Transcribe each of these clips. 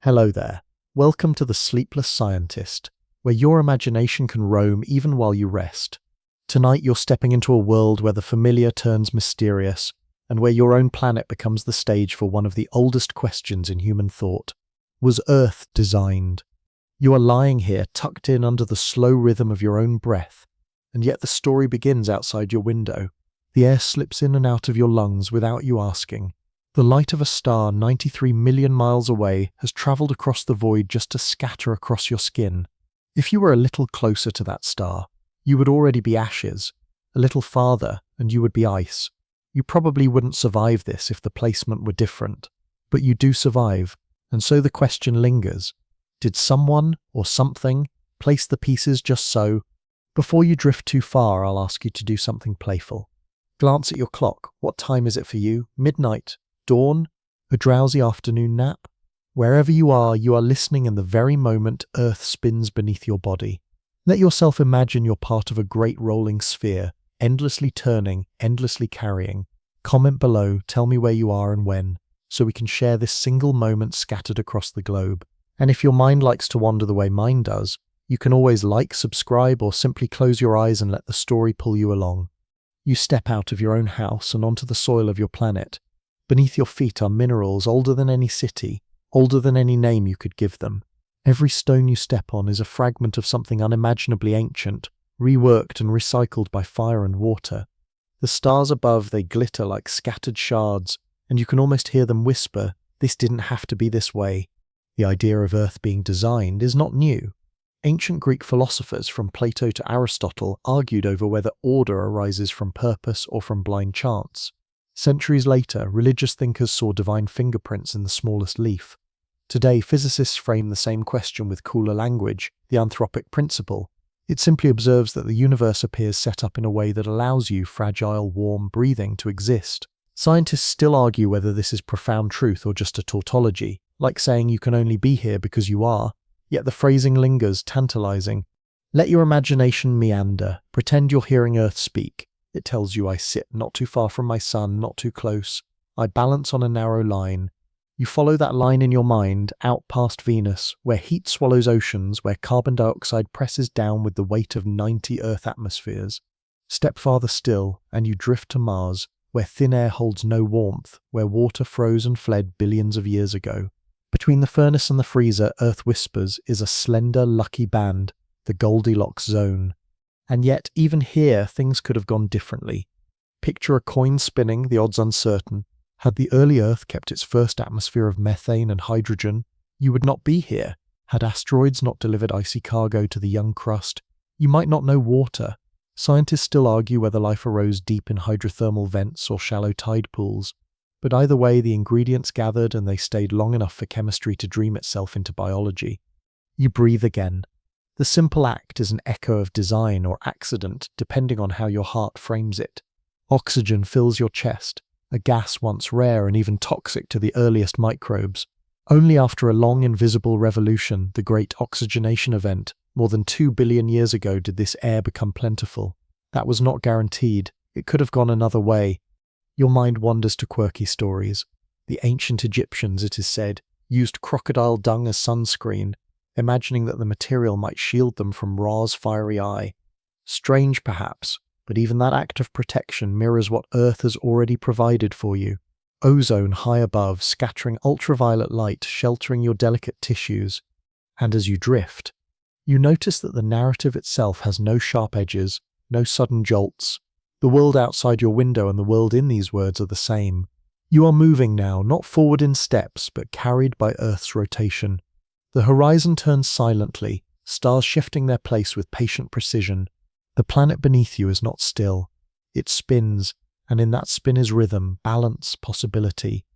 Hello there. Welcome to the Sleepless Scientist, where your imagination can roam even while you rest. Tonight you're stepping into a world where the familiar turns mysterious, and where your own planet becomes the stage for one of the oldest questions in human thought. Was Earth designed? You are lying here tucked in under the slow rhythm of your own breath, and yet the story begins outside your window. The air slips in and out of your lungs without you asking. The light of a star 93 million miles away has travelled across the void just to scatter across your skin. If you were a little closer to that star, you would already be ashes. A little farther, and you would be ice. You probably wouldn't survive this if the placement were different. But you do survive, and so the question lingers. Did someone, or something, place the pieces just so? Before you drift too far, I'll ask you to do something playful. Glance at your clock. What time is it for you? Midnight? Dawn? A drowsy afternoon nap? Wherever you are listening in the very moment Earth spins beneath your body. Let yourself imagine you're part of a great rolling sphere, endlessly turning, endlessly carrying. Comment below, tell me where you are and when, so we can share this single moment scattered across the globe. And if your mind likes to wander the way mine does, you can always like, subscribe, or simply close your eyes and let the story pull you along. You step out of your own house and onto the soil of your planet. Beneath your feet are minerals older than any city, older than any name you could give them. Every stone you step on is a fragment of something unimaginably ancient, reworked and recycled by fire and water. The stars above, they glitter like scattered shards, and you can almost hear them whisper, "This didn't have to be this way." The idea of Earth being designed is not new. Ancient Greek philosophers from Plato to Aristotle argued over whether order arises from purpose or from blind chance. Centuries later, religious thinkers saw divine fingerprints in the smallest leaf. Today, physicists frame the same question with cooler language, the anthropic principle. It simply observes that the universe appears set up in a way that allows you, fragile, warm, breathing, to exist. Scientists still argue whether this is profound truth or just a tautology, like saying you can only be here because you are, yet the phrasing lingers, tantalizing. Let your imagination meander, pretend you're hearing Earth speak. It tells you I sit not too far from my sun, not too close. I balance on a narrow line. You follow that line in your mind, out past Venus, where heat swallows oceans, where carbon dioxide presses down with the weight of 90 Earth atmospheres. Step farther still, and you drift to Mars, where thin air holds no warmth, where water froze and fled billions of years ago. Between the furnace and the freezer, Earth whispers, is a slender, lucky band, the Goldilocks zone. And yet, even here, things could have gone differently. Picture a coin spinning, the odds uncertain. Had the early Earth kept its first atmosphere of methane and hydrogen, you would not be here. Had asteroids not delivered icy cargo to the young crust, you might not know water. Scientists still argue whether life arose deep in hydrothermal vents or shallow tide pools. But either way, the ingredients gathered and they stayed long enough for chemistry to dream itself into biology. You breathe again. The simple act is an echo of design or accident, depending on how your heart frames it. Oxygen fills your chest, a gas once rare and even toxic to the earliest microbes. Only after a long invisible revolution, the Great Oxygenation Event, more than 2 billion years ago, did this air become plentiful. That was not guaranteed. It could have gone another way. Your mind wanders to quirky stories. The ancient Egyptians, it is said, used crocodile dung as sunscreen, imagining that the material might shield them from Ra's fiery eye. Strange, perhaps, but even that act of protection mirrors what Earth has already provided for you. Ozone high above, scattering ultraviolet light, sheltering your delicate tissues. And as you drift, you notice that the narrative itself has no sharp edges, no sudden jolts. The world outside your window and the world in these words are the same. You are moving now, not forward in steps, but carried by Earth's rotation. The horizon turns silently, stars shifting their place with patient precision. The planet beneath you is not still. It spins, and in that spin is rhythm, balance, possibility.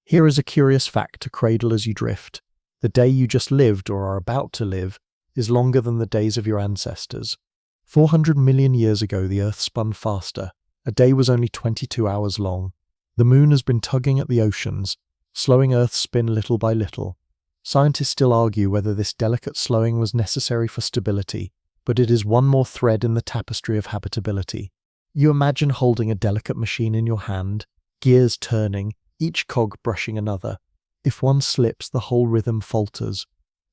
Here is a curious fact to cradle as you drift. The day you just lived, or are about to live, is longer than the days of your ancestors. 400 million years ago, the Earth spun faster. A day was only 22 hours long. The moon has been tugging at the oceans, slowing Earth's spin little by little. Scientists still argue whether this delicate slowing was necessary for stability, but it is one more thread in the tapestry of habitability. You imagine holding a delicate machine in your hand, gears turning, each cog brushing another. If one slips, the whole rhythm falters.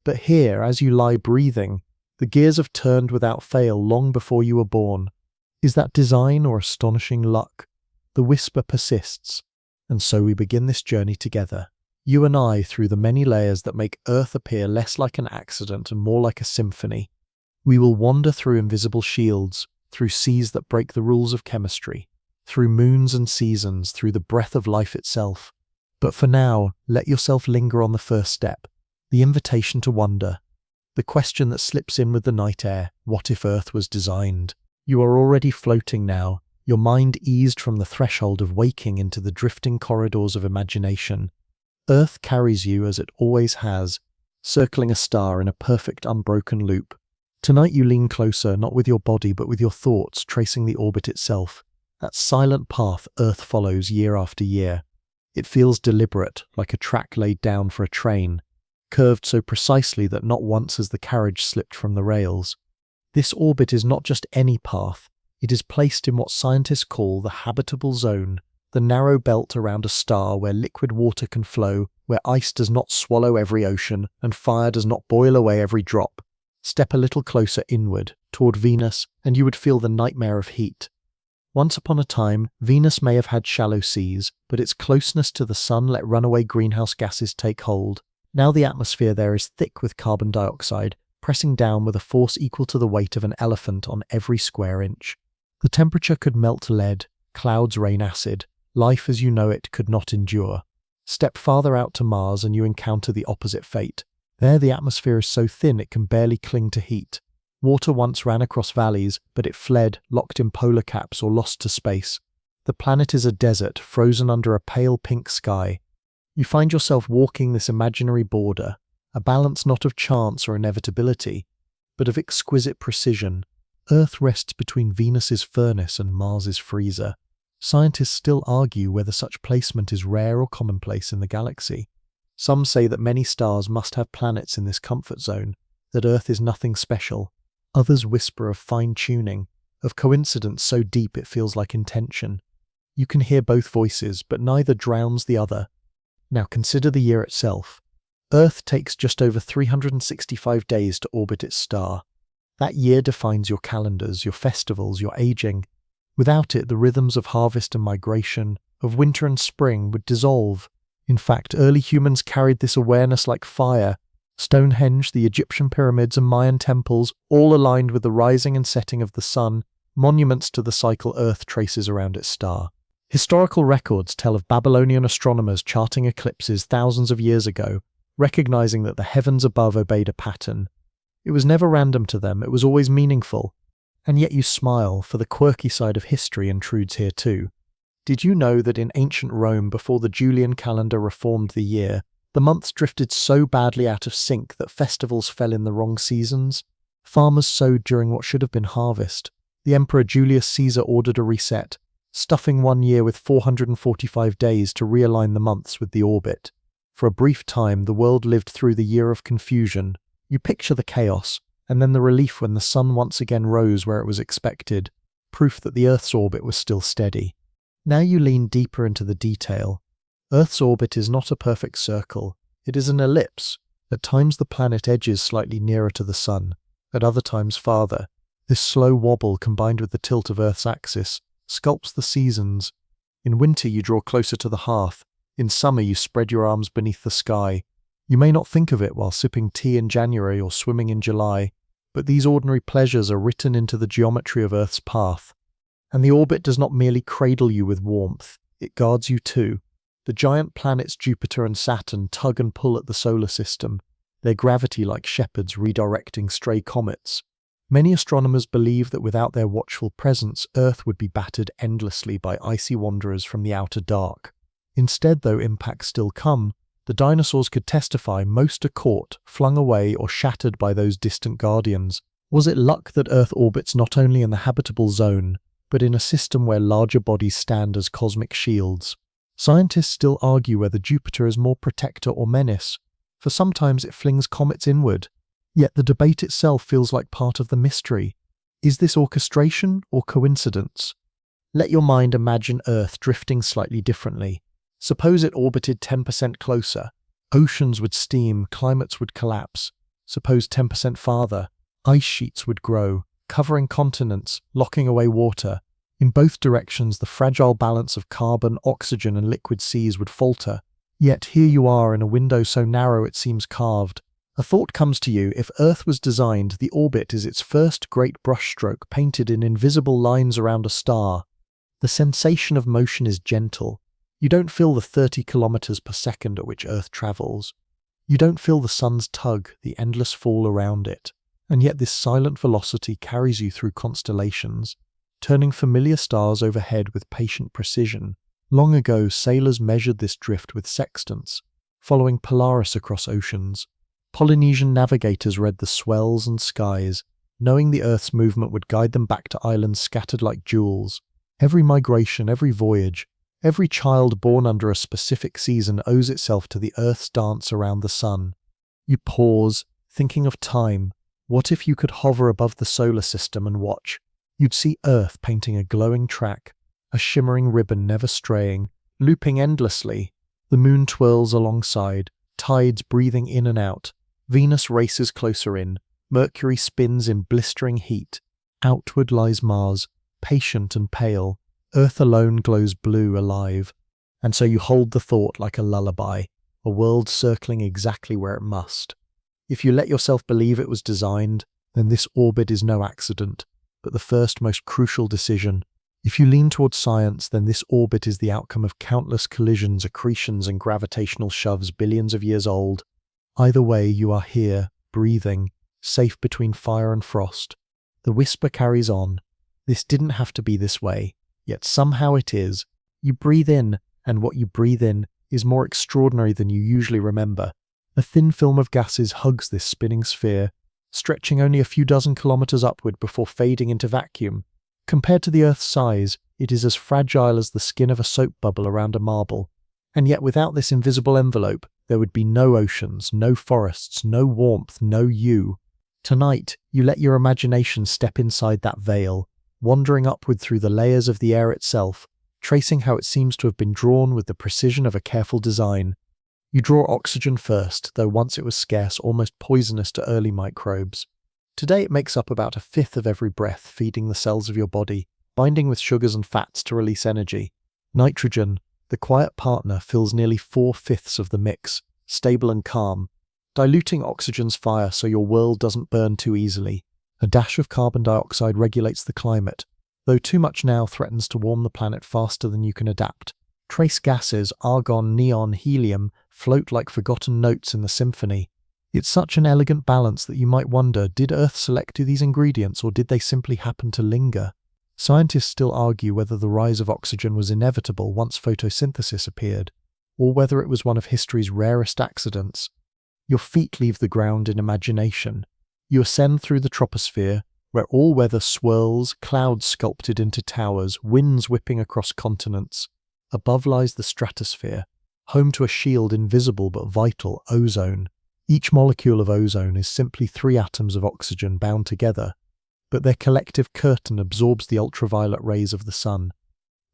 But here, as you lie breathing, the gears have turned without fail long before you were born. Is that design or astonishing luck? The whisper persists, and so we begin this journey together. You and I through the many layers that make Earth appear less like an accident and more like a symphony. We will wander through invisible shields, through seas that break the rules of chemistry, through moons and seasons, through the breath of life itself. But for now, let yourself linger on the first step, the invitation to wonder. The question that slips in with the night air, what if Earth was designed? You are already floating now, your mind eased from the threshold of waking into the drifting corridors of imagination. Earth carries you as it always has, circling a star in a perfect unbroken loop. Tonight you lean closer, not with your body but with your thoughts, tracing the orbit itself, that silent path Earth follows year after year. It feels deliberate, like a track laid down for a train, curved so precisely that not once has the carriage slipped from the rails. This orbit is not just any path, it is placed in what scientists call the habitable zone, the narrow belt around a star where liquid water can flow, where ice does not swallow every ocean, and fire does not boil away every drop. Step a little closer inward, toward Venus, and you would feel the nightmare of heat. Once upon a time, Venus may have had shallow seas, but its closeness to the sun let runaway greenhouse gases take hold. Now the atmosphere there is thick with carbon dioxide, pressing down with a force equal to the weight of an elephant on every square inch. The temperature could melt lead, clouds rain acid, life as you know it could not endure. Step farther out to Mars and you encounter the opposite fate. There the atmosphere is so thin it can barely cling to heat. Water once ran across valleys, but it fled, locked in polar caps or lost to space. The planet is a desert, frozen under a pale pink sky. You find yourself walking this imaginary border, a balance not of chance or inevitability, but of exquisite precision. Earth rests between Venus's furnace and Mars's freezer. Scientists still argue whether such placement is rare or commonplace in the galaxy. Some say that many stars must have planets in this comfort zone, that Earth is nothing special. Others whisper of fine-tuning, of coincidence so deep it feels like intention. You can hear both voices, but neither drowns the other. Now consider the year itself. Earth takes just over 365 days to orbit its star. That year defines your calendars, your festivals, your aging. Without it, the rhythms of harvest and migration, of winter and spring, would dissolve. In fact, early humans carried this awareness like fire. Stonehenge, the Egyptian pyramids and Mayan temples, all aligned with the rising and setting of the sun, monuments to the cycle Earth traces around its star. Historical records tell of Babylonian astronomers charting eclipses thousands of years ago, recognizing that the heavens above obeyed a pattern. It was never random to them, it was always meaningful. And yet you smile, for the quirky side of history intrudes here too. Did you know that in ancient Rome, before the Julian calendar reformed the year, the months drifted so badly out of sync that festivals fell in the wrong seasons? Farmers sowed during what should have been harvest. The Emperor Julius Caesar ordered a reset, stuffing one year with 445 days to realign the months with the orbit. For a brief time, the world lived through the year of confusion. You picture the chaos, and then the relief when the sun once again rose where it was expected, proof that the Earth's orbit was still steady. Now you lean deeper into the detail. Earth's orbit is not a perfect circle, it is an ellipse. At times the planet edges slightly nearer to the sun, at other times farther. This slow wobble combined with the tilt of Earth's axis sculpts the seasons. In winter you draw closer to the hearth, in summer you spread your arms beneath the sky. You may not think of it while sipping tea in January or swimming in July, but these ordinary pleasures are written into the geometry of Earth's path. And the orbit does not merely cradle you with warmth, it guards you too. The giant planets Jupiter and Saturn tug and pull at the solar system, their gravity like shepherds redirecting stray comets. Many astronomers believe that without their watchful presence, Earth would be battered endlessly by icy wanderers from the outer dark. Instead, though impacts still come, the dinosaurs could testify most are caught, flung away, or shattered by those distant guardians. Was it luck that Earth orbits not only in the habitable zone, but in a system where larger bodies stand as cosmic shields? Scientists still argue whether Jupiter is more protector or menace, for sometimes it flings comets inward. Yet the debate itself feels like part of the mystery. Is this orchestration or coincidence? Let your mind imagine Earth drifting slightly differently. Suppose it orbited 10% closer. Oceans would steam, climates would collapse. Suppose 10% farther, ice sheets would grow, covering continents, locking away water. In both directions, the fragile balance of carbon, oxygen, and liquid seas would falter. Yet here you are in a window so narrow it seems carved. A thought comes to you: if Earth was designed, the orbit is its first great brushstroke painted in invisible lines around a star. The sensation of motion is gentle. You don't feel the 30 kilometers per second at which Earth travels. You don't feel the sun's tug, the endless fall around it. And yet this silent velocity carries you through constellations, turning familiar stars overhead with patient precision. Long ago, sailors measured this drift with sextants, following Polaris across oceans. Polynesian navigators read the swells and skies, knowing the Earth's movement would guide them back to islands scattered like jewels. Every migration, every voyage, every child born under a specific season owes itself to the Earth's dance around the sun. You pause, thinking of time. What if you could hover above the solar system and watch? You'd see Earth painting a glowing track, a shimmering ribbon never straying, looping endlessly. The moon twirls alongside, tides breathing in and out. Venus races closer in, Mercury spins in blistering heat. Outward lies Mars, patient and pale. Earth alone glows blue, alive. And so you hold the thought like a lullaby, a world circling exactly where it must. If you let yourself believe it was designed, then this orbit is no accident, but the first most crucial decision. If you lean towards science, then this orbit is the outcome of countless collisions, accretions, and gravitational shoves billions of years old. Either way, you are here, breathing, safe between fire and frost. The whisper carries on. This didn't have to be this way, yet somehow it is. You breathe in, and what you breathe in is more extraordinary than you usually remember. A thin film of gases hugs this spinning sphere, stretching only a few dozen kilometers upward before fading into vacuum. Compared to the Earth's size, it is as fragile as the skin of a soap bubble around a marble. And yet without this invisible envelope, there would be no oceans, no forests, no warmth, no you. Tonight, you let your imagination step inside that veil, wandering upward through the layers of the air itself, tracing how it seems to have been drawn with the precision of a careful design. You draw oxygen first, though once it was scarce, almost poisonous to early microbes. Today it makes up about a fifth of every breath, feeding the cells of your body, binding with sugars and fats to release energy. Nitrogen, the quiet partner, fills nearly 4/5 of the mix, stable and calm, diluting oxygen's fire so your world doesn't burn too easily. A dash of carbon dioxide regulates the climate, though too much now threatens to warm the planet faster than you can adapt. Trace gases, argon, neon, helium, float like forgotten notes in the symphony. It's such an elegant balance that you might wonder, did Earth select these ingredients, or did they simply happen to linger? Scientists still argue whether the rise of oxygen was inevitable once photosynthesis appeared, or whether it was one of history's rarest accidents. Your feet leave the ground in imagination. You ascend through the troposphere, where all weather swirls, clouds sculpted into towers, winds whipping across continents. Above lies the stratosphere, home to a shield invisible but vital, ozone. Each molecule of ozone is simply 3 atoms of oxygen bound together, but their collective curtain absorbs the ultraviolet rays of the sun.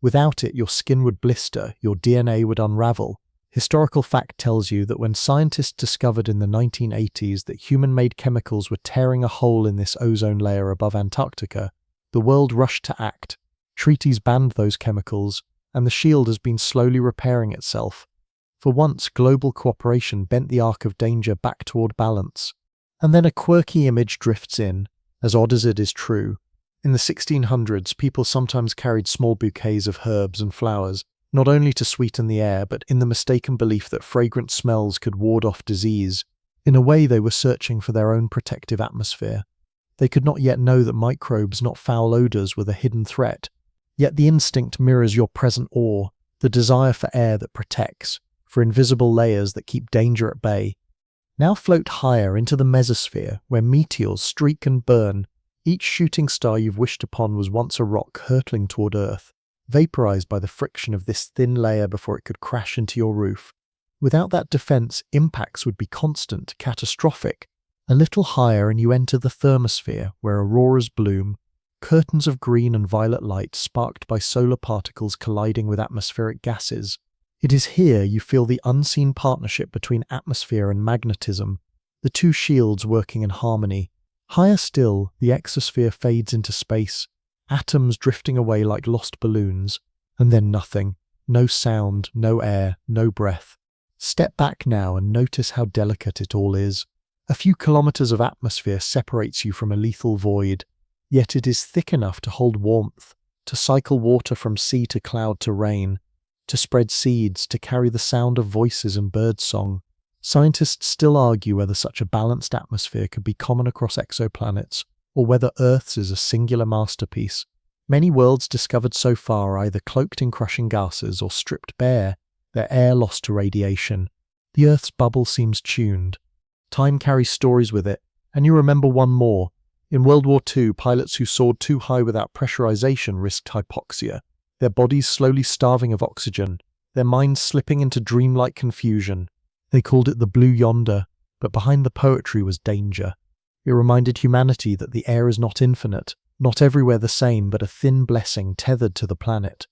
Without it, your skin would blister, your DNA would unravel. Historical fact tells you that when scientists discovered in the 1980s that human-made chemicals were tearing a hole in this ozone layer above Antarctica, the world rushed to act. Treaties banned those chemicals, and the shield has been slowly repairing itself. For once, global cooperation bent the arc of danger back toward balance. And then a quirky image drifts in, as odd as it is true. In the 1600s, people sometimes carried small bouquets of herbs and flowers, not only to sweeten the air, but in the mistaken belief that fragrant smells could ward off disease. In a way, they were searching for their own protective atmosphere. They could not yet know that microbes, not foul odors, were the hidden threat. Yet the instinct mirrors your present awe, the desire for air that protects, for invisible layers that keep danger at bay. Now float higher into the mesosphere, where meteors streak and burn. Each shooting star you've wished upon was once a rock hurtling toward Earth, vaporized by the friction of this thin layer before it could crash into your roof. Without that defense, impacts would be constant, catastrophic. A little higher and you enter the thermosphere, where auroras bloom, curtains of green and violet light sparked by solar particles colliding with atmospheric gases. It is here you feel the unseen partnership between atmosphere and magnetism, the two shields working in harmony. Higher still, the exosphere fades into space, atoms drifting away like lost balloons, and then nothing. No sound, no air, no breath. Step back now and notice how delicate it all is. A few kilometers of atmosphere separates you from a lethal void, yet it is thick enough to hold warmth, to cycle water from sea to cloud to rain, to spread seeds, to carry the sound of voices and birdsong. Scientists still argue whether such a balanced atmosphere could be common across exoplanets, or whether Earth's is a singular masterpiece. Many worlds discovered so far are either cloaked in crushing gases or stripped bare, their air lost to radiation. The Earth's bubble seems tuned. Time carries stories with it, and you remember one more. In World War II, pilots who soared too high without pressurization risked hypoxia, their bodies slowly starving of oxygen, their minds slipping into dreamlike confusion. They called it the Blue Yonder, but behind the poetry was danger. It reminded humanity that the air is not infinite, not everywhere the same, but a thin blessing tethered to the planet.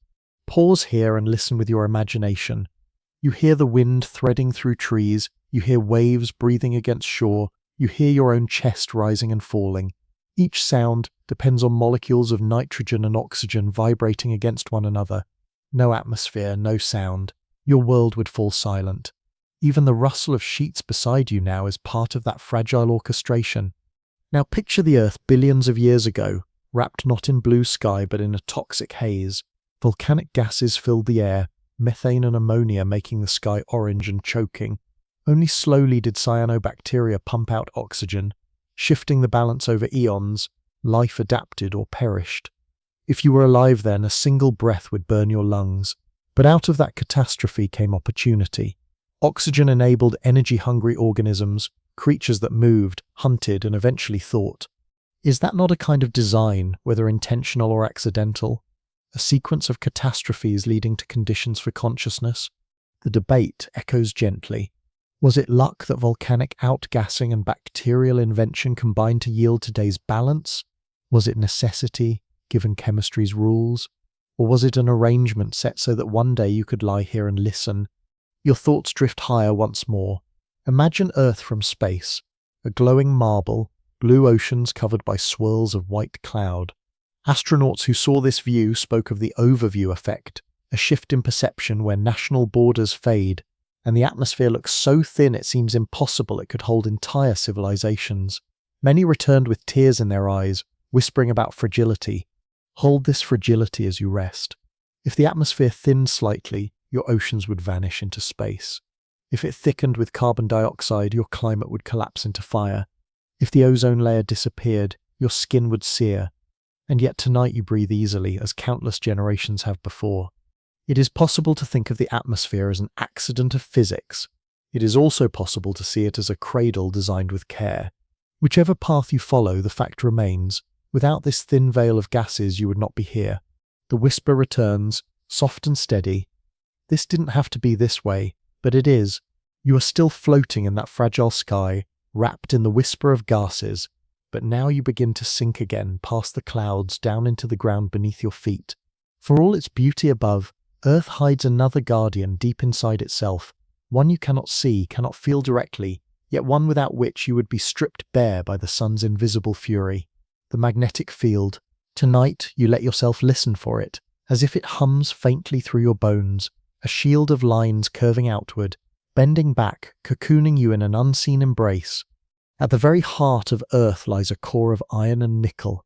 Pause here and listen with your imagination. You hear the wind threading through trees, you hear waves breathing against shore, you hear your own chest rising and falling. Each sound depends on molecules of nitrogen and oxygen vibrating against one another. No atmosphere, no sound. Your world would fall silent. Even the rustle of sheets beside you now is part of that fragile orchestration. Now picture the Earth billions of years ago, wrapped not in blue sky but in a toxic haze. Volcanic gases filled the air, methane and ammonia making the sky orange and choking. Only slowly did cyanobacteria pump out oxygen. Shifting the balance over eons, life adapted or perished. If you were alive then, a single breath would burn your lungs. But out of that catastrophe came opportunity. Oxygen-enabled energy-hungry organisms, creatures that moved, hunted, and eventually thought. Is that not a kind of design, whether intentional or accidental? A sequence of catastrophes leading to conditions for consciousness? The debate echoes gently. Was it luck that volcanic outgassing and bacterial invention combined to yield today's balance? Was it necessity, given chemistry's rules? Or was it an arrangement set so that one day you could lie here and listen? Your thoughts drift higher once more. Imagine Earth from space, a glowing marble, blue oceans covered by swirls of white cloud. Astronauts who saw this view spoke of the overview effect, a shift in perception where national borders fade, and the atmosphere looks so thin it seems impossible it could hold entire civilizations. Many returned with tears in their eyes, whispering about fragility. Hold this fragility as you rest. If the atmosphere thinned slightly, your oceans would vanish into space. If it thickened with carbon dioxide, your climate would collapse into fire. If the ozone layer disappeared, your skin would sear. And yet tonight you breathe easily, as countless generations have before. It is possible to think of the atmosphere as an accident of physics. It is also possible to see it as a cradle designed with care. Whichever path you follow, the fact remains, without this thin veil of gases you would not be here. The whisper returns, soft and steady. This didn't have to be this way, but it is. You are still floating in that fragile sky, wrapped in the whisper of gases, but now you begin to sink again past the clouds down into the ground beneath your feet. For all its beauty above, Earth hides another guardian deep inside itself, one you cannot see, cannot feel directly, yet one without which you would be stripped bare by the sun's invisible fury. The magnetic field. Tonight you let yourself listen for it, as if it hums faintly through your bones, a shield of lines curving outward, bending back, cocooning you in an unseen embrace. At the very heart of Earth lies a core of iron and nickel.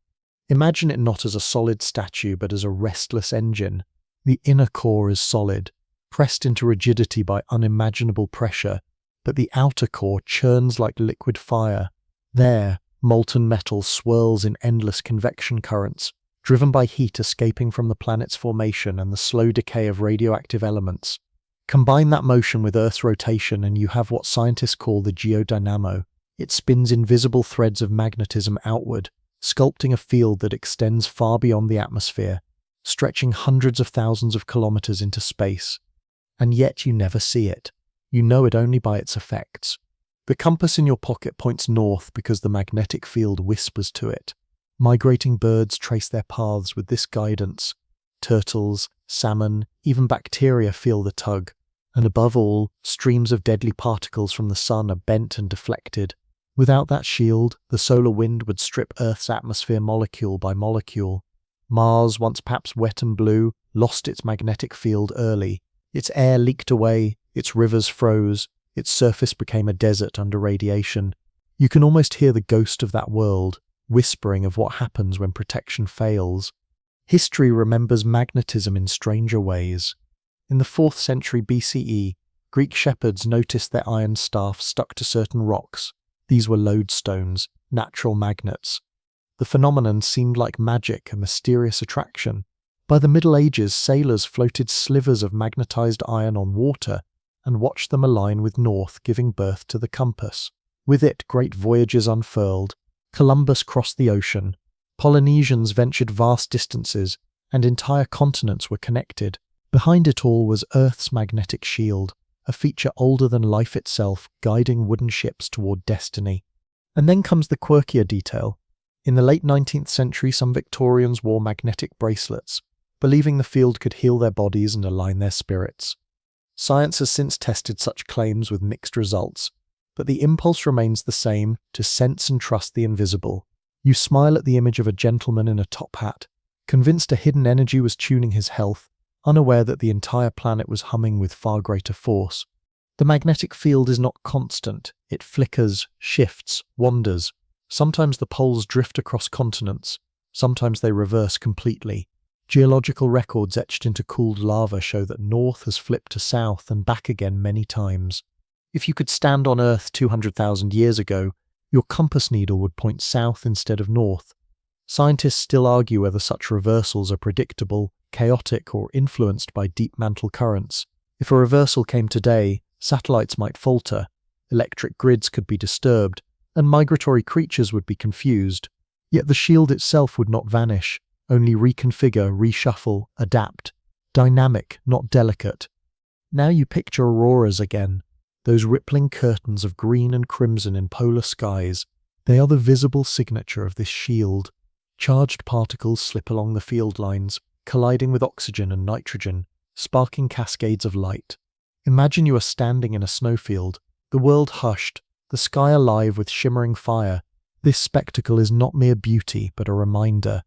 Imagine it not as a solid statue but as a restless engine. The inner core is solid, pressed into rigidity by unimaginable pressure, but the outer core churns like liquid fire. There, molten metal swirls in endless convection currents, driven by heat escaping from the planet's formation and the slow decay of radioactive elements. Combine that motion with Earth's rotation and you have what scientists call the geodynamo. It spins invisible threads of magnetism outward, sculpting a field that extends far beyond the atmosphere, stretching hundreds of thousands of kilometers into space. And yet you never see it. You know it only by its effects. The compass in your pocket points north because the magnetic field whispers to it. Migrating birds trace their paths with this guidance. Turtles, salmon, even bacteria feel the tug. And above all, streams of deadly particles from the sun are bent and deflected. Without that shield, the solar wind would strip Earth's atmosphere molecule by molecule. Mars, once perhaps wet and blue, lost its magnetic field early. Its air leaked away, its rivers froze, its surface became a desert under radiation. You can almost hear the ghost of that world, whispering of what happens when protection fails. History remembers magnetism in stranger ways. In the 4th century BCE, Greek shepherds noticed their iron staff stuck to certain rocks. These were lodestones, natural magnets. The phenomenon seemed like magic, a mysterious attraction. By the Middle Ages, sailors floated slivers of magnetized iron on water and watched them align with north, giving birth to the compass. With it, great voyages unfurled. Columbus crossed the ocean. Polynesians ventured vast distances, and entire continents were connected. Behind it all was Earth's magnetic shield, a feature older than life itself, guiding wooden ships toward destiny. And then comes the quirkier detail. In the late 19th century, some Victorians wore magnetic bracelets, believing the field could heal their bodies and align their spirits. Science has since tested such claims with mixed results, but the impulse remains the same: to sense and trust the invisible. You smile at the image of a gentleman in a top hat, convinced a hidden energy was tuning his health, unaware that the entire planet was humming with far greater force. The magnetic field is not constant. It flickers, shifts, wanders. Sometimes the poles drift across continents, sometimes they reverse completely. Geological records etched into cooled lava show that north has flipped to south and back again many times. If you could stand on Earth 200,000 years ago, your compass needle would point south instead of north. Scientists still argue whether such reversals are predictable, chaotic, or influenced by deep mantle currents. If a reversal came today, satellites might falter, electric grids could be disturbed, and migratory creatures would be confused. Yet the shield itself would not vanish, only reconfigure, reshuffle, adapt. Dynamic, not delicate. Now you picture auroras again, those rippling curtains of green and crimson in polar skies. They are the visible signature of this shield. Charged particles slip along the field lines, colliding with oxygen and nitrogen, sparking cascades of light. Imagine you are standing in a snowfield, the world hushed, the sky alive with shimmering fire. This spectacle is not mere beauty, but a reminder.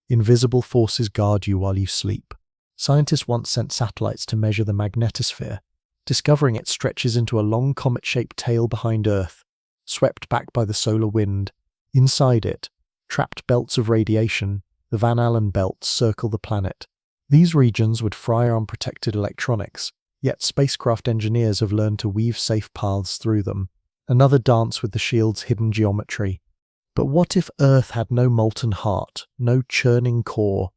Invisible forces guard you while you sleep. Scientists once sent satellites to measure the magnetosphere, discovering it stretches into a long comet-shaped tail behind Earth, swept back by the solar wind. Inside it, trapped belts of radiation, the Van Allen belts, circle the planet. These regions would fry unprotected electronics, yet spacecraft engineers have learned to weave safe paths through them. Another dance with the shield's hidden geometry. But what if Earth had no molten heart, no churning core?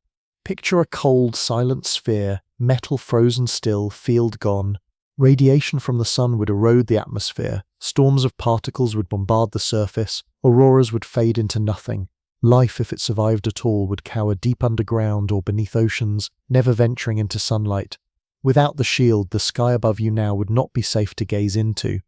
Picture a cold, silent sphere, metal frozen still, field gone. Radiation from the sun would erode the atmosphere, storms of particles would bombard the surface, auroras would fade into nothing. Life, if it survived at all, would cower deep underground or beneath oceans, never venturing into sunlight. Without the shield, the sky above you now would not be safe to gaze into.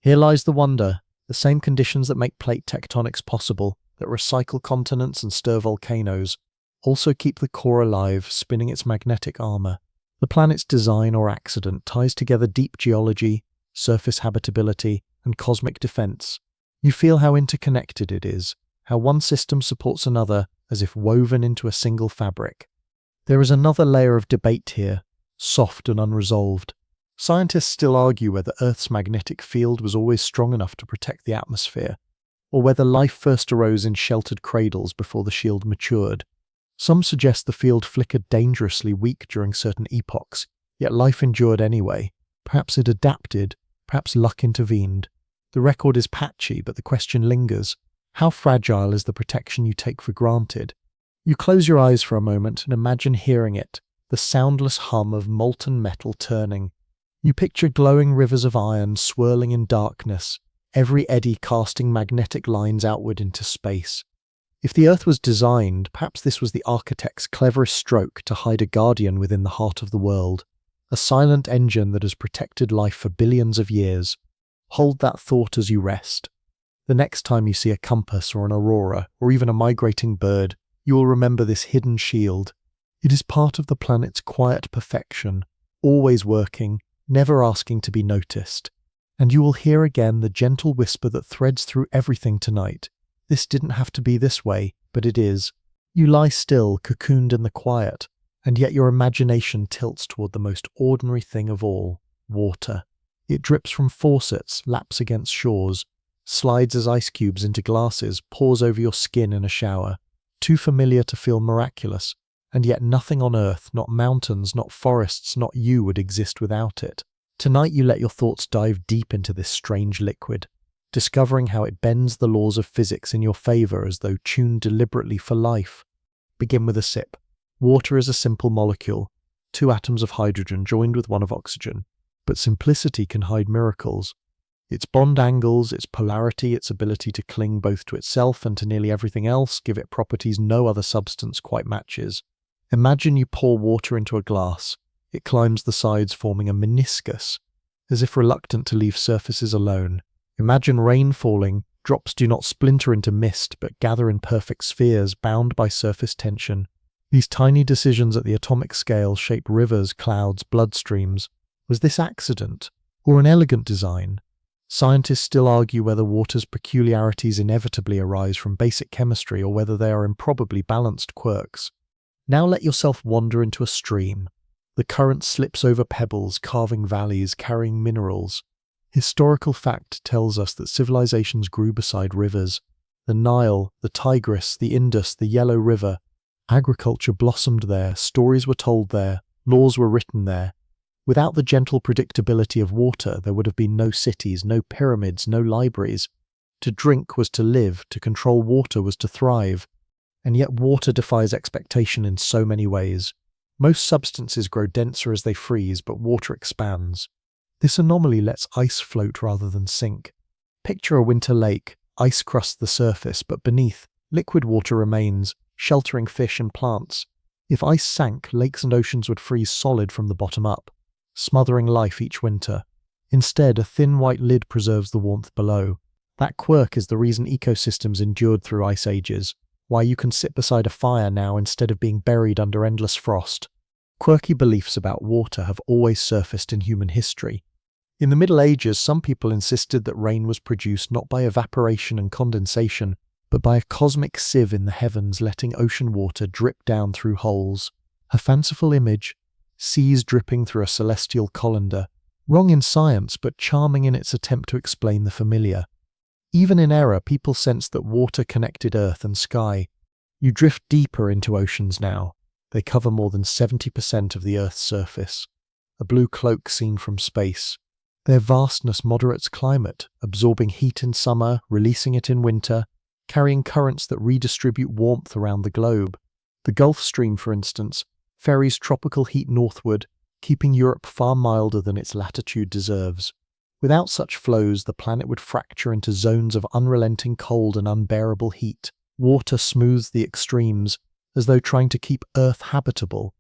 Here lies the wonder. The same conditions that make plate tectonics possible, that recycle continents and stir volcanoes, also keep the core alive, spinning its magnetic armor. The planet's design or accident ties together deep geology, surface habitability, and cosmic defense. You feel how interconnected it is, how one system supports another as if woven into a single fabric. There is another layer of debate here, soft and unresolved. Scientists still argue whether Earth's magnetic field was always strong enough to protect the atmosphere, or whether life first arose in sheltered cradles before the shield matured. Some suggest the field flickered dangerously weak during certain epochs, yet life endured anyway. Perhaps it adapted, perhaps luck intervened. The record is patchy, but the question lingers. How fragile is the protection you take for granted? You close your eyes for a moment and imagine hearing it, the soundless hum of molten metal turning. You picture glowing rivers of iron swirling in darkness, every eddy casting magnetic lines outward into space. If the Earth was designed, perhaps this was the architect's cleverest stroke to hide a guardian within the heart of the world, a silent engine that has protected life for billions of years. Hold that thought as you rest. The next time you see a compass or an aurora, or even a migrating bird, you will remember this hidden shield. It is part of the planet's quiet perfection, always working, never asking to be noticed. And you will hear again the gentle whisper that threads through everything tonight. This didn't have to be this way, but it is. You lie still, cocooned in the quiet, and yet your imagination tilts toward the most ordinary thing of all, water. It drips from faucets, laps against shores, slides as ice cubes into glasses, pours over your skin in a shower. Too familiar to feel miraculous, and yet nothing on earth, not mountains, not forests, not you would exist without it. Tonight you let your thoughts dive deep into this strange liquid, discovering how it bends the laws of physics in your favor as though tuned deliberately for life. Begin with a sip. Water is a simple molecule, 2 atoms of hydrogen joined with 1 of oxygen, but simplicity can hide miracles. Its bond angles, its polarity, its ability to cling both to itself and to nearly everything else give it properties no other substance quite matches. Imagine you pour water into a glass. It climbs the sides, forming a meniscus, as if reluctant to leave surfaces alone. Imagine rain falling. Drops do not splinter into mist, but gather in perfect spheres, bound by surface tension. These tiny decisions at the atomic scale shape rivers, clouds, bloodstreams. Was this accident, or an elegant design? Scientists still argue whether water's peculiarities inevitably arise from basic chemistry or whether they are improbably balanced quirks. Now let yourself wander into a stream. The current slips over pebbles, carving valleys, carrying minerals. Historical fact tells us that civilizations grew beside rivers. The Nile, the Tigris, the Indus, the Yellow River. Agriculture blossomed there, stories were told there, laws were written there. Without the gentle predictability of water, there would have been no cities, no pyramids, no libraries. To drink was to live, to control water was to thrive. And yet water defies expectation in so many ways. Most substances grow denser as they freeze, but water expands. This anomaly lets ice float rather than sink. Picture a winter lake. Ice crusts the surface, but beneath, liquid water remains, sheltering fish and plants. If ice sank, lakes and oceans would freeze solid from the bottom up, smothering life each winter. Instead, a thin white lid preserves the warmth below. That quirk is the reason ecosystems endured through ice ages, why you can sit beside a fire now instead of being buried under endless frost. Quirky beliefs about water have always surfaced in human history. In the Middle Ages, some people insisted that rain was produced not by evaporation and condensation, but by a cosmic sieve in the heavens letting ocean water drip down through holes. A fanciful image, seas dripping through a celestial colander, wrong in science but charming in its attempt to explain the familiar. Even in error, people sensed that water connected earth and sky. You drift deeper into oceans now. They cover more than 70% of the Earth's surface. A blue cloak seen from space. Their vastness moderates climate, absorbing heat in summer, releasing it in winter, carrying currents that redistribute warmth around the globe. The Gulf Stream, for instance, ferries tropical heat northward, keeping Europe far milder than its latitude deserves. Without such flows, the planet would fracture into zones of unrelenting cold and unbearable heat. Water smooths the extremes, as though trying to keep Earth habitable.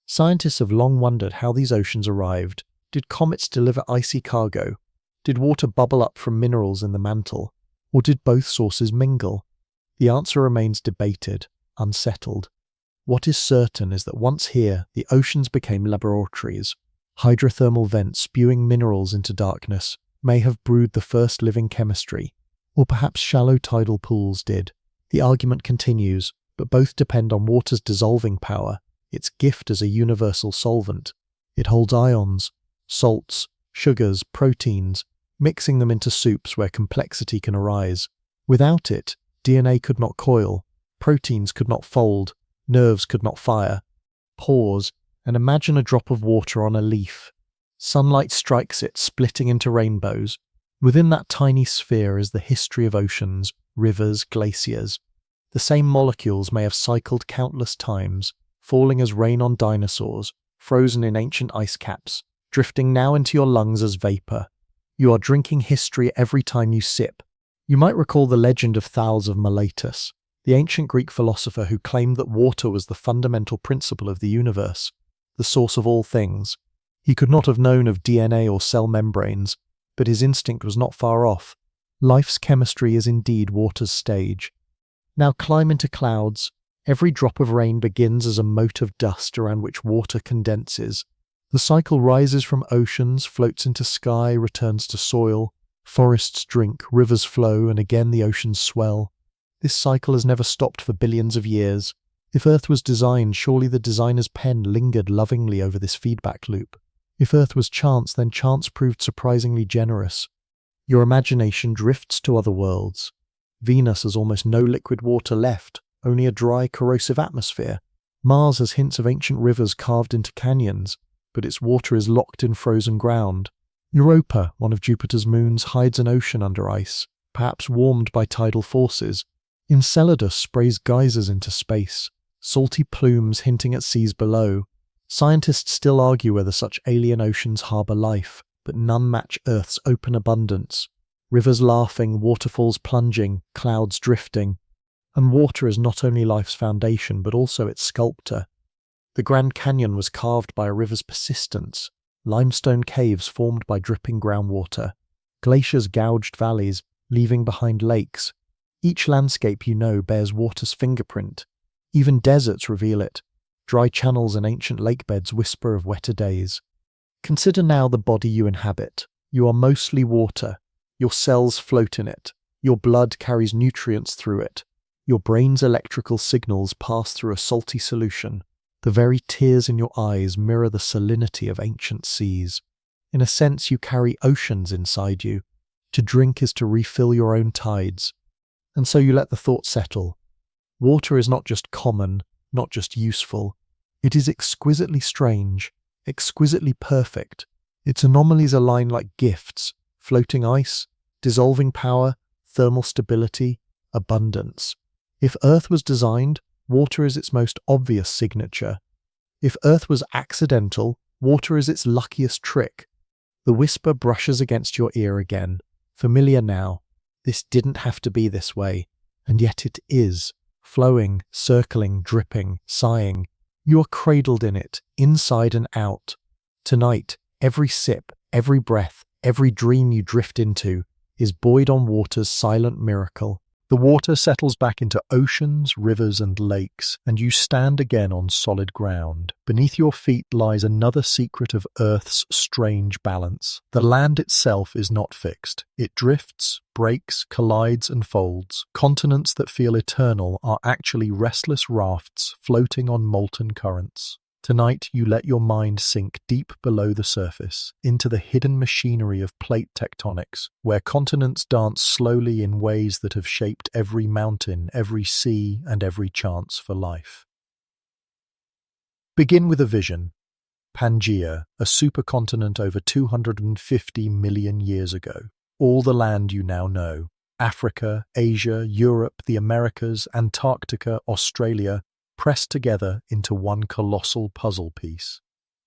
Scientists have long wondered how these oceans arrived. Did comets deliver icy cargo? Did water bubble up from minerals in the mantle? Or did both sources mingle? The answer remains debated, unsettled. What is certain is that once here, the oceans became laboratories. Hydrothermal vents spewing minerals into darkness may have brewed the first living chemistry, or perhaps shallow tidal pools did. The argument continues, but both depend on water's dissolving power, its gift as a universal solvent. It holds ions, salts, sugars, proteins, mixing them into soups where complexity can arise. Without it, DNA could not coil, proteins could not fold, nerves could not fire. Pause, and imagine a drop of water on a leaf. Sunlight strikes it, splitting into rainbows. Within that tiny sphere is the history of oceans, rivers, glaciers. The same molecules may have cycled countless times, falling as rain on dinosaurs, frozen in ancient ice caps, drifting now into your lungs as vapor. You are drinking history every time you sip. You might recall the legend of Thales of Miletus, the ancient Greek philosopher who claimed that water was the fundamental principle of the universe, the source of all things. He could not have known of DNA or cell membranes, but his instinct was not far off. Life's chemistry is indeed water's stage. Now climb into clouds. Every drop of rain begins as a mote of dust around which water condenses. The cycle rises from oceans, floats into sky, returns to soil. Forests drink, rivers flow, and again the oceans swell. This cycle has never stopped for billions of years. If Earth was designed, surely the designer's pen lingered lovingly over this feedback loop. If Earth was chance, then chance proved surprisingly generous. Your imagination drifts to other worlds. Venus has almost no liquid water left, only a dry, corrosive atmosphere. Mars has hints of ancient rivers carved into canyons, but its water is locked in frozen ground. Europa, one of Jupiter's moons, hides an ocean under ice, perhaps warmed by tidal forces. Enceladus sprays geysers into space, salty plumes hinting at seas below. Scientists still argue whether such alien oceans harbour life, but none match Earth's open abundance. Rivers laughing, waterfalls plunging, clouds drifting. And water is not only life's foundation, but also its sculptor. The Grand Canyon was carved by a river's persistence. Limestone caves formed by dripping groundwater. Glaciers gouged valleys, leaving behind lakes. Each landscape bears water's fingerprint. Even deserts reveal it. Dry channels and ancient lakebeds whisper of wetter days. Consider now the body you inhabit. You are mostly water. Your cells float in it. Your blood carries nutrients through it. Your brain's electrical signals pass through a salty solution. The very tears in your eyes mirror the salinity of ancient seas. In a sense, you carry oceans inside you. To drink is to refill your own tides. And so you let the thought settle. Water is not just common, not just useful. It is exquisitely strange, exquisitely perfect. Its anomalies align like gifts: floating ice, dissolving power, thermal stability, abundance. If Earth was designed, water is its most obvious signature. If Earth was accidental, water is its luckiest trick. The whisper brushes against your ear again, familiar now. This didn't have to be this way, and yet it is. Flowing, circling, dripping, sighing. You are cradled in it, inside and out. Tonight, every sip, every breath, every dream you drift into is buoyed on water's silent miracle. The water settles back into oceans, rivers, and lakes, and you stand again on solid ground. Beneath your feet lies another secret of Earth's strange balance. The land itself is not fixed. It drifts, breaks, collides, and folds. Continents that feel eternal are actually restless rafts floating on molten currents. Tonight, you let your mind sink deep below the surface, into the hidden machinery of plate tectonics, where continents dance slowly in ways that have shaped every mountain, every sea, and every chance for life. Begin with a vision. Pangaea, a supercontinent over 250 million years ago. All the land you now know. Africa, Asia, Europe, the Americas, Antarctica, Australia, pressed together into one colossal puzzle piece.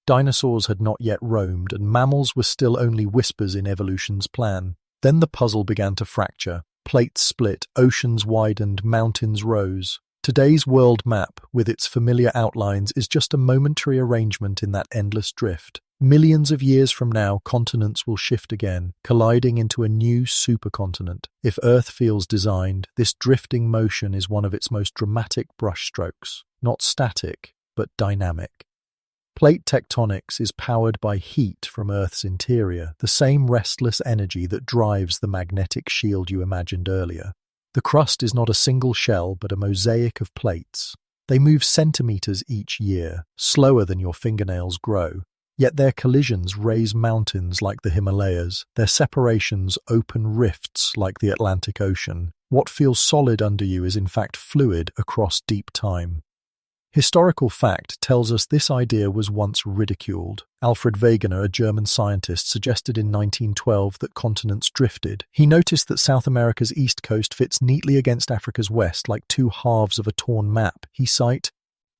Dinosaurs had not yet roamed, and mammals were still only whispers in evolution's plan. Then the puzzle began to fracture. Plates split, oceans widened, mountains rose. Today's world map, with its familiar outlines, is just a momentary arrangement in that endless drift. Millions of years from now, continents will shift again, colliding into a new supercontinent. If Earth feels designed, this drifting motion is one of its most dramatic brushstrokes, not static, but dynamic. Plate tectonics is powered by heat from Earth's interior, the same restless energy that drives the magnetic shield you imagined earlier. The crust is not a single shell, but a mosaic of plates. They move centimeters each year, slower than your fingernails grow. Yet their collisions raise mountains like the Himalayas, their separations open rifts like the Atlantic Ocean. What feels solid under you is in fact fluid across deep time. Historical fact tells us this idea was once ridiculed. Alfred Wegener, a German scientist, suggested in 1912 that continents drifted. He noticed that South America's east coast fits neatly against Africa's west like two halves of a torn map. He cited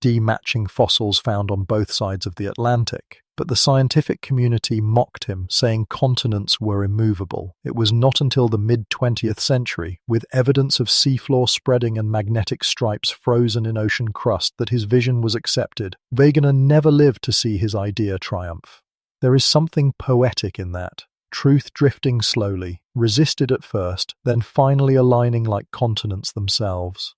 matching fossils found on both sides of the Atlantic. But the scientific community mocked him, saying continents were immovable. It was not until the mid-20th century, with evidence of seafloor spreading and magnetic stripes frozen in ocean crust, that his vision was accepted. Wegener never lived to see his idea triumph. There is something poetic in that. Truth drifting slowly, resisted at first, then finally aligning like continents themselves.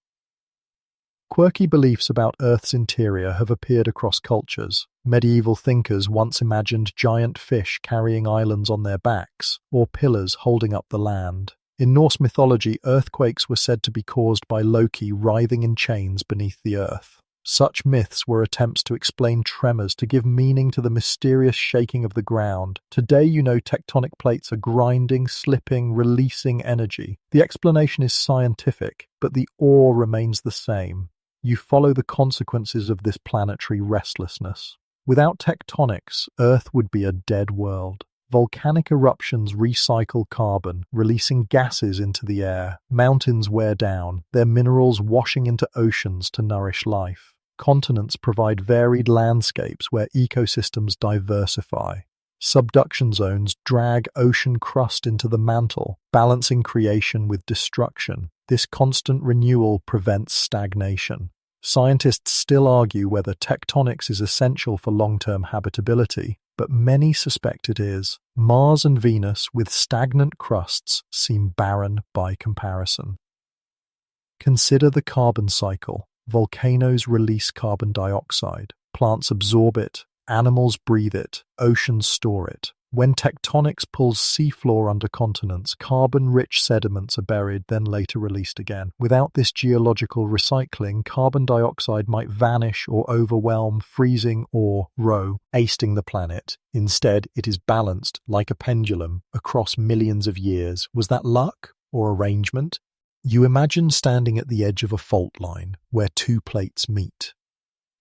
Quirky beliefs about Earth's interior have appeared across cultures. Medieval thinkers once imagined giant fish carrying islands on their backs, or pillars holding up the land. In Norse mythology, earthquakes were said to be caused by Loki writhing in chains beneath the earth. Such myths were attempts to explain tremors, to give meaning to the mysterious shaking of the ground. Today, tectonic plates are grinding, slipping, releasing energy. The explanation is scientific, but the awe remains the same. You follow the consequences of this planetary restlessness. Without tectonics, Earth would be a dead world. Volcanic eruptions recycle carbon, releasing gases into the air. Mountains wear down, their minerals washing into oceans to nourish life. Continents provide varied landscapes where ecosystems diversify. Subduction zones drag ocean crust into the mantle, balancing creation with destruction. This constant renewal prevents stagnation. Scientists still argue whether tectonics is essential for long-term habitability, but many suspect it is. Mars and Venus, with stagnant crusts, seem barren by comparison. Consider the carbon cycle. Volcanoes release carbon dioxide. Plants absorb it. Animals breathe it. Oceans store it. When tectonics pulls seafloor under continents, carbon-rich sediments are buried, then later released again. Without this geological recycling, carbon dioxide might vanish or overwhelm, freezing or wasting the planet. Instead, it is balanced, like a pendulum, across millions of years. Was that luck or arrangement? You imagine standing at the edge of a fault line, where two plates meet.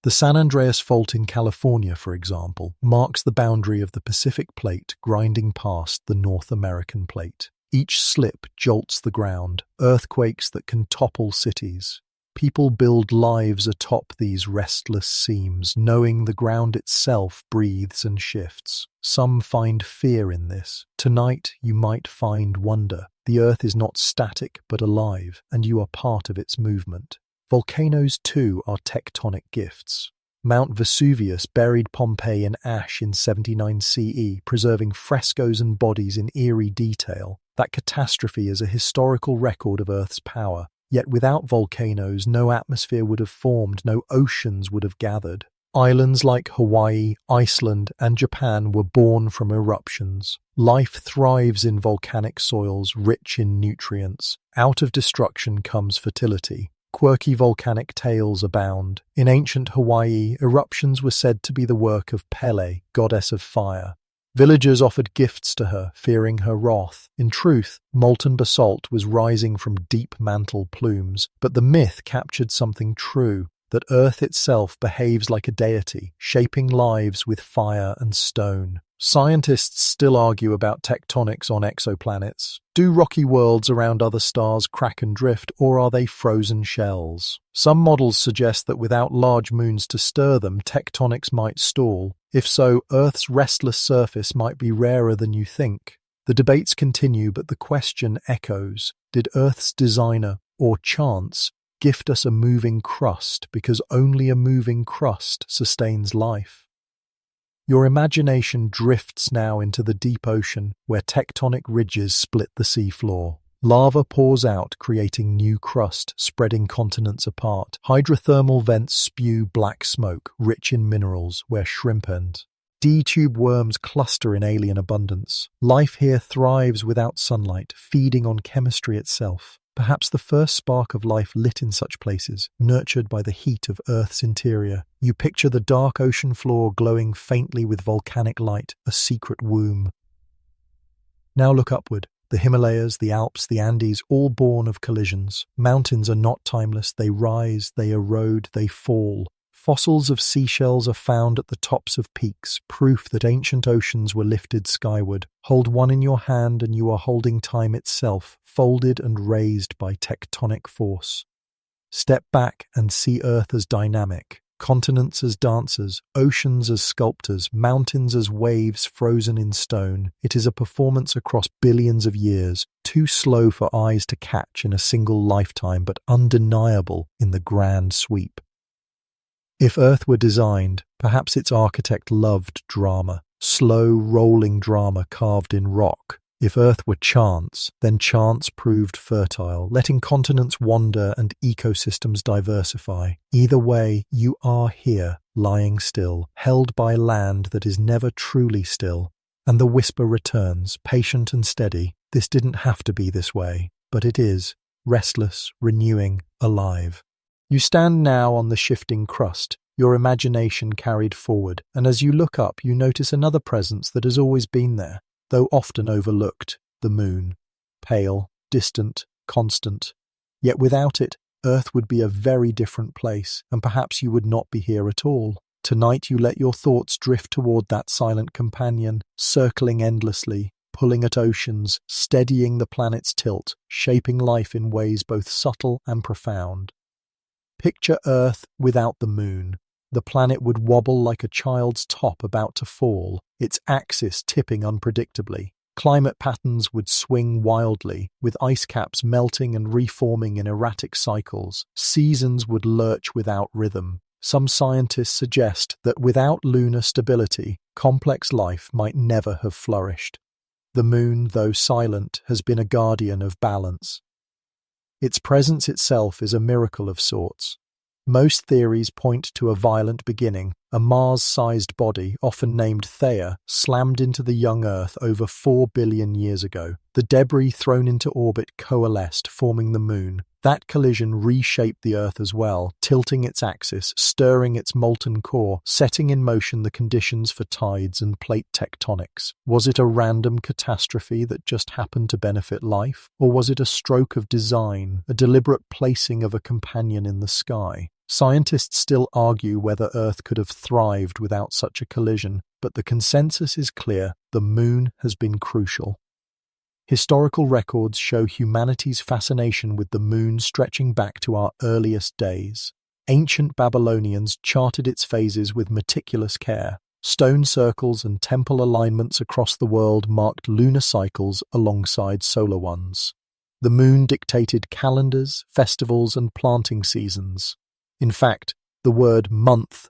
The San Andreas Fault in California, for example, marks the boundary of the Pacific Plate grinding past the North American Plate. Each slip jolts the ground, earthquakes that can topple cities. People build lives atop these restless seams, knowing the ground itself breathes and shifts. Some find fear in this. Tonight, you might find wonder. The Earth is not static but alive, and you are part of its movement. Volcanoes, too, are tectonic gifts. Mount Vesuvius buried Pompeii in ash in 79 CE, preserving frescoes and bodies in eerie detail. That catastrophe is a historical record of Earth's power. Yet without volcanoes, no atmosphere would have formed, no oceans would have gathered. Islands like Hawaii, Iceland, and Japan were born from eruptions. Life thrives in volcanic soils, rich in nutrients. Out of destruction comes fertility. Quirky volcanic tales abound. In ancient Hawaii, eruptions were said to be the work of Pele, goddess of fire. Villagers offered gifts to her, fearing her wrath. In truth, molten basalt was rising from deep mantle plumes, but the myth captured something true, that Earth itself behaves like a deity, shaping lives with fire and stone. Scientists still argue about tectonics on exoplanets. Do rocky worlds around other stars crack and drift, or are they frozen shells? Some models suggest that without large moons to stir them, tectonics might stall. If so, Earth's restless surface might be rarer than you think. The debates continue, but the question echoes. Did Earth's designer, or chance, gift us a moving crust because only a moving crust sustains life? Your imagination drifts now into the deep ocean, where tectonic ridges split the seafloor. Lava pours out, creating new crust, spreading continents apart. Hydrothermal vents spew black smoke, rich in minerals, where shrimp end. D-tube worms cluster in alien abundance. Life here thrives without sunlight, feeding on chemistry itself. Perhaps the first spark of life lit in such places, nurtured by the heat of Earth's interior. You picture the dark ocean floor glowing faintly with volcanic light, a secret womb. Now look upward. The Himalayas, the Alps, the Andes, all born of collisions. Mountains are not timeless. They rise, they erode, they fall. Fossils of seashells are found at the tops of peaks, proof that ancient oceans were lifted skyward. Hold one in your hand and you are holding time itself, folded and raised by tectonic force. Step back and see Earth as dynamic, continents as dancers, oceans as sculptors, mountains as waves frozen in stone. It is a performance across billions of years, too slow for eyes to catch in a single lifetime, but undeniable in the grand sweep. If Earth were designed, perhaps its architect loved drama, slow, rolling drama carved in rock. If Earth were chance, then chance proved fertile, letting continents wander and ecosystems diversify. Either way, you are here, lying still, held by land that is never truly still. And the whisper returns, patient and steady. This didn't have to be this way, but it is, restless, renewing, alive. You stand now on the shifting crust, your imagination carried forward, and as you look up, you notice another presence that has always been there, though often overlooked, the moon. Pale, distant, constant. Yet without it, Earth would be a very different place, and perhaps you would not be here at all. Tonight you let your thoughts drift toward that silent companion, circling endlessly, pulling at oceans, steadying the planet's tilt, shaping life in ways both subtle and profound. Picture Earth without the moon. The planet would wobble like a child's top about to fall, its axis tipping unpredictably. Climate patterns would swing wildly, with ice caps melting and reforming in erratic cycles. Seasons would lurch without rhythm. Some scientists suggest that without lunar stability, complex life might never have flourished. The moon, though silent, has been a guardian of balance. Its presence itself is a miracle of sorts. Most theories point to a violent beginning. A Mars-sized body, often named Theia, slammed into the young Earth over 4 billion years ago. The debris thrown into orbit coalesced, forming the moon. That collision reshaped the Earth as well, tilting its axis, stirring its molten core, setting in motion the conditions for tides and plate tectonics. Was it a random catastrophe that just happened to benefit life? Or was it a stroke of design, a deliberate placing of a companion in the sky? Scientists still argue whether Earth could have thrived without such a collision, but the consensus is clear: the moon has been crucial. Historical records show humanity's fascination with the moon stretching back to our earliest days. Ancient Babylonians charted its phases with meticulous care. Stone circles and temple alignments across the world marked lunar cycles alongside solar ones. The moon dictated calendars, festivals, and planting seasons. In fact, the word month,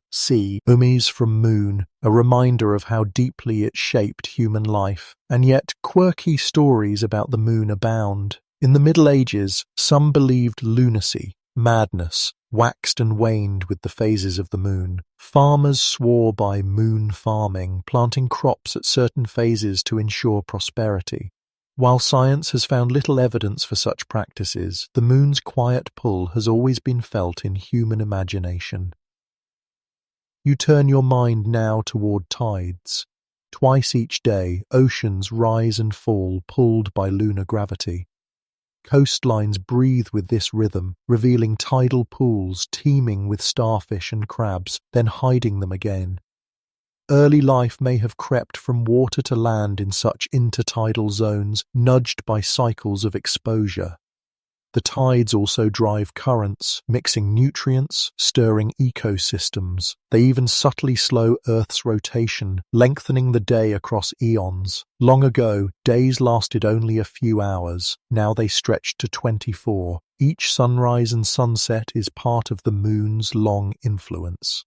comes from moon, a reminder of how deeply it shaped human life. And yet, quirky stories about the moon abound. In the Middle Ages, some believed lunacy, madness, waxed and waned with the phases of the moon. Farmers swore by moon farming, planting crops at certain phases to ensure prosperity. While science has found little evidence for such practices, the moon's quiet pull has always been felt in human imagination. You turn your mind now toward tides. Twice each day, oceans rise and fall, pulled by lunar gravity. Coastlines breathe with this rhythm, revealing tidal pools teeming with starfish and crabs, then hiding them again. Early life may have crept from water to land in such intertidal zones, nudged by cycles of exposure. The tides also drive currents, mixing nutrients, stirring ecosystems. They even subtly slow Earth's rotation, lengthening the day across eons. Long ago, days lasted only a few hours. Now they stretch to 24. Each sunrise and sunset is part of the moon's long influence.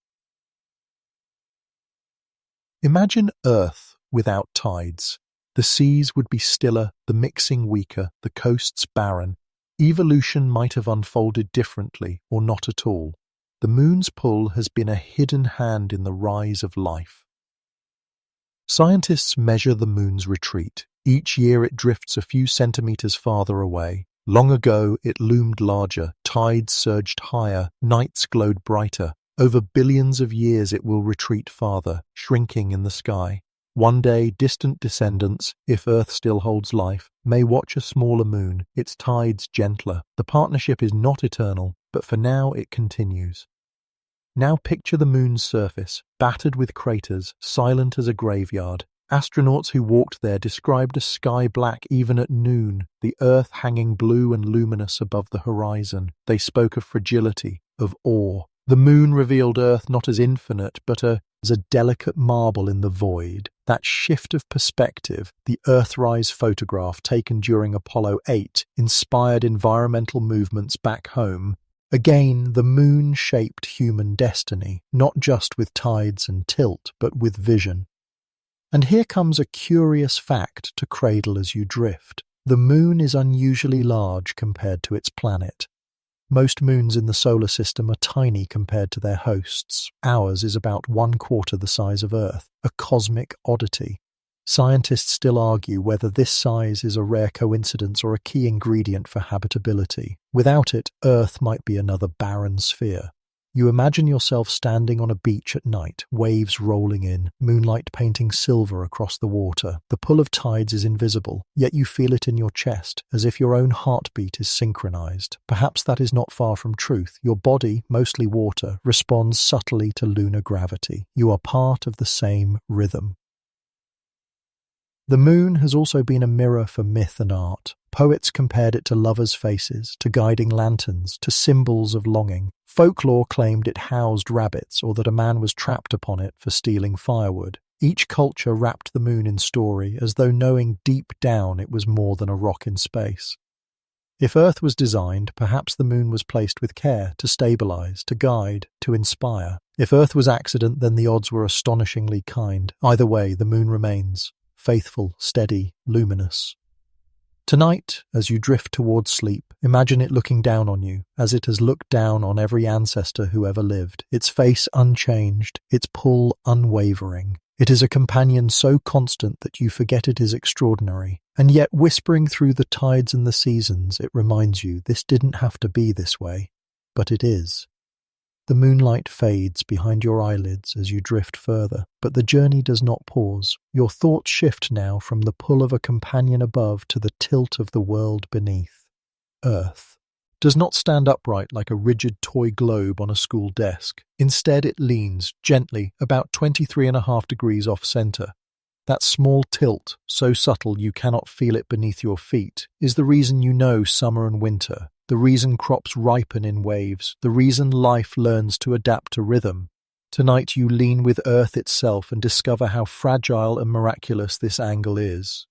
Imagine Earth without tides. The seas would be stiller, the mixing weaker, the coasts barren. Evolution might have unfolded differently, or not at all. The moon's pull has been a hidden hand in the rise of life. Scientists measure the moon's retreat. Each year it drifts a few centimeters farther away. Long ago it loomed larger, tides surged higher, nights glowed brighter. Over billions of years it will retreat farther, shrinking in the sky. One day, distant descendants, if Earth still holds life, may watch a smaller moon, its tides gentler. The partnership is not eternal, but for now it continues. Now picture the moon's surface, battered with craters, silent as a graveyard. Astronauts who walked there described a sky black even at noon, the Earth hanging blue and luminous above the horizon. They spoke of fragility, of awe. The moon revealed Earth not as infinite, but as a delicate marble in the void. That shift of perspective, the Earthrise photograph taken during Apollo 8, inspired environmental movements back home. Again, the moon shaped human destiny, not just with tides and tilt, but with vision. And here comes a curious fact to cradle as you drift. The moon is unusually large compared to its planet. Most moons in the solar system are tiny compared to their hosts. Ours is about 1/4 the size of Earth, a cosmic oddity. Scientists still argue whether this size is a rare coincidence or a key ingredient for habitability. Without it, Earth might be another barren sphere. You imagine yourself standing on a beach at night, waves rolling in, moonlight painting silver across the water. The pull of tides is invisible, yet you feel it in your chest, as if your own heartbeat is synchronized. Perhaps that is not far from truth. Your body, mostly water, responds subtly to lunar gravity. You are part of the same rhythm. The moon has also been a mirror for myth and art. Poets compared it to lovers' faces, to guiding lanterns, to symbols of longing. Folklore claimed it housed rabbits, or that a man was trapped upon it for stealing firewood. Each culture wrapped the moon in story, as though knowing deep down it was more than a rock in space. If Earth was designed, perhaps the moon was placed with care, to stabilize, to guide, to inspire. If Earth was accident, then the odds were astonishingly kind. Either way, the moon remains. Faithful, steady, luminous. Tonight, as you drift towards sleep, imagine it looking down on you, as it has looked down on every ancestor who ever lived, its face unchanged, its pull unwavering. It is a companion so constant that you forget it is extraordinary, and yet whispering through the tides and the seasons, it reminds you this didn't have to be this way, but it is. The moonlight fades behind your eyelids as you drift further, but the journey does not pause. Your thoughts shift now from the pull of a companion above to the tilt of the world beneath. Earth does not stand upright like a rigid toy globe on a school desk. Instead, it leans gently, about 23.5 degrees off-center. That small tilt, so subtle you cannot feel it beneath your feet, is the reason you know summer and winter, the reason crops ripen in waves, the reason life learns to adapt to rhythm. Tonight you lean with Earth itself and discover how fragile and miraculous this angle is.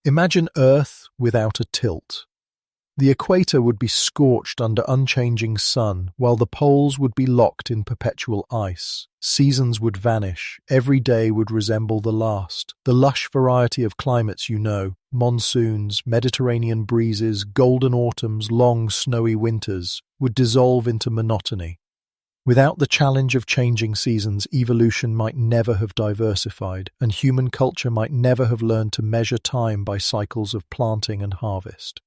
Imagine Earth without a tilt. The equator would be scorched under unchanging sun, while the poles would be locked in perpetual ice. Seasons would vanish. Every day would resemble the last. The lush variety of climates you know, monsoons, Mediterranean breezes, golden autumns, long snowy winters, would dissolve into monotony. Without the challenge of changing seasons, evolution might never have diversified, and human culture might never have learned to measure time by cycles of planting and harvest.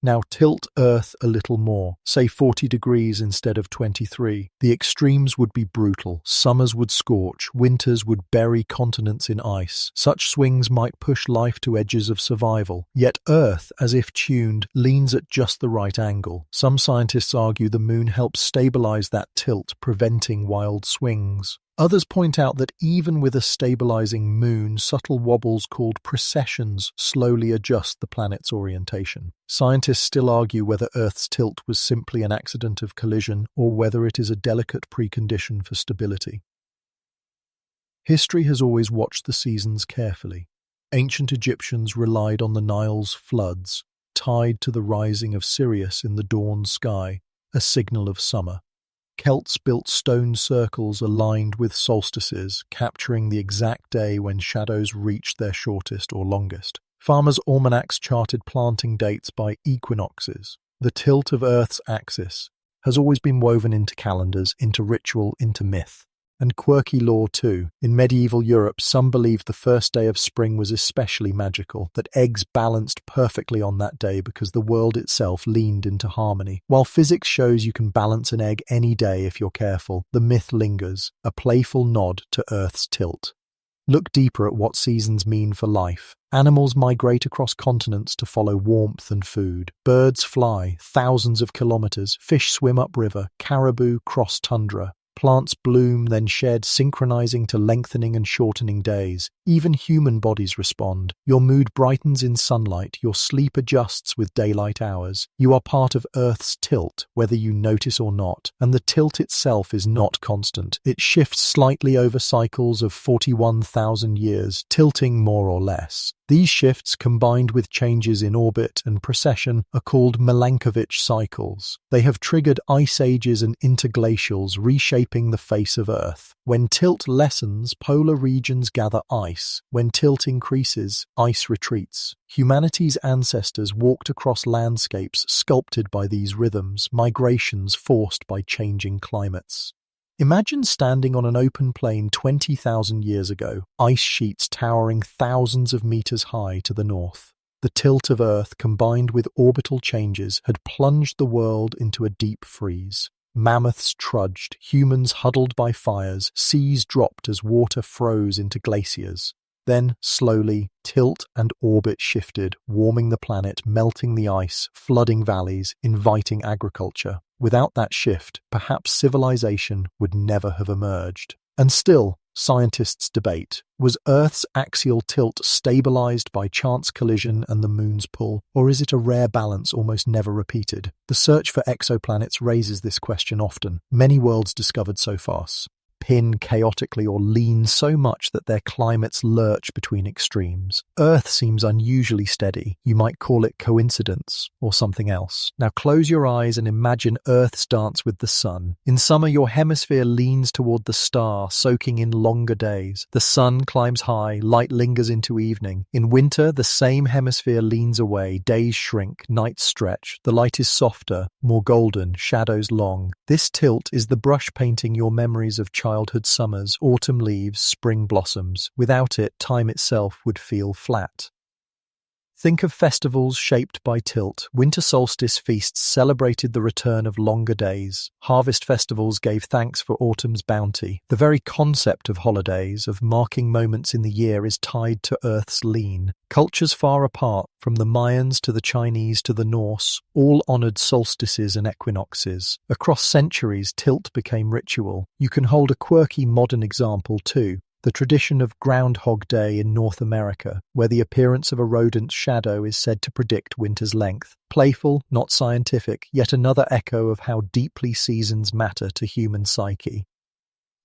Now tilt Earth a little more, say 40 degrees instead of 23. The extremes would be brutal. Summers would scorch, winters would bury continents in ice. Such swings might push life to edges of survival. Yet Earth, as if tuned, leans at just the right angle. Some scientists argue the moon helps stabilize that tilt, preventing wild swings. Others point out that even with a stabilizing moon, subtle wobbles called precessions slowly adjust the planet's orientation. Scientists still argue whether Earth's tilt was simply an accident of collision or whether it is a delicate precondition for stability. History has always watched the seasons carefully. Ancient Egyptians relied on the Nile's floods, tied to the rising of Sirius in the dawn sky, a signal of summer. Celts built stone circles aligned with solstices, capturing the exact day when shadows reached their shortest or longest. Farmers' almanacs charted planting dates by equinoxes. The tilt of Earth's axis has always been woven into calendars, into ritual, into myth. And quirky lore too. In medieval Europe, some believed the first day of spring was especially magical, that eggs balanced perfectly on that day because the world itself leaned into harmony. While physics shows you can balance an egg any day if you're careful, the myth lingers, a playful nod to Earth's tilt. Look deeper at what seasons mean for life. Animals migrate across continents to follow warmth and food. Birds fly thousands of kilometers. Fish swim upriver. Caribou cross tundra. Plants bloom, then shed, synchronizing to lengthening and shortening days. Even human bodies respond. Your mood brightens in sunlight, your sleep adjusts with daylight hours. You are part of Earth's tilt, whether you notice or not. And the tilt itself is not constant. It shifts slightly over cycles of 41,000 years, tilting more or less. These shifts, combined with changes in orbit and precession, are called Milankovitch cycles. They have triggered ice ages and interglacials, reshaping the face of Earth. When tilt lessens, polar regions gather ice. When tilt increases, ice retreats. Humanity's ancestors walked across landscapes sculpted by these rhythms, migrations forced by changing climates. Imagine standing on an open plain 20,000 years ago, ice sheets towering thousands of meters high to the north. The tilt of Earth, combined with orbital changes, had plunged the world into a deep freeze. Mammoths trudged, humans huddled by fires, seas dropped as water froze into glaciers. Then, slowly, tilt and orbit shifted, warming the planet, melting the ice, flooding valleys, inviting agriculture. Without that shift, perhaps civilization would never have emerged. And still, scientists debate, was Earth's axial tilt stabilized by chance collision and the moon's pull, or is it a rare balance almost never repeated? The search for exoplanets raises this question often. Many worlds discovered so far spin chaotically or lean so much that their climates lurch between extremes. Earth seems unusually steady. You might call it coincidence or something else. Now close your eyes and imagine Earth's dance with the sun. In summer, your hemisphere leans toward the star, soaking in longer days. The sun climbs high, light lingers into evening. In winter, the same hemisphere leans away, days shrink, nights stretch. The light is softer, more golden, shadows long. This tilt is the brush painting your memories of childhood summers, autumn leaves, spring blossoms. Without it, time itself would feel flat. Think of festivals shaped by tilt. Winter solstice feasts celebrated the return of longer days. Harvest festivals gave thanks for autumn's bounty. The very concept of holidays, of marking moments in the year, is tied to Earth's lean. Cultures far apart, from the Mayans to the Chinese to the Norse, all honored solstices and equinoxes. Across centuries, tilt became ritual. You can hold a quirky modern example too. The tradition of Groundhog Day in North America, where the appearance of a rodent's shadow is said to predict winter's length. Playful, not scientific, yet another echo of how deeply seasons matter to human psyche.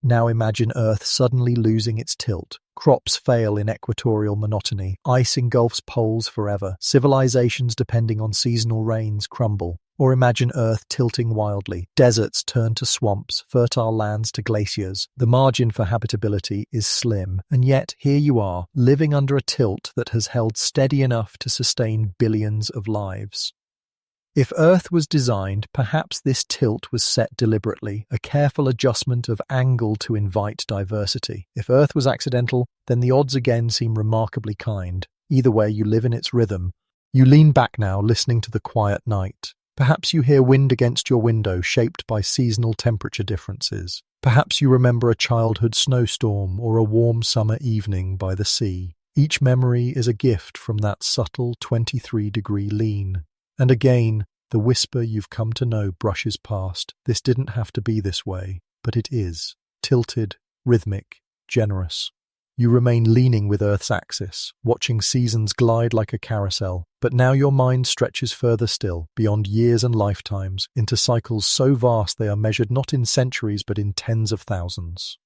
Now imagine Earth suddenly losing its tilt. Crops fail in equatorial monotony. Ice engulfs poles forever. Civilizations depending on seasonal rains crumble. Or imagine Earth tilting wildly. Deserts turn to swamps, fertile lands to glaciers. The margin for habitability is slim, and yet here you are, living under a tilt that has held steady enough to sustain billions of lives. If Earth was designed, perhaps this tilt was set deliberately, a careful adjustment of angle to invite diversity. If Earth was accidental, then the odds again seem remarkably kind. Either way, you live in its rhythm. You lean back now, listening to the quiet night. Perhaps you hear wind against your window, shaped by seasonal temperature differences. Perhaps you remember a childhood snowstorm or a warm summer evening by the sea. Each memory is a gift from that subtle 23-degree lean. And again, the whisper you've come to know brushes past. This didn't have to be this way, but it is. Tilted, rhythmic, generous. You remain leaning with Earth's axis, watching seasons glide like a carousel. But now your mind stretches further still, beyond years and lifetimes, into cycles so vast they are measured not in centuries but in tens of thousands.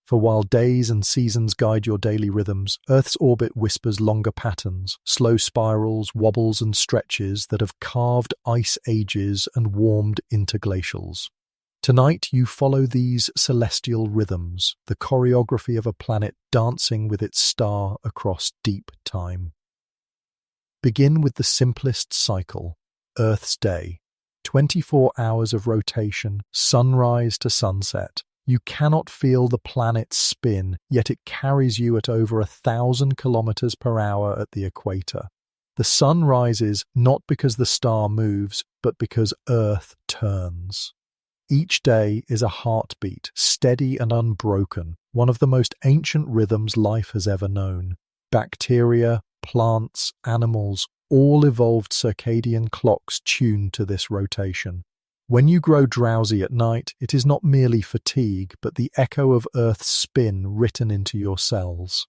For while days and seasons guide your daily rhythms, Earth's orbit whispers longer patterns, slow spirals, wobbles and stretches that have carved ice ages and warmed interglacials. Tonight you follow these celestial rhythms, the choreography of a planet dancing with its star across deep time. Begin with the simplest cycle, Earth's day. 24 hours of rotation, sunrise to sunset. You cannot feel the planet spin, yet it carries you at over 1,000 kilometers per hour at the equator. The sun rises not because the star moves, but because Earth turns. Each day is a heartbeat, steady and unbroken, one of the most ancient rhythms life has ever known. Bacteria, plants, animals, all evolved circadian clocks tuned to this rotation. When you grow drowsy at night, it is not merely fatigue, but the echo of Earth's spin written into your cells.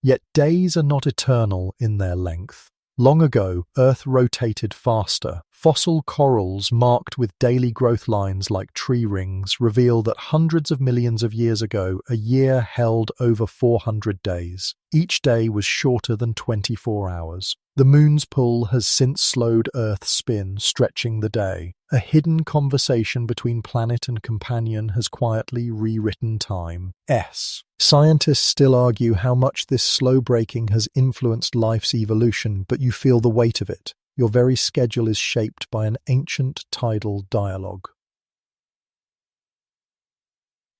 Yet days are not eternal in their length. Long ago, Earth rotated faster, Fossil corals marked with daily growth lines like tree rings reveal that hundreds of millions of years ago, a year held over 400 days. Each day was shorter than 24 hours. The moon's pull has since slowed Earth's spin, stretching the day. A hidden conversation between planet and companion has quietly rewritten time. Scientists still argue how much this slow breaking has influenced life's evolution, but you feel the weight of it. Your very schedule is shaped by an ancient tidal dialogue.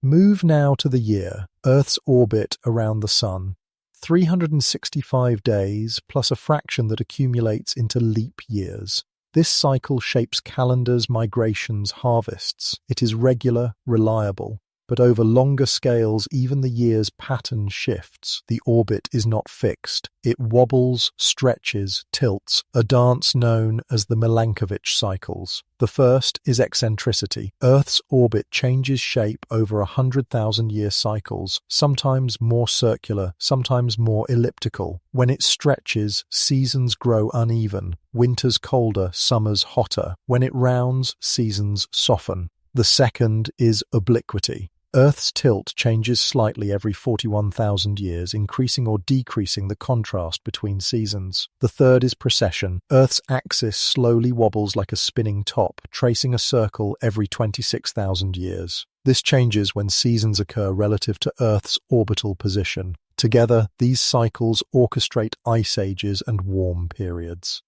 Move now to the year, Earth's orbit around the Sun. 365 days, plus a fraction that accumulates into leap years. This cycle shapes calendars, migrations, harvests. It is regular, reliable. But over longer scales, even the year's pattern shifts. The orbit is not fixed. It wobbles, stretches, tilts, a dance known as the Milankovitch cycles. The first is eccentricity. Earth's orbit changes shape over 100,000-year cycles, sometimes more circular, sometimes more elliptical. When it stretches, seasons grow uneven. Winters colder, summers hotter. When it rounds, seasons soften. The second is obliquity. Earth's tilt changes slightly every 41,000 years, increasing or decreasing the contrast between seasons. The third is precession. Earth's axis slowly wobbles like a spinning top, tracing a circle every 26,000 years. This changes when seasons occur relative to Earth's orbital position. Together, these cycles orchestrate ice ages and warm periods.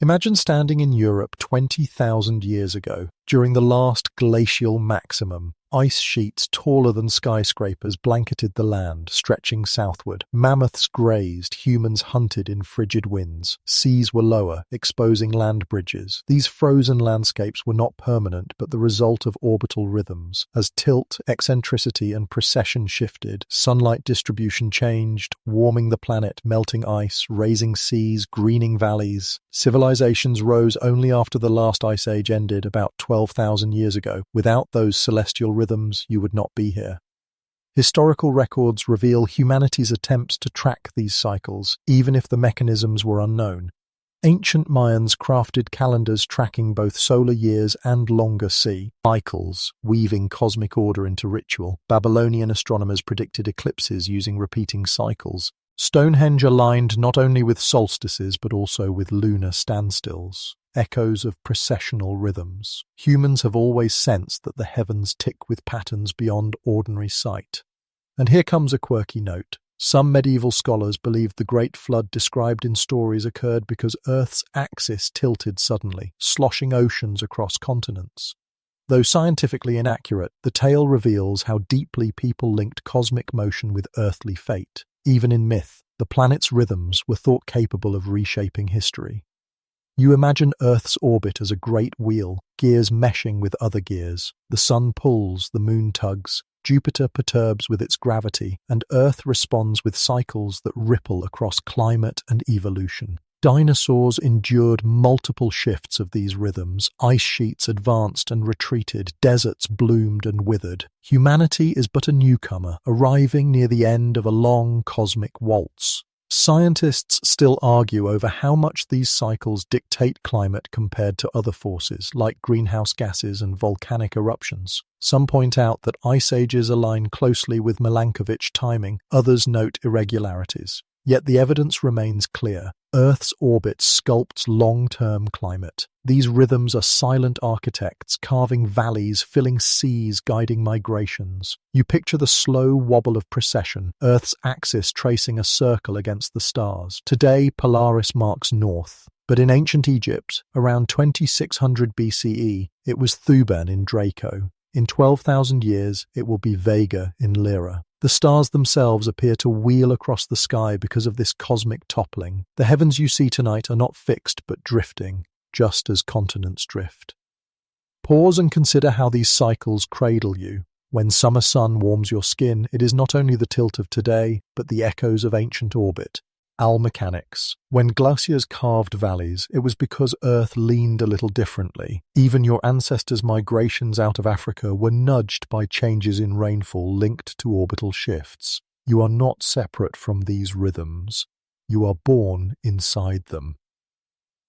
Imagine standing in Europe 20,000 years ago, during the last glacial maximum. Ice sheets taller than skyscrapers blanketed the land, stretching southward. Mammoths grazed, humans hunted in frigid winds. Seas were lower, exposing land bridges. These frozen landscapes were not permanent, but the result of orbital rhythms. As tilt, eccentricity, and precession shifted, sunlight distribution changed, warming the planet, melting ice, raising seas, greening valleys. Civilizations rose only after the last ice age ended about 12,000 years ago. Without those celestial rhythms, you would not be here. Historical records reveal humanity's attempts to track these cycles, even if the mechanisms were unknown. Ancient Mayans crafted calendars tracking both solar years and longer sea cycles, weaving cosmic order into ritual. Babylonian astronomers predicted eclipses using repeating cycles. Stonehenge aligned not only with solstices but also with lunar standstills, echoes of precessional rhythms. Humans have always sensed that the heavens tick with patterns beyond ordinary sight. And here comes a quirky note. Some medieval scholars believed the Great Flood described in stories occurred because Earth's axis tilted suddenly, sloshing oceans across continents. Though scientifically inaccurate, the tale reveals how deeply people linked cosmic motion with earthly fate. Even in myth, the planet's rhythms were thought capable of reshaping history. You imagine Earth's orbit as a great wheel, gears meshing with other gears. The sun pulls, the moon tugs, Jupiter perturbs with its gravity, and Earth responds with cycles that ripple across climate and evolution. Dinosaurs endured multiple shifts of these rhythms. Ice sheets advanced and retreated, deserts bloomed and withered. Humanity is but a newcomer, arriving near the end of a long cosmic waltz. Scientists still argue over how much these cycles dictate climate compared to other forces, like greenhouse gases and volcanic eruptions. Some point out that ice ages align closely with Milankovitch timing, others note irregularities. Yet the evidence remains clear. Earth's orbit sculpts long-term climate. These rhythms are silent architects, carving valleys, filling seas, guiding migrations. You picture the slow wobble of precession, Earth's axis tracing a circle against the stars. Today, Polaris marks north. But in ancient Egypt, around 2600 BCE, it was Thuban in Draco. In 12,000 years, it will be Vega in Lyra. The stars themselves appear to wheel across the sky because of this cosmic toppling. The heavens you see tonight are not fixed but drifting, just as continents drift. Pause and consider how these cycles cradle you. When summer sun warms your skin, it is not only the tilt of today, but the echoes of ancient orbit. Mechanics. When glaciers carved valleys, it was because Earth leaned a little differently. Even your ancestors' migrations out of Africa were nudged by changes in rainfall linked to orbital shifts. You are not separate from these rhythms. You are born inside them.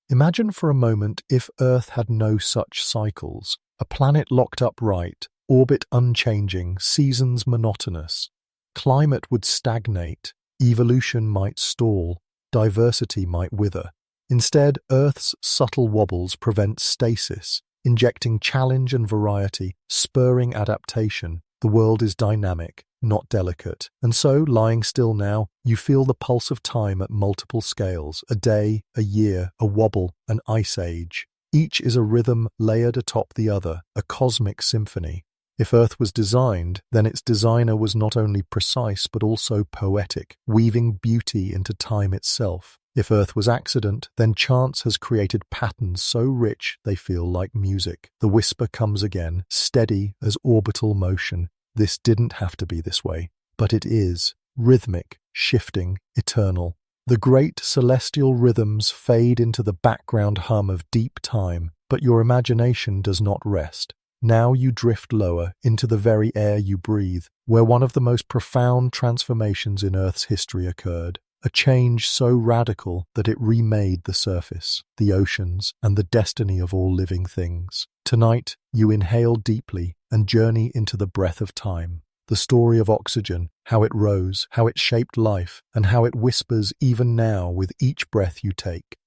Imagine for a moment if Earth had no such cycles, a planet locked upright, orbit unchanging, seasons monotonous. Climate would stagnate, evolution might stall, diversity might wither. Instead, Earth's subtle wobbles prevent stasis, injecting challenge and variety, spurring adaptation. The world is dynamic, not delicate. And so, lying still now, you feel the pulse of time at multiple scales: a day, a year, a wobble, an ice age. Each is a rhythm layered atop the other, a cosmic symphony. If Earth was designed, then its designer was not only precise but also poetic, weaving beauty into time itself. If Earth was accident, then chance has created patterns so rich they feel like music. The whisper comes again, steady as orbital motion. This didn't have to be this way, but it is, rhythmic, shifting, eternal. The great celestial rhythms fade into the background hum of deep time, but your imagination does not rest. Now you drift lower into the very air you breathe, where one of the most profound transformations in Earth's history occurred. A change so radical that it remade the surface, the oceans, and the destiny of all living things. Tonight, you inhale deeply and journey into the breath of time. The story of oxygen, how it rose, how it shaped life, and how it whispers even now with each breath you take.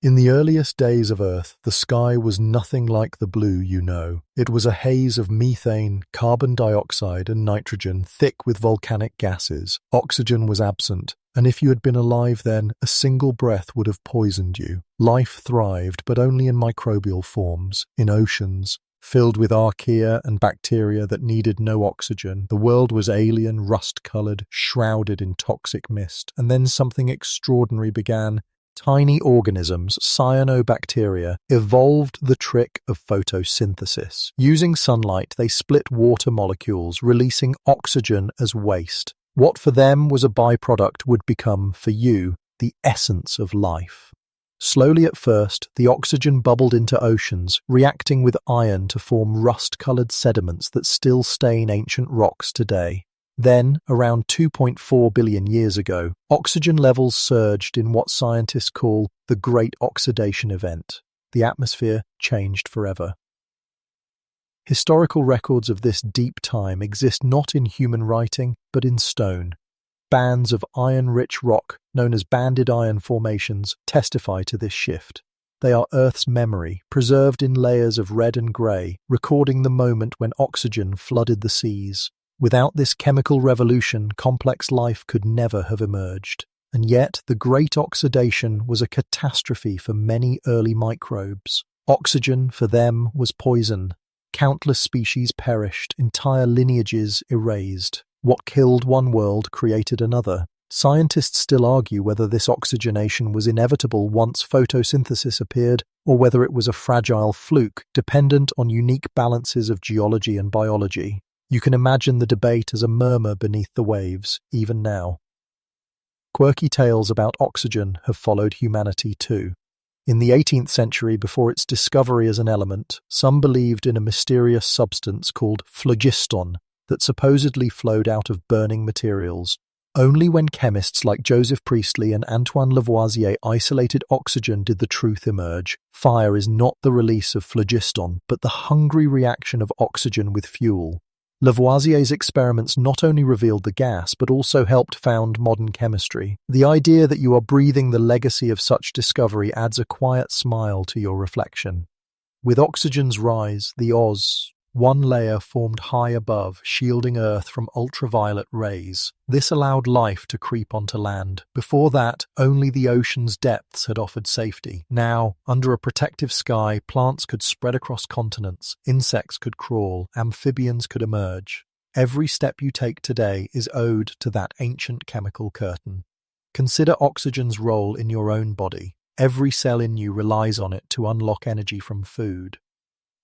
In the earliest days of Earth, the sky was nothing like the blue you know. It was a haze of methane, carbon dioxide, and nitrogen, thick with volcanic gases. Oxygen was absent, and if you had been alive then, a single breath would have poisoned you. Life thrived, but only in microbial forms, in oceans, filled with archaea and bacteria that needed no oxygen. The world was alien, rust-colored, shrouded in toxic mist. And then something extraordinary began. Tiny organisms, cyanobacteria, evolved the trick of photosynthesis. Using sunlight, they split water molecules, releasing oxygen as waste. What for them was a byproduct would become, for you, the essence of life. Slowly at first, the oxygen bubbled into oceans, reacting with iron to form rust-colored sediments that still stain ancient rocks today. Then, around 2.4 billion years ago, oxygen levels surged in what scientists call the Great Oxidation Event. The atmosphere changed forever. Historical records of this deep time exist not in human writing, but in stone. Bands of iron-rich rock, known as banded iron formations, testify to this shift. They are Earth's memory, preserved in layers of red and grey, recording the moment when oxygen flooded the seas. Without this chemical revolution, complex life could never have emerged. And yet, the Great Oxidation was a catastrophe for many early microbes. Oxygen, for them, was poison. Countless species perished, entire lineages erased. What killed one world created another. Scientists still argue whether this oxygenation was inevitable once photosynthesis appeared, or whether it was a fragile fluke, dependent on unique balances of geology and biology. You can imagine the debate as a murmur beneath the waves, even now. Quirky tales about oxygen have followed humanity too. In the 18th century, before its discovery as an element, some believed in a mysterious substance called phlogiston that supposedly flowed out of burning materials. Only when chemists like Joseph Priestley and Antoine Lavoisier isolated oxygen did the truth emerge. Fire is not the release of phlogiston, but the hungry reaction of oxygen with fuel. Lavoisier's experiments not only revealed the gas, but also helped found modern chemistry. The idea that you are breathing the legacy of such discovery adds a quiet smile to your reflection. With oxygen's rise, the one layer formed high above, shielding Earth from ultraviolet rays. This allowed life to creep onto land. Before that, only the ocean's depths had offered safety. Now, under a protective sky, plants could spread across continents, insects could crawl, amphibians could emerge. Every step you take today is owed to that ancient chemical curtain. Consider oxygen's role in your own body. Every cell in you relies on it to unlock energy from food.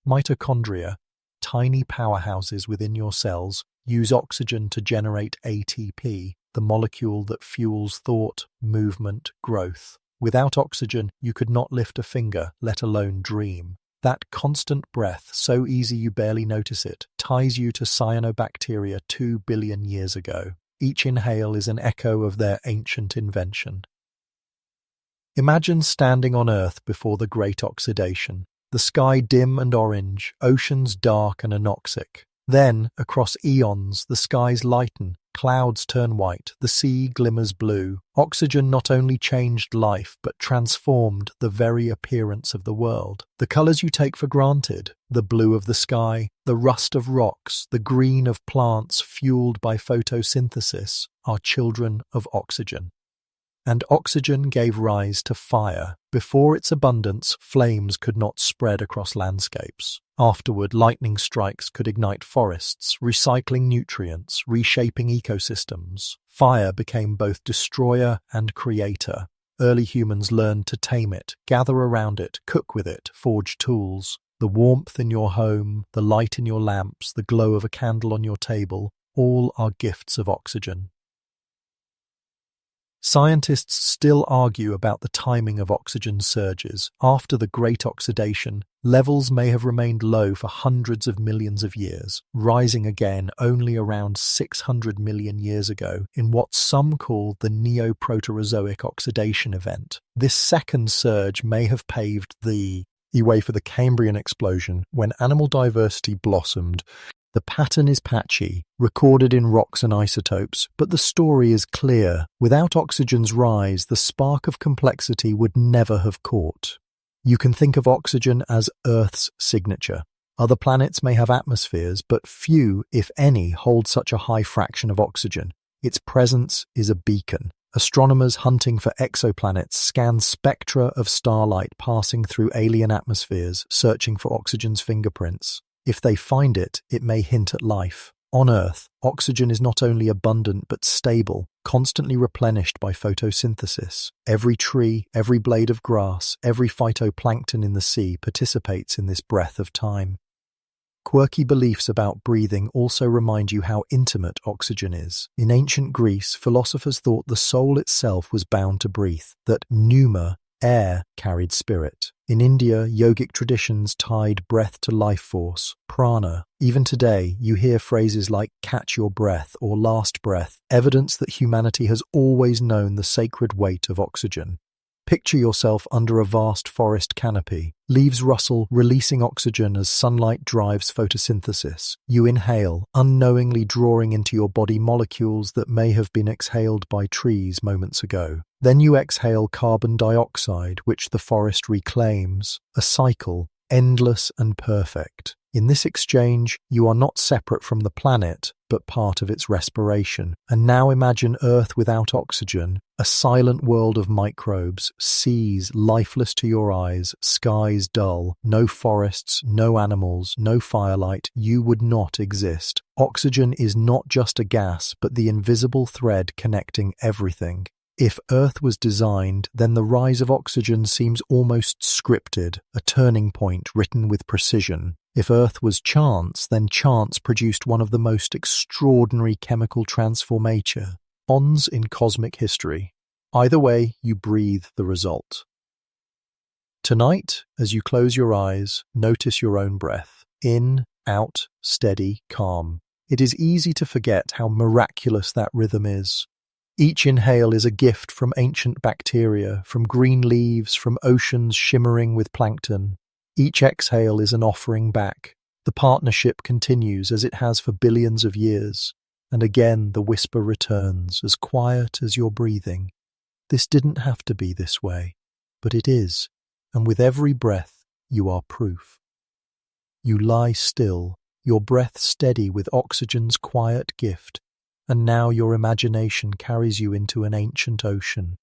Mitochondria, tiny powerhouses within your cells, use oxygen to generate ATP, the molecule that fuels thought, movement, growth. Without oxygen, you could not lift a finger, let alone dream. That constant breath, so easy you barely notice it, ties you to cyanobacteria 2 billion years ago. Each inhale is an echo of their ancient invention. Imagine standing on Earth before the Great Oxidation. The sky dim and orange, oceans dark and anoxic. Then, across eons, the skies lighten, clouds turn white, the sea glimmers blue. Oxygen not only changed life, but transformed the very appearance of the world. The colors you take for granted, the blue of the sky, the rust of rocks, the green of plants fueled by photosynthesis, are children of oxygen. And oxygen gave rise to fire. Before its abundance, flames could not spread across landscapes. Afterward, lightning strikes could ignite forests, recycling nutrients, reshaping ecosystems. Fire became both destroyer and creator. Early humans learned to tame it, gather around it, cook with it, forge tools. The warmth in your home, the light in your lamps, the glow of a candle on your table, all are gifts of oxygen. Scientists still argue about the timing of oxygen surges. After the Great Oxidation, levels may have remained low for hundreds of millions of years, rising again only around 600 million years ago in what some call the Neoproterozoic oxidation event. This second surge may have paved the way for the Cambrian explosion, when animal diversity blossomed. The pattern is patchy, recorded in rocks and isotopes, but the story is clear. Without oxygen's rise, the spark of complexity would never have caught. You can think of oxygen as Earth's signature. Other planets may have atmospheres, but few, if any, hold such a high fraction of oxygen. Its presence is a beacon. Astronomers hunting for exoplanets scan spectra of starlight passing through alien atmospheres, searching for oxygen's fingerprints. If they find it, it may hint at life. On Earth, oxygen is not only abundant but stable, constantly replenished by photosynthesis. Every tree, every blade of grass, every phytoplankton in the sea participates in this breath of time. Quirky beliefs about breathing also remind you how intimate oxygen is. In ancient Greece, philosophers thought the soul itself was bound to breathe, that pneuma, air, carried spirit. In India, yogic traditions tied breath to life force, prana. Even today, you hear phrases like catch your breath or last breath, evidence that humanity has always known the sacred weight of oxygen. Picture yourself under a vast forest canopy. Leaves rustle, releasing oxygen as sunlight drives photosynthesis. You inhale, unknowingly drawing into your body molecules that may have been exhaled by trees moments ago. Then you exhale carbon dioxide, which the forest reclaims. A cycle, endless and perfect. In this exchange, you are not separate from the planet, but part of its respiration. And now imagine Earth without oxygen, a silent world of microbes, seas lifeless to your eyes, skies dull, no forests, no animals, no firelight. You would not exist. Oxygen is not just a gas, but the invisible thread connecting everything. If Earth was designed, then the rise of oxygen seems almost scripted, a turning point written with precision. If Earth was chance, then chance produced one of the most extraordinary chemical transformations in cosmic history. Either way, you breathe the result. Tonight, as you close your eyes, notice your own breath. In, out, steady, calm. It is easy to forget how miraculous that rhythm is. Each inhale is a gift from ancient bacteria, from green leaves, from oceans shimmering with plankton. Each exhale is an offering back. The partnership continues as it has for billions of years. And again the whisper returns, as quiet as your breathing. This didn't have to be this way, but it is. And with every breath, you are proof. You lie still, your breath steady with oxygen's quiet gift. And now your imagination carries you into an ancient ocean.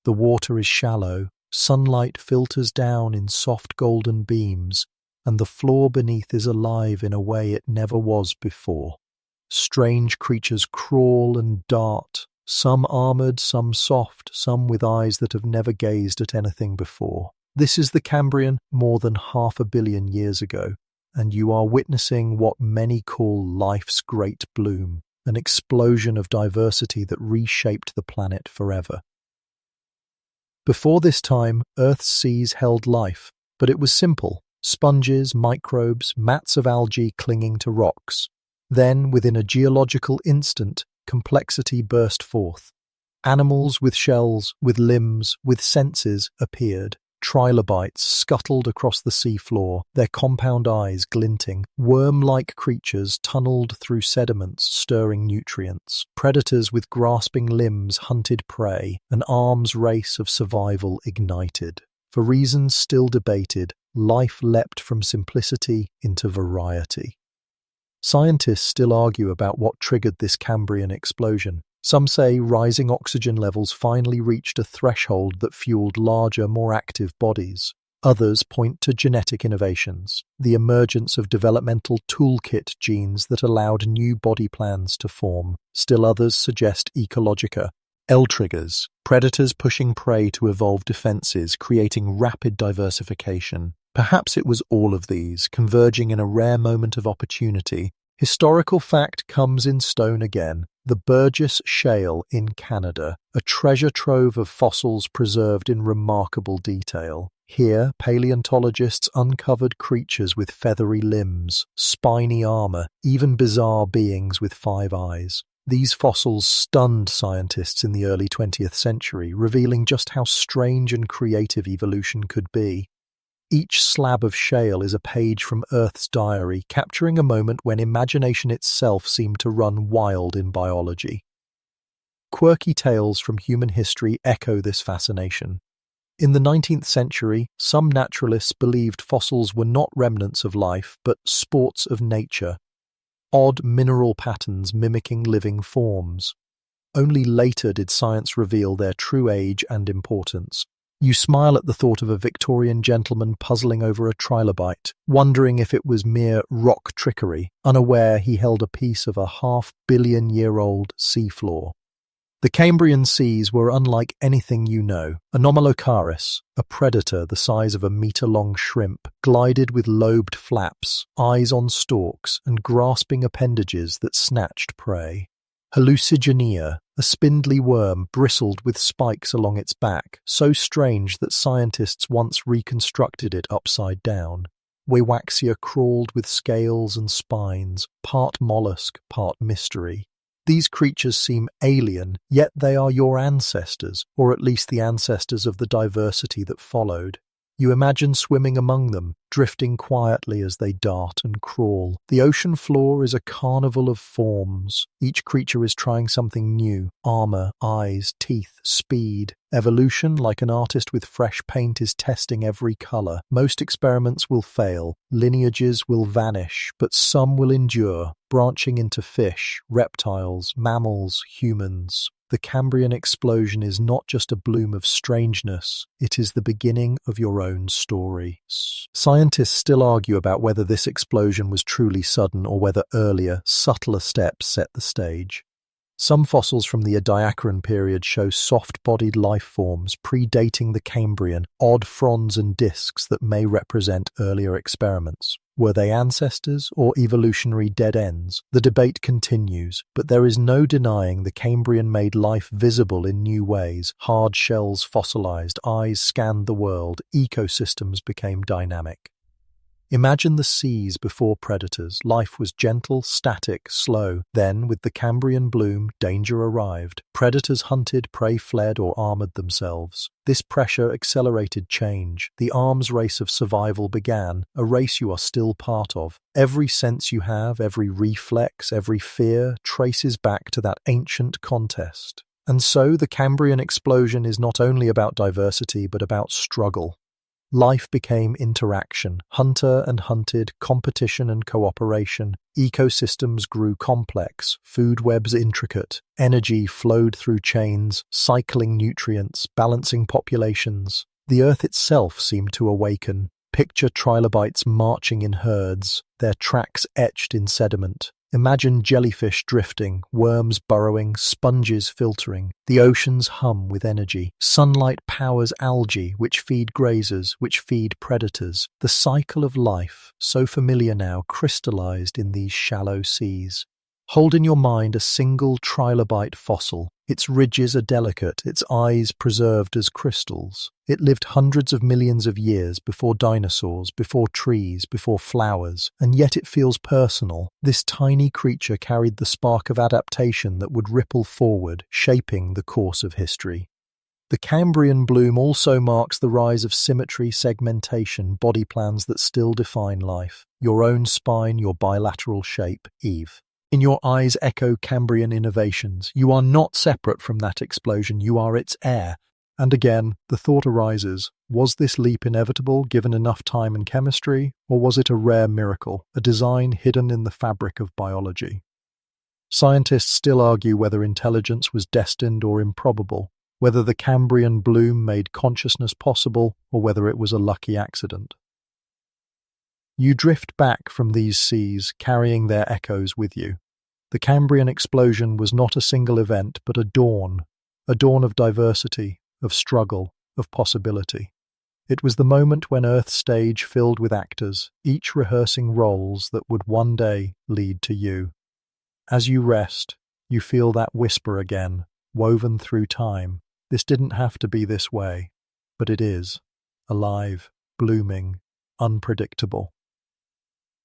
The water is shallow, sunlight filters down in soft golden beams, and the floor beneath is alive in a way it never was before. Strange creatures crawl and dart, some armored, some soft, some with eyes that have never gazed at anything before. This is the Cambrian more than 500 million years ago, and you are witnessing what many call life's great bloom. An explosion of diversity that reshaped the planet forever. Before this time, Earth's seas held life, but it was simple: sponges, microbes, mats of algae clinging to rocks. Then, within a geological instant, complexity burst forth. Animals with shells, with limbs, with senses appeared. Trilobites scuttled across the seafloor, their compound eyes glinting. Worm-like creatures tunneled through sediments, stirring nutrients. Predators with grasping limbs hunted prey. An arms race of survival ignited. For reasons still debated, life leapt from simplicity into variety. Scientists still argue about what triggered this Cambrian explosion. Some say rising oxygen levels finally reached a threshold that fueled larger, more active bodies. Others point to genetic innovations, the emergence of developmental toolkit genes that allowed new body plans to form. Still others suggest ecologica, L-triggers, predators pushing prey to evolve defenses, creating rapid diversification. Perhaps it was all of these, converging in a rare moment of opportunity. Historical fact comes in stone again. The Burgess Shale in Canada, a treasure trove of fossils preserved in remarkable detail. Here, paleontologists uncovered creatures with feathery limbs, spiny armor, even bizarre beings with 5 eyes. These fossils stunned scientists in the early 20th century, revealing just how strange and creative evolution could be. Each slab of shale is a page from Earth's diary, capturing a moment when imagination itself seemed to run wild in biology. Quirky tales from human history echo this fascination. In the 19th century, some naturalists believed fossils were not remnants of life, but sports of nature, odd mineral patterns mimicking living forms. Only later did science reveal their true age and importance. You smile at the thought of a Victorian gentleman puzzling over a trilobite, wondering if it was mere rock trickery, unaware he held a piece of a half-billion-year-old seafloor. The Cambrian seas were unlike anything you know. Anomalocaris, a predator the size of a meter-long shrimp, glided with lobed flaps, eyes on stalks, and grasping appendages that snatched prey. Hallucigenia, a spindly worm, bristled with spikes along its back, so strange that scientists once reconstructed it upside down. Wawaxia crawled with scales and spines, part mollusk, part mystery. These creatures seem alien, yet they are your ancestors, or at least the ancestors of the diversity that followed. You imagine swimming among them, drifting quietly as they dart and crawl. The ocean floor is a carnival of forms. Each creature is trying something new. Armor, eyes, teeth, speed. Evolution, like an artist with fresh paint, is testing every color. Most experiments will fail. Lineages will vanish, but some will endure, branching into fish, reptiles, mammals, humans. The Cambrian explosion is not just a bloom of strangeness, it is the beginning of your own story. Scientists still argue about whether this explosion was truly sudden or whether earlier, subtler steps set the stage. Some fossils from the Ediacaran period show soft-bodied life forms predating the Cambrian, odd fronds and discs that may represent earlier experiments. Were they ancestors or evolutionary dead ends? The debate continues, but there is no denying the Cambrian made life visible in new ways. Hard shells fossilized, eyes scanned the world, ecosystems became dynamic. Imagine the seas before predators. Life was gentle, static, slow. Then, with the Cambrian bloom, danger arrived. Predators hunted, prey fled, or armored themselves. This pressure accelerated change. The arms race of survival began, a race you are still part of. Every sense you have, every reflex, every fear, traces back to that ancient contest. And so, the Cambrian explosion is not only about diversity, but about struggle. Life became interaction, hunter and hunted, competition and cooperation. Ecosystems grew complex, food webs intricate. Energy flowed through chains, cycling nutrients, balancing populations. The earth itself seemed to awaken. Picture trilobites marching in herds, their tracks etched in sediment. Imagine jellyfish drifting, worms burrowing, sponges filtering. The oceans hum with energy. Sunlight powers algae, which feed grazers, which feed predators. The cycle of life, so familiar now, crystallized in these shallow seas. Hold in your mind a single trilobite fossil. Its ridges are delicate, its eyes preserved as crystals. It lived hundreds of millions of years before dinosaurs, before trees, before flowers, and yet it feels personal. This tiny creature carried the spark of adaptation that would ripple forward, shaping the course of history. The Cambrian bloom also marks the rise of symmetry, segmentation, body plans that still define life. Your own spine, your bilateral shape, Eve. In your eyes echo Cambrian innovations. You are not separate from that explosion, you are its heir. And again, the thought arises, was this leap inevitable given enough time and chemistry, or was it a rare miracle, a design hidden in the fabric of biology? Scientists still argue whether intelligence was destined or improbable, whether the Cambrian bloom made consciousness possible, or whether it was a lucky accident. You drift back from these seas, carrying their echoes with you. The Cambrian explosion was not a single event, but a dawn of diversity, of struggle, of possibility. It was the moment when Earth's stage filled with actors, each rehearsing roles that would one day lead to you. As you rest, you feel that whisper again, woven through time. This didn't have to be this way, but it is. Alive, blooming, unpredictable.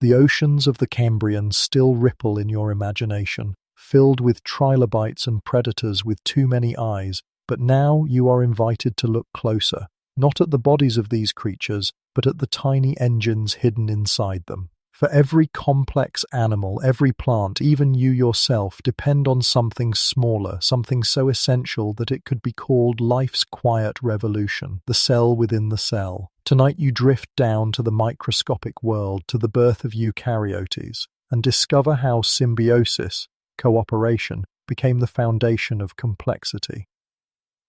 The oceans of the Cambrian still ripple in your imagination, filled with trilobites and predators with too many eyes, but now you are invited to look closer, not at the bodies of these creatures, but at the tiny engines hidden inside them. For every complex animal, every plant, even you yourself, depend on something smaller, something so essential that it could be called life's quiet revolution, the cell within the cell. Tonight you drift down to the microscopic world, to the birth of eukaryotes, and discover how symbiosis, cooperation, became the foundation of complexity.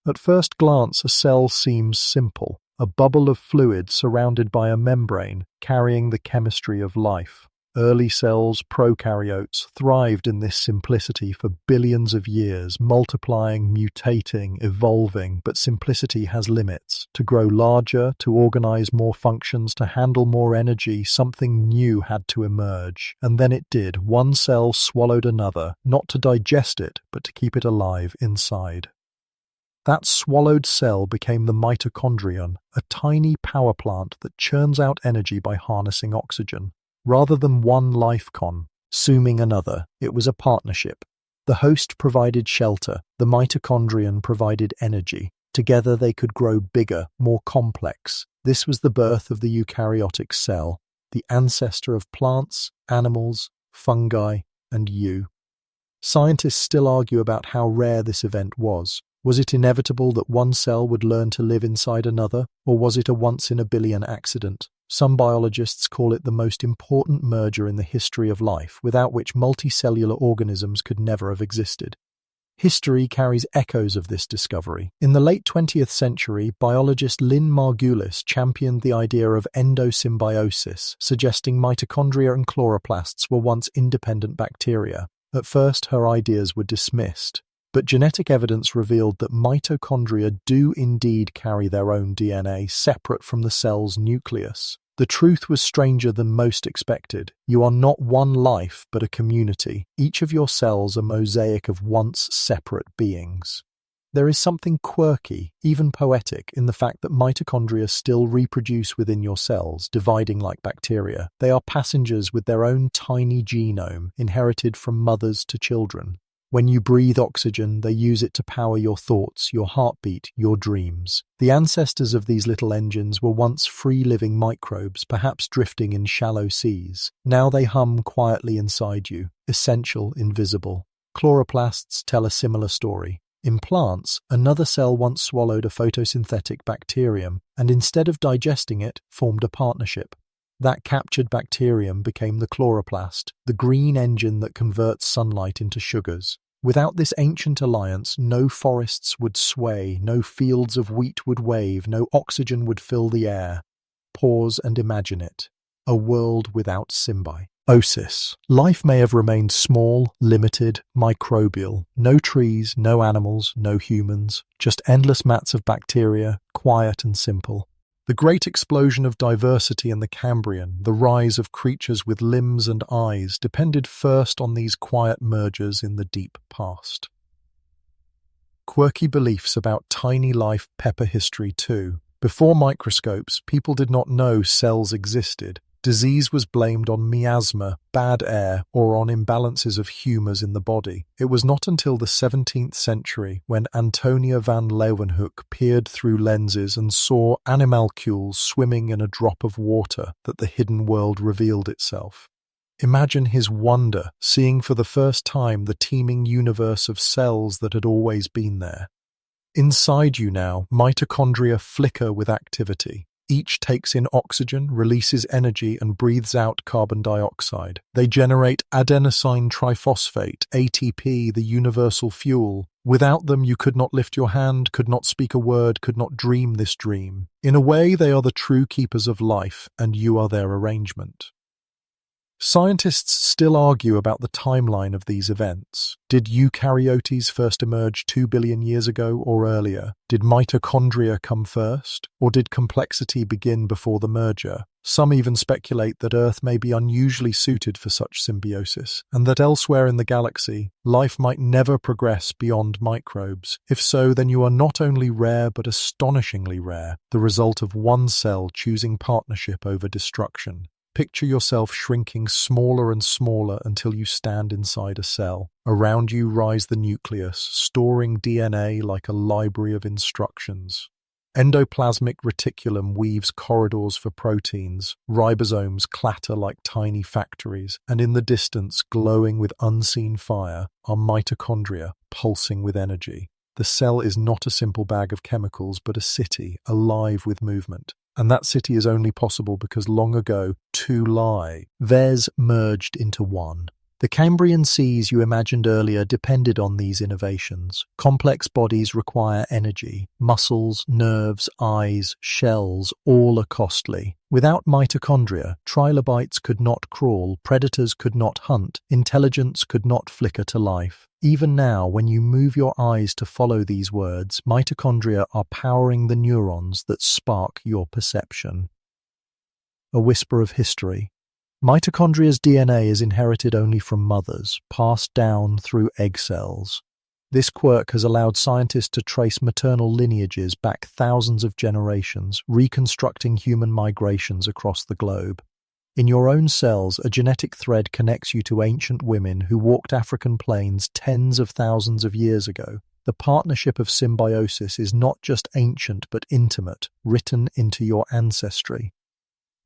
At first glance, a cell seems simple, a bubble of fluid surrounded by a membrane carrying the chemistry of life. Early cells, prokaryotes, thrived in this simplicity for billions of years, multiplying, mutating, evolving, but simplicity has limits. To grow larger, to organize more functions, to handle more energy, something new had to emerge. And then it did. One cell swallowed another, not to digest it, but to keep it alive inside. That swallowed cell became the mitochondrion, a tiny power plant that churns out energy by harnessing oxygen. Rather than one life consuming another, it was a partnership. The host provided shelter, the mitochondrion provided energy. Together they could grow bigger, more complex. This was the birth of the eukaryotic cell, the ancestor of plants, animals, fungi, and you. Scientists still argue about how rare this event was. Was it inevitable that one cell would learn to live inside another, or was it a once-in-a-billion accident? Some biologists call it the most important merger in the history of life, without which multicellular organisms could never have existed. History carries echoes of this discovery. In the late 20th century, biologist Lynn Margulis championed the idea of endosymbiosis, suggesting mitochondria and chloroplasts were once independent bacteria. At first, her ideas were dismissed. But genetic evidence revealed that mitochondria do indeed carry their own DNA, separate from the cell's nucleus. The truth was stranger than most expected. You are not one life, but a community. Each of your cells a mosaic of once separate beings. There is something quirky, even poetic, in the fact that mitochondria still reproduce within your cells, dividing like bacteria. They are passengers with their own tiny genome, inherited from mothers to children. When you breathe oxygen, they use it to power your thoughts, your heartbeat, your dreams. The ancestors of these little engines were once free-living microbes, perhaps drifting in shallow seas. Now they hum quietly inside you, essential, invisible. Chloroplasts tell a similar story. In plants, another cell once swallowed a photosynthetic bacterium, and instead of digesting it, formed a partnership. That captured bacterium became the chloroplast, the green engine that converts sunlight into sugars. Without this ancient alliance, no forests would sway, no fields of wheat would wave, no oxygen would fill the air. Pause and imagine it. A world without symbiosis. Life may have remained small, limited, microbial. No trees, no animals, no humans. Just endless mats of bacteria, quiet and simple. The great explosion of diversity in the Cambrian, the rise of creatures with limbs and eyes, depended first on these quiet mergers in the deep past. Quirky beliefs about tiny life pepper history too. Before microscopes, people did not know cells existed. Disease was blamed on miasma, bad air, or on imbalances of humours in the body. It was not until the 17th century, when Antonia van Leeuwenhoek peered through lenses and saw animalcules swimming in a drop of water, that the hidden world revealed itself. Imagine his wonder, seeing for the first time the teeming universe of cells that had always been there. Inside you now, mitochondria flicker with activity. Each takes in oxygen, releases energy, and breathes out carbon dioxide. They generate adenosine triphosphate, ATP, the universal fuel. Without them, you could not lift your hand, could not speak a word, could not dream this dream. In a way, they are the true keepers of life, and you are their arrangement. Scientists still argue about the timeline of these events. Did eukaryotes first emerge 2 billion years ago or earlier? Did mitochondria come first? Or did complexity begin before the merger? Some even speculate that Earth may be unusually suited for such symbiosis, and that elsewhere in the galaxy, life might never progress beyond microbes. If so, then you are not only rare but astonishingly rare, the result of one cell choosing partnership over destruction. Picture yourself shrinking smaller and smaller until you stand inside a cell. Around you rise the nucleus, storing DNA like a library of instructions. Endoplasmic reticulum weaves corridors for proteins, ribosomes clatter like tiny factories, and in the distance, glowing with unseen fire, are mitochondria, pulsing with energy. The cell is not a simple bag of chemicals, but a city, alive with movement. And that city is only possible because long ago, two lives merged into one. The Cambrian seas you imagined earlier depended on these innovations. Complex bodies require energy. Muscles, nerves, eyes, shells, all are costly. Without mitochondria, trilobites could not crawl, predators could not hunt, intelligence could not flicker to life. Even now, when you move your eyes to follow these words, mitochondria are powering the neurons that spark your perception. A whisper of history. Mitochondria's DNA is inherited only from mothers, passed down through egg cells. This quirk has allowed scientists to trace maternal lineages back thousands of generations, reconstructing human migrations across the globe. In your own cells, a genetic thread connects you to ancient women who walked African plains tens of thousands of years ago. The partnership of symbiosis is not just ancient but intimate, written into your ancestry.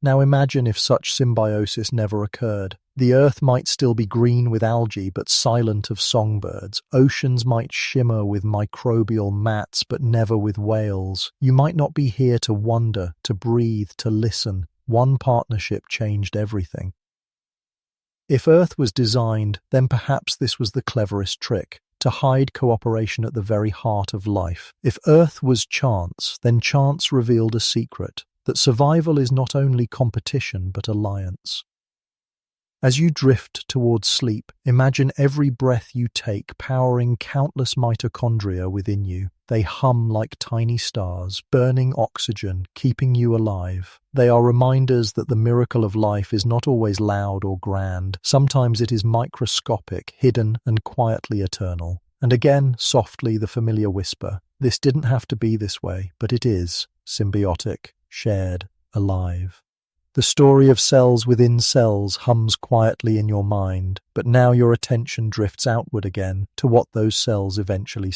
Now imagine if such symbiosis never occurred. The earth might still be green with algae but silent of songbirds. Oceans might shimmer with microbial mats but never with whales. You might not be here to wonder, to breathe, to listen. One partnership changed everything. If Earth was designed, then perhaps this was the cleverest trick, to hide cooperation at the very heart of life. If Earth was chance, then chance revealed a secret, that survival is not only competition but alliance. As you drift towards sleep, imagine every breath you take powering countless mitochondria within you. They hum like tiny stars, burning oxygen, keeping you alive. They are reminders that the miracle of life is not always loud or grand. Sometimes it is microscopic, hidden, and quietly eternal. And again, softly, the familiar whisper. This didn't have to be this way, but it is. Symbiotic, shared, alive. The story of cells within cells hums quietly in your mind, but now your attention drifts outward again to what those cells eventually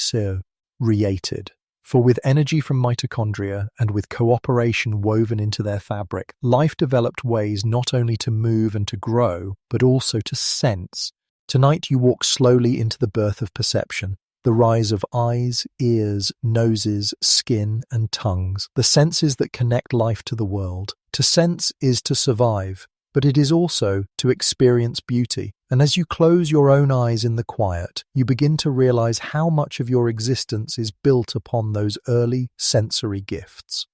created. For with energy from mitochondria and with cooperation woven into their fabric, life developed ways not only to move and to grow, but also to sense. Tonight you walk slowly into the birth of perception. The rise of eyes, ears, noses, skin, and tongues, the senses that connect life to the world. To sense is to survive, but it is also to experience beauty. And as you close your own eyes in the quiet, you begin to realize how much of your existence is built upon those early sensory gifts.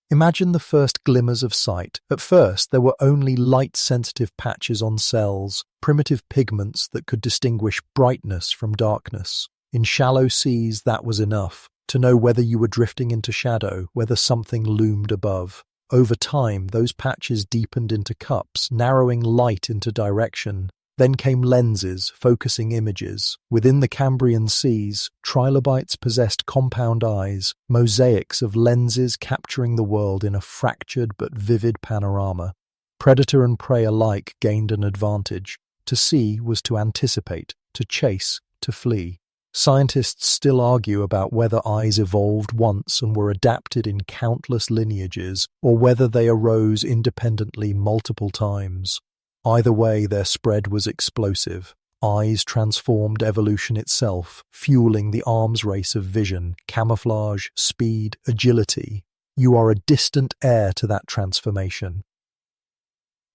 Imagine the first glimmers of sight. At first, there were only light-sensitive patches on cells, primitive pigments that could distinguish brightness from darkness. In shallow seas, that was enough. to know whether you were drifting into shadow, whether something loomed above. Over time, those patches deepened into cups, narrowing light into direction. Then came lenses, focusing images. Within the Cambrian seas, trilobites possessed compound eyes, mosaics of lenses capturing the world in a fractured but vivid panorama. Predator and prey alike gained an advantage. To see was to anticipate, to chase, to flee. Scientists still argue about whether eyes evolved once and were adapted in countless lineages, or whether they arose independently multiple times. Either way, their spread was explosive. Eyes transformed evolution itself, fueling the arms race of vision, camouflage, speed, agility. You are a distant heir to that transformation.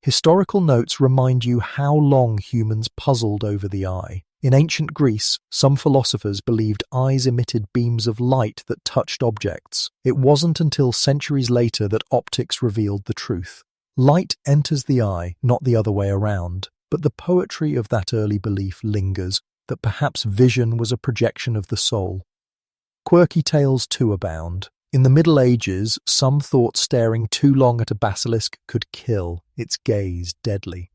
Historical notes remind you how long humans puzzled over the eye. In ancient Greece, some philosophers believed eyes emitted beams of light that touched objects. It wasn't until centuries later that optics revealed the truth. Light enters the eye, not the other way around, but the poetry of that early belief lingers, that perhaps vision was a projection of the soul. Quirky tales too abound. In the Middle Ages, some thought staring too long at a basilisk could kill, its gaze deadly.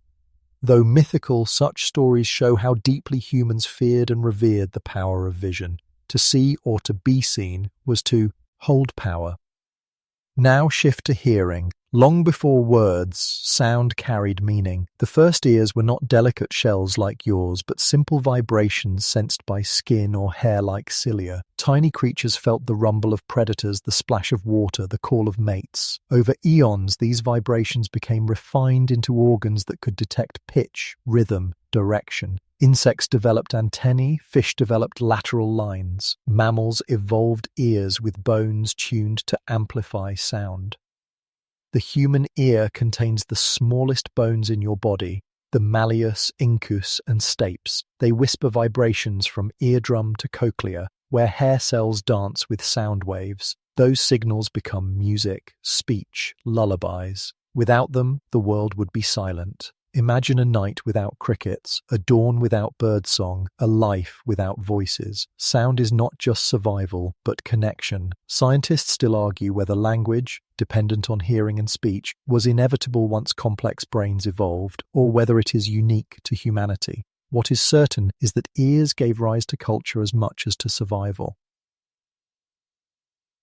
Though mythical, such stories show how deeply humans feared and revered the power of vision. To see or to be seen was to hold power. Now shift to hearing. Long before words, sound carried meaning. The first ears were not delicate shells like yours, but simple vibrations sensed by skin or hair-like cilia. Tiny creatures felt the rumble of predators, the splash of water, the call of mates. Over eons, these vibrations became refined into organs that could detect pitch, rhythm, direction. Insects developed antennae, fish developed lateral lines. Mammals evolved ears with bones tuned to amplify sound. The human ear contains the smallest bones in your body, the malleus, incus, and stapes. They whisper vibrations from eardrum to cochlea, where hair cells dance with sound waves. Those signals become music, speech, lullabies. Without them, the world would be silent. Imagine a night without crickets, a dawn without birdsong, a life without voices. Sound is not just survival, but connection. Scientists still argue whether language, dependent on hearing and speech, was inevitable once complex brains evolved, or whether it is unique to humanity. What is certain is that ears gave rise to culture as much as to survival.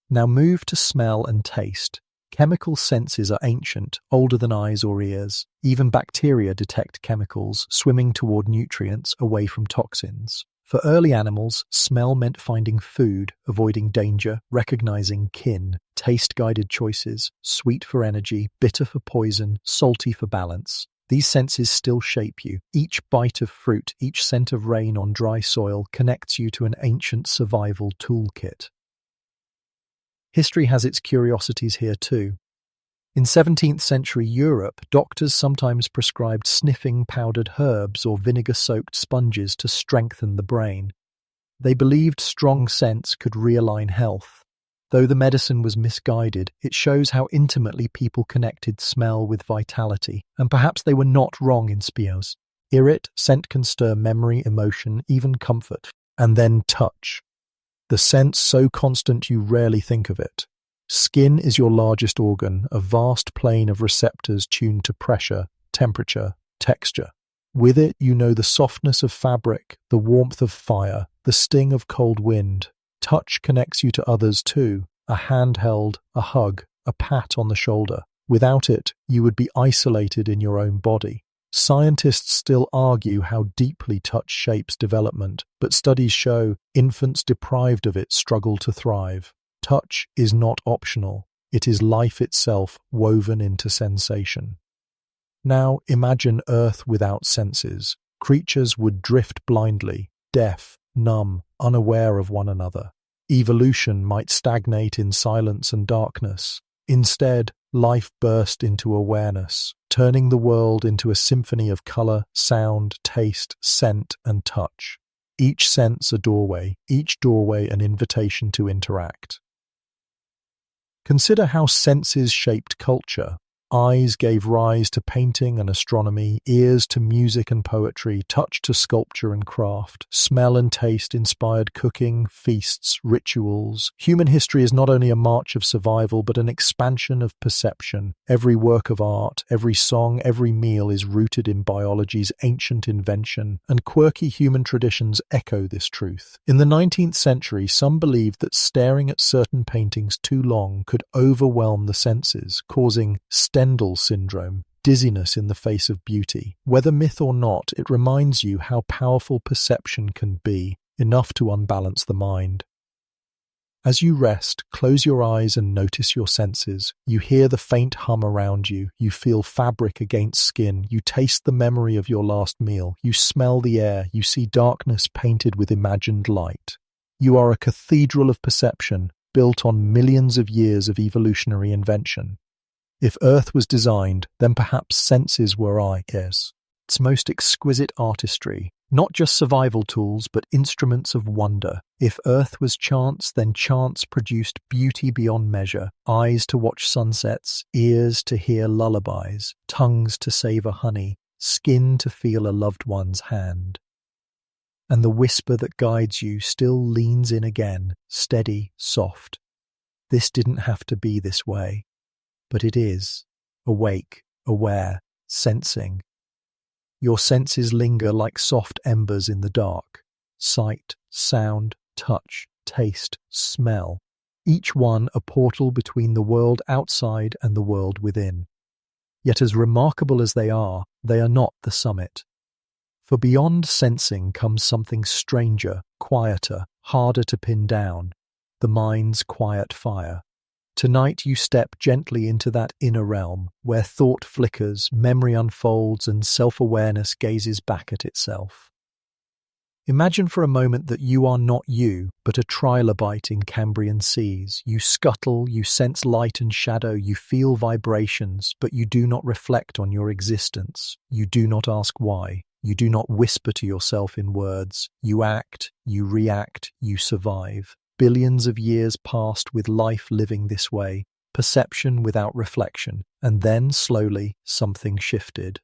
Now move to smell and taste. Chemical senses are ancient, older than eyes or ears. Even bacteria detect chemicals, swimming toward nutrients away from toxins. For early animals, smell meant finding food, avoiding danger, recognizing kin. Taste-guided choices, sweet for energy, bitter for poison, salty for balance. These senses still shape you. Each bite of fruit, each scent of rain on dry soil connects you to an ancient survival toolkit. History has its curiosities here too. In 17th century Europe, doctors sometimes prescribed sniffing powdered herbs or vinegar-soaked sponges to strengthen the brain. They believed strong scents could realign health. Though the medicine was misguided, it shows how intimately people connected smell with vitality, and perhaps they were not wrong in Symbiosis. Irrit, scent can stir memory, emotion, even comfort. And then touch. The sense so constant you rarely think of it. Skin is your largest organ, a vast plane of receptors tuned to pressure, temperature, texture. With it, you know the softness of fabric, the warmth of fire, the sting of cold wind. Touch connects you to others too. A hand held, a hug, a pat on the shoulder. Without it, you would be isolated in your own body. Scientists still argue how deeply touch shapes development, but studies show infants deprived of it struggle to thrive. Touch is not optional. It is life itself woven into sensation. Now imagine Earth without senses. Creatures would drift blindly, deaf, numb, unaware of one another. Evolution might stagnate in silence and darkness. Instead, life burst into awareness, turning the world into a symphony of color, sound, taste, scent, and touch. Each sense a doorway, each doorway an invitation to interact. Consider how senses shaped culture. Eyes gave rise to painting and astronomy, ears to music and poetry, touch to sculpture and craft, smell and taste inspired cooking, feasts, rituals. Human history is not only a march of survival, but an expansion of perception. Every work of art, every song, every meal is rooted in biology's ancient invention, and quirky human traditions echo this truth. In the 19th century, some believed that staring at certain paintings too long could overwhelm the senses, causing Stendhal syndrome, dizziness in the face of beauty. Whether myth or not, it reminds you how powerful perception can be, enough to unbalance the mind. As you rest, close your eyes and notice your senses. You hear the faint hum around you. You feel fabric against skin. You taste the memory of your last meal. You smell the air. You see darkness painted with imagined light. You are a cathedral of perception, built on millions of years of evolutionary invention. If Earth was designed, then perhaps senses were its most exquisite artistry, not just survival tools, but instruments of wonder. If Earth was chance, then chance produced beauty beyond measure, eyes to watch sunsets, ears to hear lullabies, tongues to savor honey, skin to feel a loved one's hand. And the whisper that guides you still leans in again, steady, soft. This didn't have to be this way. But it is, awake, aware, sensing. Your senses linger like soft embers in the dark. Sight, sound, touch, taste, smell. Each one a portal between the world outside and the world within. Yet as remarkable as they are not the summit. For beyond sensing comes something stranger, quieter, harder to pin down, the mind's quiet fire. Tonight you step gently into that inner realm, where thought flickers, memory unfolds, and self-awareness gazes back at itself. Imagine for a moment that you are not you, but a trilobite in Cambrian seas. You scuttle, you sense light and shadow, you feel vibrations, but you do not reflect on your existence. You do not ask why. You do not whisper to yourself in words. You act, you react, you survive. Billions of years passed with life living this way, perception without reflection, and then, slowly, something shifted.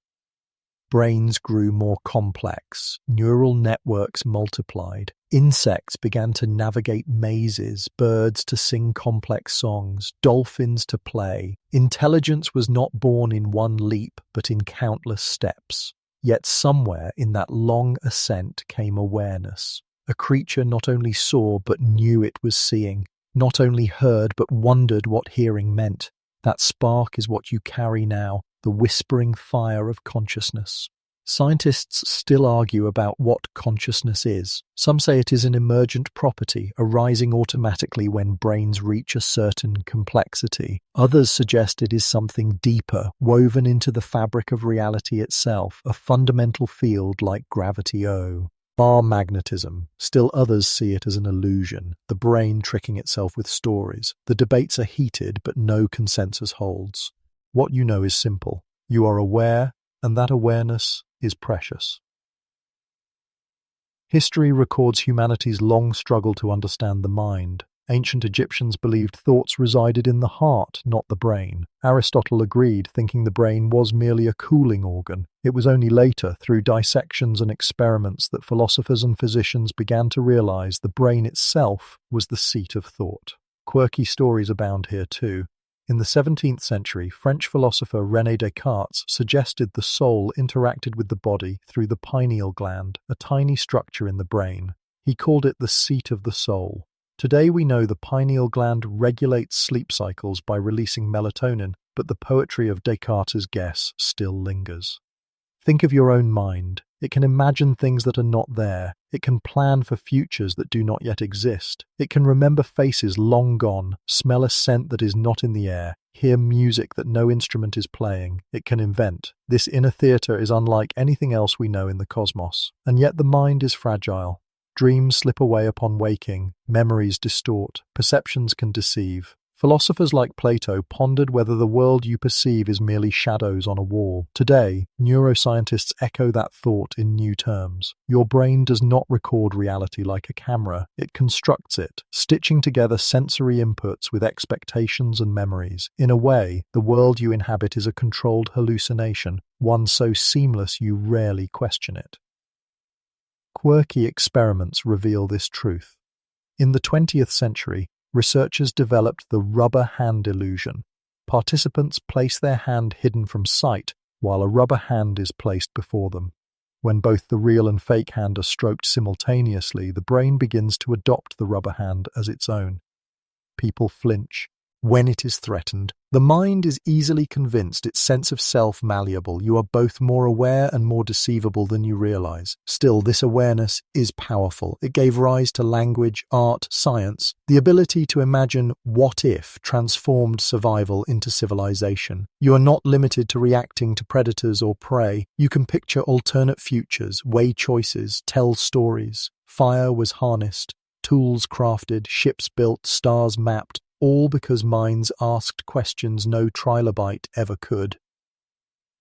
Brains grew more complex, neural networks multiplied, insects began to navigate mazes, birds to sing complex songs, dolphins to play. Intelligence was not born in one leap, but in countless steps. Yet somewhere in that long ascent came awareness. A creature not only saw but knew it was seeing, not only heard but wondered what hearing meant. That spark is what you carry now, the whispering fire of consciousness. Scientists still argue about what consciousness is. Some say it is an emergent property, arising automatically when brains reach a certain complexity. Others suggest it is something deeper, woven into the fabric of reality itself, a fundamental field like gravity bar magnetism. Still others see it as an illusion, the brain tricking itself with stories. The debates are heated, but no consensus holds. What you know is simple. You are aware, and that awareness is precious. History records humanity's long struggle to understand the mind. Ancient Egyptians believed thoughts resided in the heart, not the brain. Aristotle agreed, thinking the brain was merely a cooling organ. It was only later, through dissections and experiments, that philosophers and physicians began to realize the brain itself was the seat of thought. Quirky stories abound here too. In the 17th century, French philosopher René Descartes suggested the soul interacted with the body through the pineal gland, a tiny structure in the brain. He called it the seat of the soul. Today we know the pineal gland regulates sleep cycles by releasing melatonin, but the poetry of Descartes' guess still lingers. Think of your own mind. It can imagine things that are not there. It can plan for futures that do not yet exist. It can remember faces long gone, smell a scent that is not in the air, hear music that no instrument is playing. It can invent. This inner theatre is unlike anything else we know in the cosmos. And yet the mind is fragile. Dreams slip away upon waking, memories distort, perceptions can deceive. Philosophers like Plato pondered whether the world you perceive is merely shadows on a wall. Today, neuroscientists echo that thought in new terms. Your brain does not record reality like a camera. It constructs it, stitching together sensory inputs with expectations and memories. In a way, the world you inhabit is a controlled hallucination, one so seamless you rarely question it. Quirky experiments reveal this truth. In the 20th century, researchers developed the rubber hand illusion. Participants place their hand hidden from sight while a rubber hand is placed before them. When both the real and fake hand are stroked simultaneously, the brain begins to adopt the rubber hand as its own. People flinch. When it is threatened, the mind is easily convinced its sense of self malleable. You are both more aware and more deceivable than you realize. Still, this awareness is powerful. It gave rise to language, art, science. The ability to imagine what if transformed survival into civilization. You are not limited to reacting to predators or prey. You can picture alternate futures, weigh choices, tell stories. Fire was harnessed, tools crafted, ships built, stars mapped, all because minds asked questions no trilobite ever could.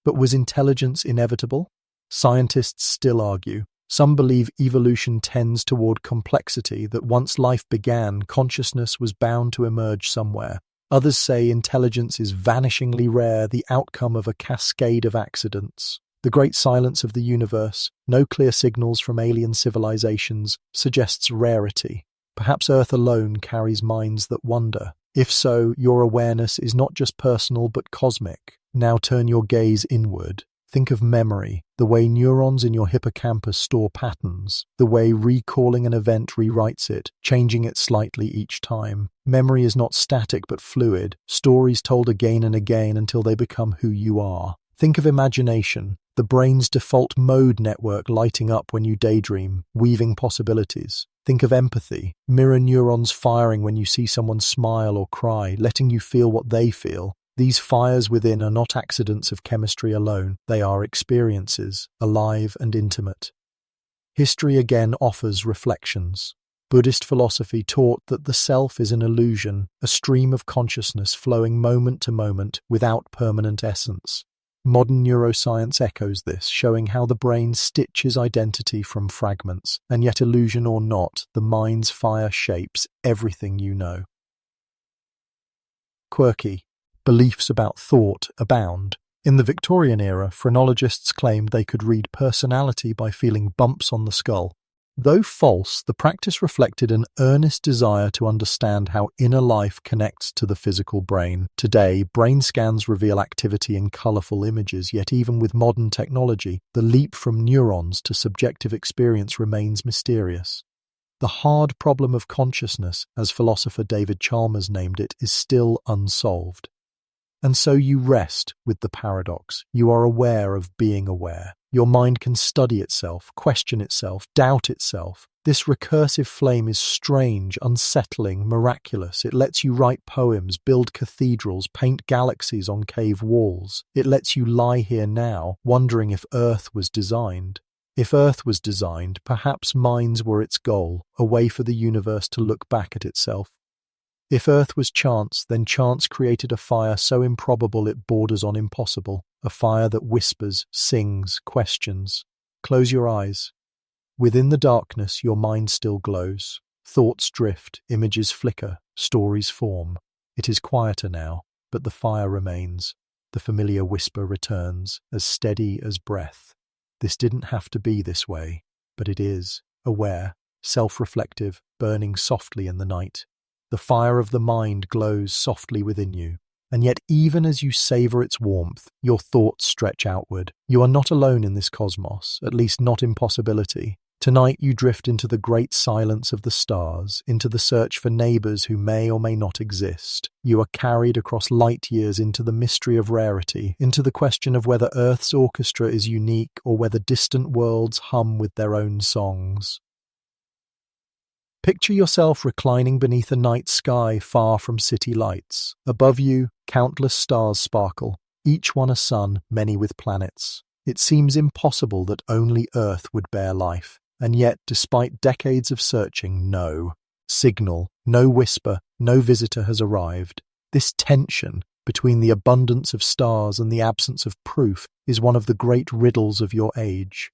But was intelligence inevitable? Scientists still argue. Some believe evolution tends toward complexity, that once life began, consciousness was bound to emerge somewhere. Others say intelligence is vanishingly rare, the outcome of a cascade of accidents. The great silence of the universe, no clear signals from alien civilizations, suggests rarity. Perhaps Earth alone carries minds that wonder. If so, your awareness is not just personal but cosmic. Now turn your gaze inward. Think of memory, the way neurons in your hippocampus store patterns, the way recalling an event rewrites it, changing it slightly each time. Memory is not static but fluid, stories told again and again until they become who you are. Think of imagination, the brain's default mode network lighting up when you daydream, weaving possibilities. Think of empathy, mirror neurons firing when you see someone smile or cry, letting you feel what they feel. These fires within are not accidents of chemistry alone, they are experiences, alive and intimate. History again offers reflections. Buddhist philosophy taught that the self is an illusion, a stream of consciousness flowing moment to moment without permanent essence. Modern neuroscience echoes this, showing how the brain stitches identity from fragments, and yet illusion or not, the mind's fire shapes everything you know. Quirky. Beliefs about thought abound. In the Victorian era, phrenologists claimed they could read personality by feeling bumps on the skull. Though false, the practice reflected an earnest desire to understand how inner life connects to the physical brain. Today, brain scans reveal activity in colorful images, yet even with modern technology, the leap from neurons to subjective experience remains mysterious. The hard problem of consciousness, as philosopher David Chalmers named it, is still unsolved. And so you rest with the paradox. You are aware of being aware. Your mind can study itself, question itself, doubt itself. This recursive flame is strange, unsettling, miraculous. It lets you write poems, build cathedrals, paint galaxies on cave walls. It lets you lie here now, wondering if Earth was designed. If Earth was designed, perhaps minds were its goal, a way for the universe to look back at itself. If Earth was chance, then chance created a fire so improbable it borders on impossible, a fire that whispers, sings, questions. Close your eyes. Within the darkness, your mind still glows. Thoughts drift, images flicker, stories form. It is quieter now, but the fire remains. The familiar whisper returns, as steady as breath. This didn't have to be this way, but it is, aware, self-reflective, burning softly in the night. The fire of the mind glows softly within you, and yet even as you savor its warmth, your thoughts stretch outward. You are not alone in this cosmos, at least not in possibility. Tonight you drift into the great silence of the stars, into the search for neighbors who may or may not exist. You are carried across light years into the mystery of rarity, into the question of whether Earth's orchestra is unique or whether distant worlds hum with their own songs. Picture yourself reclining beneath a night sky far from city lights. Above you, countless stars sparkle, each one a sun, many with planets. It seems impossible that only Earth would bear life, and yet, despite decades of searching, no signal, no whisper, no visitor has arrived. This tension between the abundance of stars and the absence of proof is one of the great riddles of your age.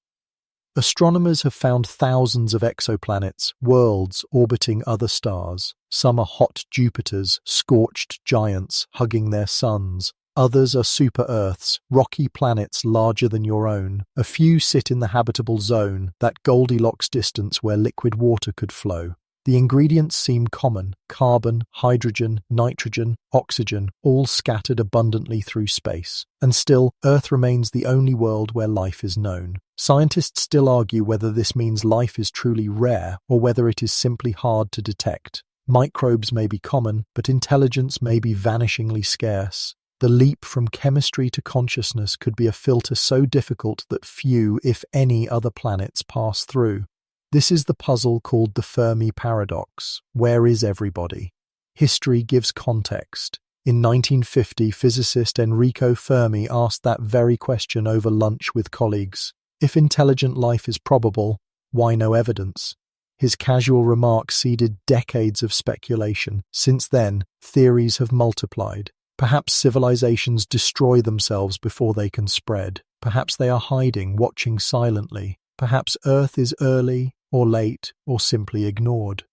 Astronomers have found thousands of exoplanets, worlds orbiting other stars. Some are hot Jupiters, scorched giants hugging their suns. Others are super-Earths, rocky planets larger than your own. A few sit in the habitable zone, that Goldilocks distance where liquid water could flow. The ingredients seem common: carbon, hydrogen, nitrogen, oxygen, all scattered abundantly through space. And still, Earth remains the only world where life is known. Scientists still argue whether this means life is truly rare or whether it is simply hard to detect. Microbes may be common, but intelligence may be vanishingly scarce. The leap from chemistry to consciousness could be a filter so difficult that few, if any, other planets pass through. This is the puzzle called the Fermi paradox. Where is everybody? History gives context. In 1950, physicist Enrico Fermi asked that very question over lunch with colleagues. If intelligent life is probable, why no evidence? His casual remark seeded decades of speculation. Since then, theories have multiplied. Perhaps civilizations destroy themselves before they can spread. Perhaps they are hiding, watching silently. Perhaps Earth is early, or late, or simply ignored.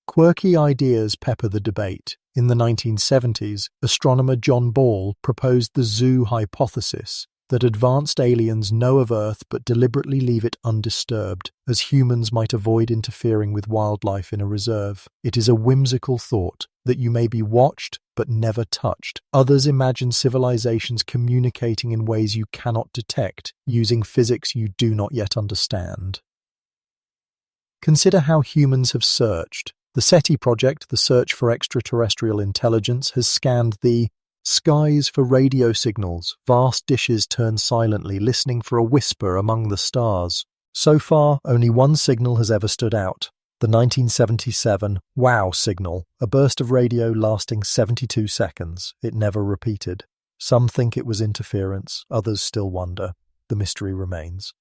Quirky ideas pepper the debate. In the 1970s, astronomer John Ball proposed the zoo hypothesis, that advanced aliens know of Earth but deliberately leave it undisturbed, as humans might avoid interfering with wildlife in a reserve. It is a whimsical thought, that you may be watched but never touched. Others imagine civilizations communicating in ways you cannot detect, using physics you do not yet understand. Consider how humans have searched. The SETI project, the search for extraterrestrial intelligence, has scanned the skies for radio signals. Vast dishes turn silently, listening for a whisper among the stars. So far, only one signal has ever stood out. The 1977 WOW signal, a burst of radio lasting 72 seconds. It never repeated. Some think it was interference, others still wonder. The mystery remains.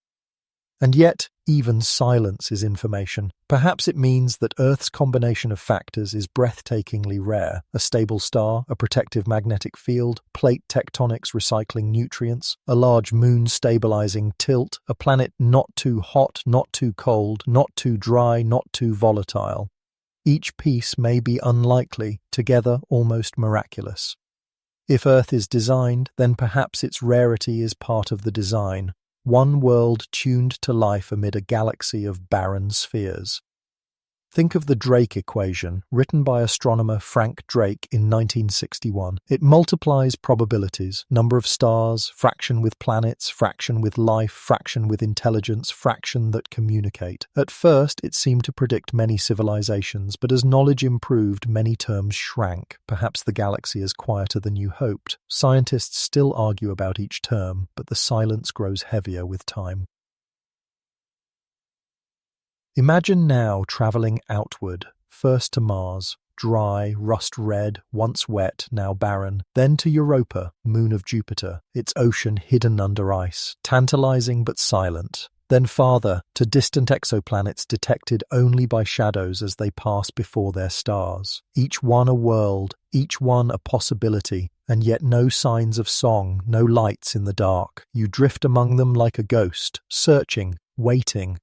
And yet, even silence is information. Perhaps it means that Earth's combination of factors is breathtakingly rare. A stable star, a protective magnetic field, plate tectonics recycling nutrients, a large moon stabilizing tilt, a planet not too hot, not too cold, not too dry, not too volatile. Each piece may be unlikely, together almost miraculous. If Earth is designed, then perhaps its rarity is part of the design. One world tuned to life amid a galaxy of barren spheres. Think of the Drake equation, written by astronomer Frank Drake in 1961. It multiplies probabilities, number of stars, fraction with planets, fraction with life, fraction with intelligence, fraction that communicate. At first, it seemed to predict many civilizations, but as knowledge improved, many terms shrank. Perhaps the galaxy is quieter than you hoped. Scientists still argue about each term, but the silence grows heavier with time. Imagine now travelling outward, first to Mars, dry, rust-red, once wet, now barren, then to Europa, moon of Jupiter, its ocean hidden under ice, tantalizing but silent, then farther, to distant exoplanets detected only by shadows as they pass before their stars, each one a world, each one a possibility, and yet no signs of song, no lights in the dark. You drift among them like a ghost, searching, waiting.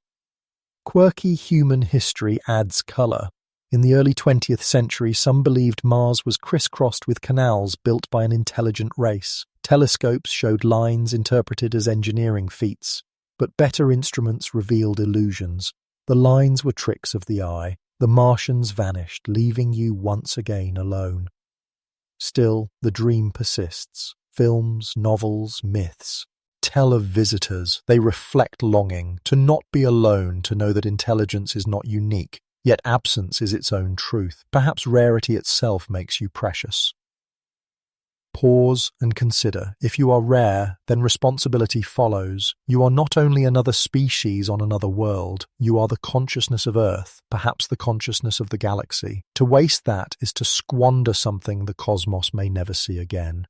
Quirky human history adds colour. In the early 20th century, some believed Mars was crisscrossed with canals built by an intelligent race. Telescopes showed lines interpreted as engineering feats, but better instruments revealed illusions. The lines were tricks of the eye. The Martians vanished, leaving you once again alone. Still, the dream persists. Films, novels, myths tell of visitors. They reflect longing, to not be alone, to know that intelligence is not unique, yet absence is its own truth. Perhaps rarity itself makes you precious. Pause and consider. If you are rare, then responsibility follows. You are not only another species on another world, you are the consciousness of Earth, perhaps the consciousness of the galaxy. To waste that is to squander something the cosmos may never see again.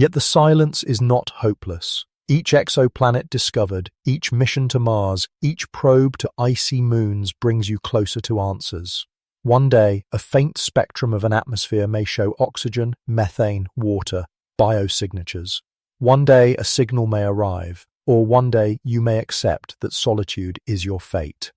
Yet the silence is not hopeless. Each exoplanet discovered, each mission to Mars, each probe to icy moons brings you closer to answers. One day, a faint spectrum of an atmosphere may show oxygen, methane, water, biosignatures. One day, a signal may arrive, or one day you may accept that solitude is your fate.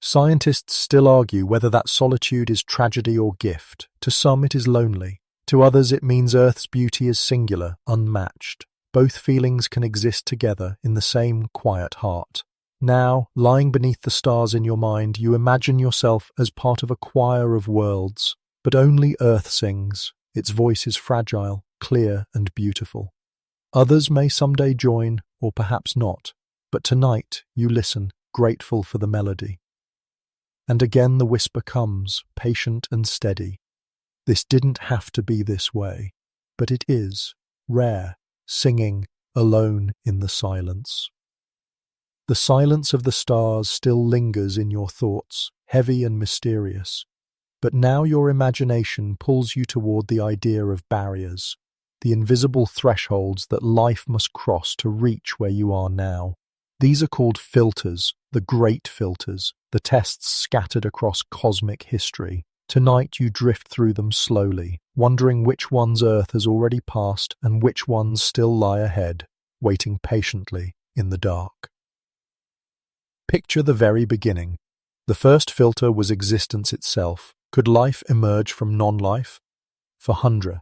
Scientists still argue whether that solitude is tragedy or gift. To some it is lonely. To others it means Earth's beauty is singular, unmatched. Both feelings can exist together in the same quiet heart. Now, lying beneath the stars in your mind, you imagine yourself as part of a choir of worlds. But only Earth sings. Its voice is fragile, clear and beautiful. Others may someday join, or perhaps not. But tonight you listen, grateful for the melody. And again the whisper comes, patient and steady. This didn't have to be this way, but it is, rare, singing, alone in the silence. The silence of the stars still lingers in your thoughts, heavy and mysterious. But now your imagination pulls you toward the idea of barriers, the invisible thresholds that life must cross to reach where you are now. These are called filters, the great filters, the tests scattered across cosmic history. Tonight you drift through them slowly, wondering which ones Earth has already passed and which ones still lie ahead, waiting patiently in the dark. Picture the very beginning. The first filter was existence itself. Could life emerge from non-life? For hundreds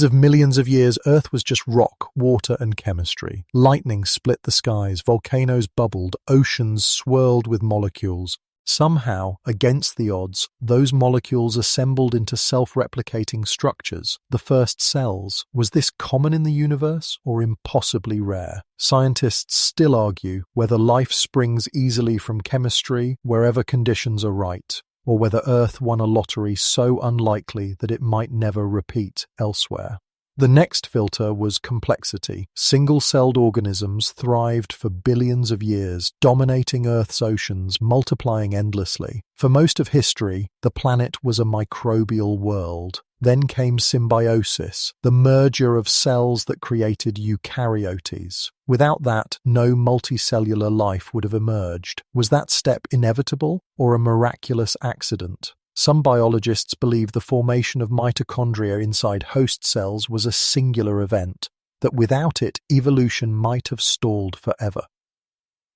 of millions of years, Earth was just rock, water and chemistry. Lightning split the skies, volcanoes bubbled, oceans swirled with molecules. Somehow, against the odds, those molecules assembled into self-replicating structures, the first cells. Was this common in the universe or impossibly rare? Scientists still argue whether life springs easily from chemistry wherever conditions are right, or whether Earth won a lottery so unlikely that it might never repeat elsewhere. The next filter was complexity. Single-celled organisms thrived for billions of years, dominating Earth's oceans, multiplying endlessly. For most of history, the planet was a microbial world. Then came symbiosis, the merger of cells that created eukaryotes. Without that, no multicellular life would have emerged. Was that step inevitable or a miraculous accident? Some biologists believe the formation of mitochondria inside host cells was a singular event, that without it, evolution might have stalled forever.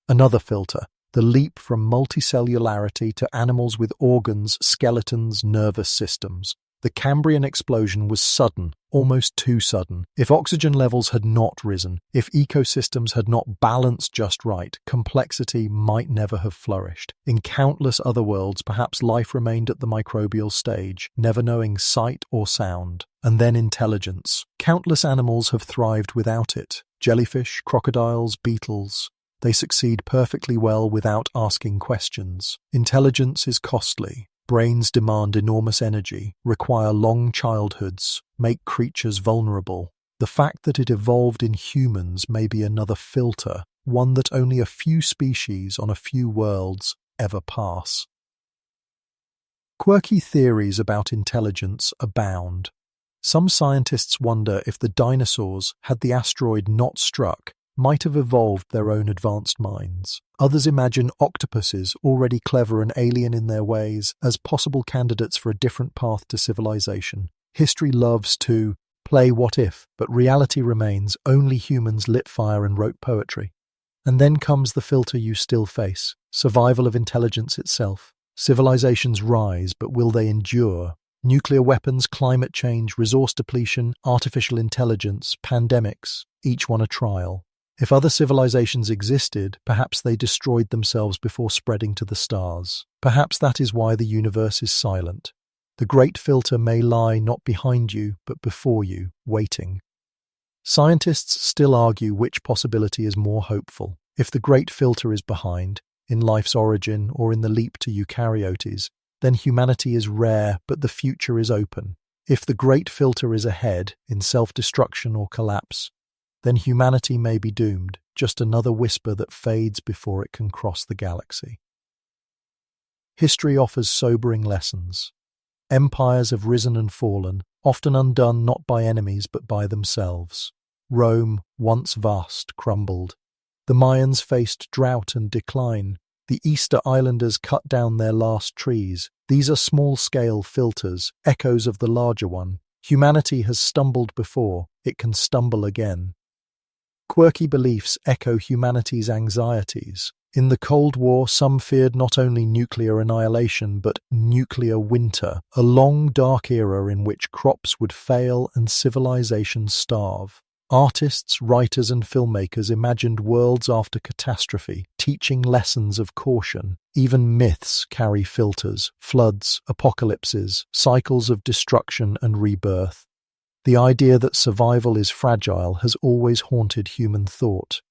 Another filter, the leap from multicellularity to animals with organs, skeletons, nervous systems. The Cambrian explosion was sudden, almost too sudden. If oxygen levels had not risen, if ecosystems had not balanced just right, complexity might never have flourished. In countless other worlds, perhaps life remained at the microbial stage, never knowing sight or sound. And then intelligence. Countless animals have thrived without it. Jellyfish, crocodiles, beetles. They succeed perfectly well without asking questions. Intelligence is costly. Brains demand enormous energy, require long childhoods, make creatures vulnerable. The fact that it evolved in humans may be another filter, one that only a few species on a few worlds ever pass. Quirky theories about intelligence abound. Some scientists wonder if the dinosaurs, had the asteroid not struck, might have evolved their own advanced minds. Others imagine octopuses, already clever and alien in their ways, as possible candidates for a different path to civilization. History loves to play what if, but reality remains only humans lit fire and wrote poetry. And then comes the filter you still face, survival of intelligence itself. Civilizations rise, but will they endure? Nuclear weapons, climate change, resource depletion, artificial intelligence, pandemics, each one a trial. If other civilizations existed, perhaps they destroyed themselves before spreading to the stars. Perhaps that is why the universe is silent. The great filter may lie not behind you, but before you, waiting. Scientists still argue which possibility is more hopeful. If the great filter is behind, in life's origin or in the leap to eukaryotes, then humanity is rare, but the future is open. If the great filter is ahead, in self-destruction or collapse, then humanity may be doomed, just another whisper that fades before it can cross the galaxy. History offers sobering lessons. Empires have risen and fallen, often undone not by enemies but by themselves. Rome, once vast, crumbled. The Mayans faced drought and decline. The Easter Islanders cut down their last trees. These are small-scale filters, echoes of the larger one. Humanity has stumbled before, it can stumble again. Quirky beliefs echo humanity's anxieties. In the Cold War, some feared not only nuclear annihilation, but nuclear winter, a long, dark era in which crops would fail and civilizations starve. Artists, writers, and filmmakers imagined worlds after catastrophe, teaching lessons of caution. Even myths carry filters, floods, apocalypses, cycles of destruction and rebirth. The idea that survival is fragile has always haunted human thought.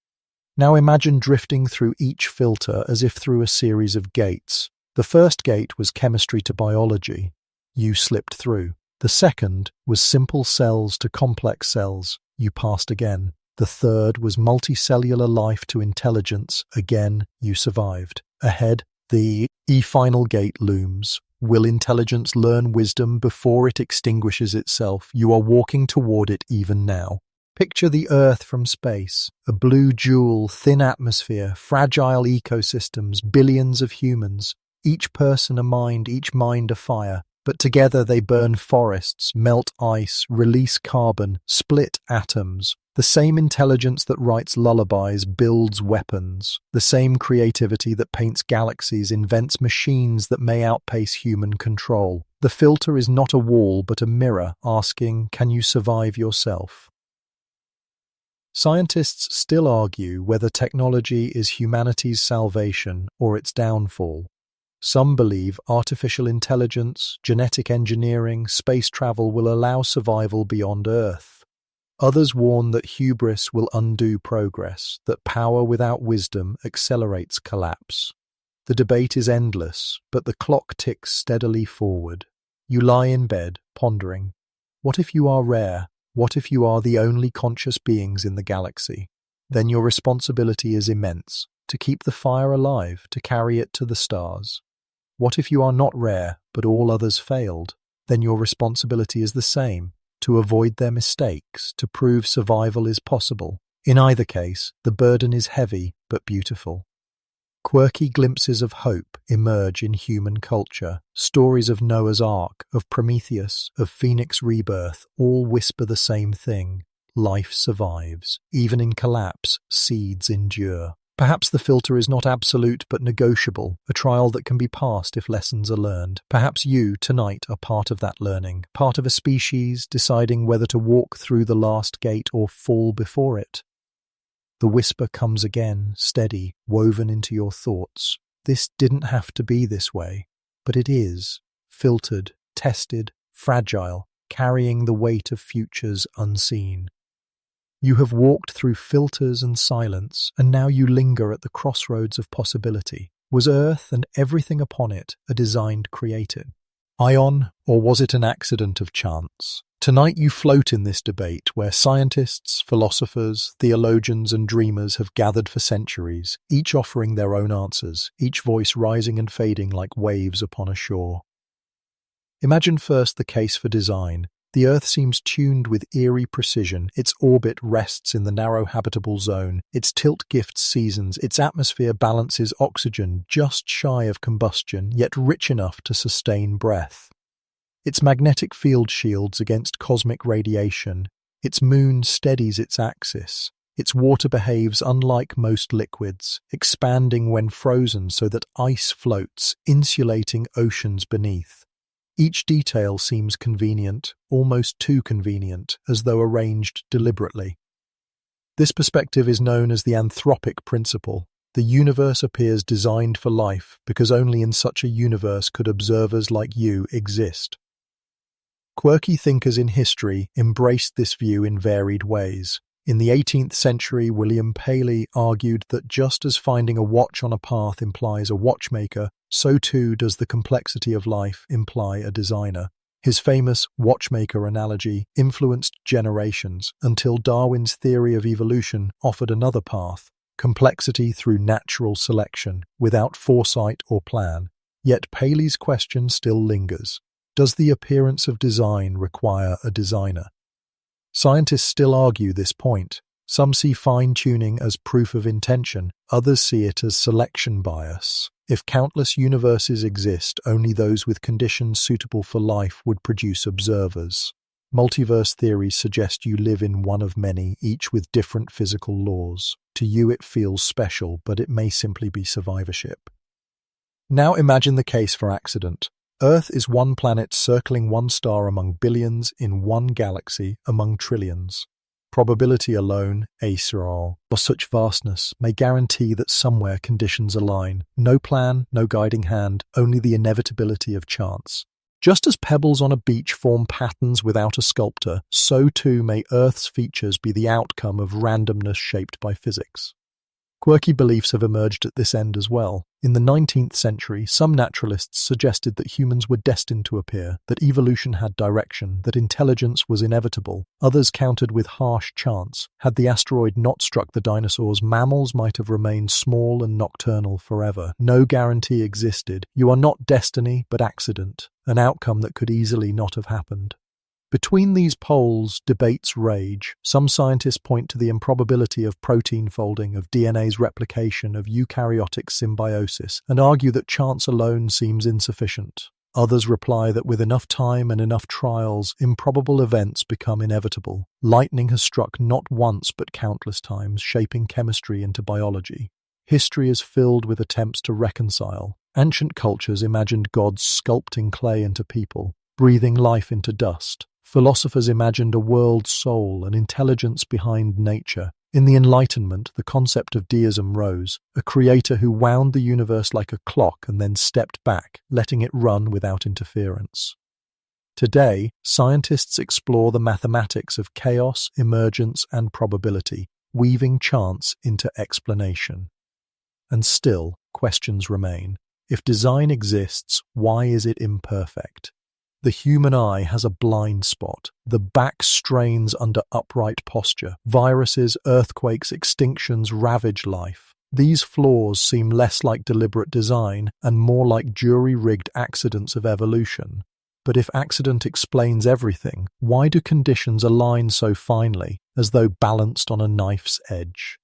Now imagine drifting through each filter as if through a series of gates. The first gate was chemistry to biology. You slipped through. The second was simple cells to complex cells. You passed again. The third was multicellular life to intelligence. Again, you survived. Ahead, the final gate looms. Will intelligence learn wisdom before it extinguishes itself? You are walking toward it even now. Picture the Earth from space, a blue jewel, thin atmosphere, fragile ecosystems, billions of humans, each person a mind a fire, but together they burn forests, melt ice, release carbon, split atoms. The same intelligence that writes lullabies builds weapons. The same creativity that paints galaxies invents machines that may outpace human control. The filter is not a wall but a mirror asking, can you survive yourself? Scientists still argue whether technology is humanity's salvation or its downfall. Some believe artificial intelligence, genetic engineering, space travel will allow survival beyond Earth. Others warn that hubris will undo progress, that power without wisdom accelerates collapse. The debate is endless, but the clock ticks steadily forward. You lie in bed, pondering. What if you are rare? What if you are the only conscious beings in the galaxy? Then your responsibility is immense, to keep the fire alive, to carry it to the stars. What if you are not rare, but all others failed? Then your responsibility is the same, to avoid their mistakes, to prove survival is possible. In either case, the burden is heavy but beautiful. Quirky glimpses of hope emerge in human culture. Stories of Noah's Ark, of Prometheus, of Phoenix rebirth, all whisper the same thing. Life survives. Even in collapse, seeds endure. Perhaps the filter is not absolute but negotiable, a trial that can be passed if lessons are learned. Perhaps you, tonight, are part of that learning, part of a species deciding whether to walk through the last gate or fall before it. The whisper comes again, steady, woven into your thoughts. This didn't have to be this way, but it is, filtered, tested, fragile, carrying the weight of futures unseen. You have walked through filters and silence, and now you linger at the crossroads of possibility. Was Earth and everything upon it a designed created ion, or was it an accident of chance? Tonight you float in this debate where scientists, philosophers, theologians and dreamers have gathered for centuries, each offering their own answers, each voice rising and fading like waves upon a shore. Imagine first the case for design. The Earth seems tuned with eerie precision. Its orbit rests in the narrow habitable zone. Its tilt gifts seasons. Its atmosphere balances oxygen just shy of combustion, yet rich enough to sustain breath. Its magnetic field shields against cosmic radiation. Its moon steadies its axis. Its water behaves unlike most liquids, expanding when frozen so that ice floats, insulating oceans beneath. Each detail seems convenient, almost too convenient, as though arranged deliberately. This perspective is known as the anthropic principle. The universe appears designed for life because only in such a universe could observers like you exist. Quirky thinkers in history embraced this view in varied ways. In the 18th century, William Paley argued that just as finding a watch on a path implies a watchmaker, so too does the complexity of life imply a designer. His famous watchmaker analogy influenced generations until Darwin's theory of evolution offered another path, complexity through natural selection, without foresight or plan. Yet Paley's question still lingers. Does the appearance of design require a designer? Scientists still argue this point. Some see fine-tuning as proof of intention, others see it as selection bias. If countless universes exist, only those with conditions suitable for life would produce observers. Multiverse theories suggest you live in one of many, each with different physical laws. To you it feels special, but it may simply be survivorship. Now imagine the case for accident. Earth is one planet circling one star among billions in one galaxy among trillions. Probability alone, or such vastness, may guarantee that somewhere conditions align. No plan, no guiding hand, only the inevitability of chance. Just as pebbles on a beach form patterns without a sculptor, so too may Earth's features be the outcome of randomness shaped by physics. Quirky beliefs have emerged at this end as well. In the 19th century, some naturalists suggested that humans were destined to appear, that evolution had direction, that intelligence was inevitable. Others countered with harsh chance. Had the asteroid not struck the dinosaurs, mammals might have remained small and nocturnal forever. No guarantee existed. You are not destiny, but accident, an outcome that could easily not have happened. Between these poles, debates rage. Some scientists point to the improbability of protein folding, of DNA's replication, of eukaryotic symbiosis, and argue that chance alone seems insufficient. Others reply that with enough time and enough trials, improbable events become inevitable. Lightning has struck not once but countless times, shaping chemistry into biology. History is filled with attempts to reconcile. Ancient cultures imagined gods sculpting clay into people, breathing life into dust. Philosophers imagined a world soul, an intelligence behind nature. In the Enlightenment, the concept of deism rose, a creator who wound the universe like a clock and then stepped back, letting it run without interference. Today, scientists explore the mathematics of chaos, emergence, and probability, weaving chance into explanation. And still, questions remain. If design exists, why is it imperfect? The human eye has a blind spot. The back strains under upright posture. Viruses, earthquakes, extinctions ravage life. These flaws seem less like deliberate design and more like jury-rigged accidents of evolution. But if accident explains everything, why do conditions align so finely, as though balanced on a knife's edge?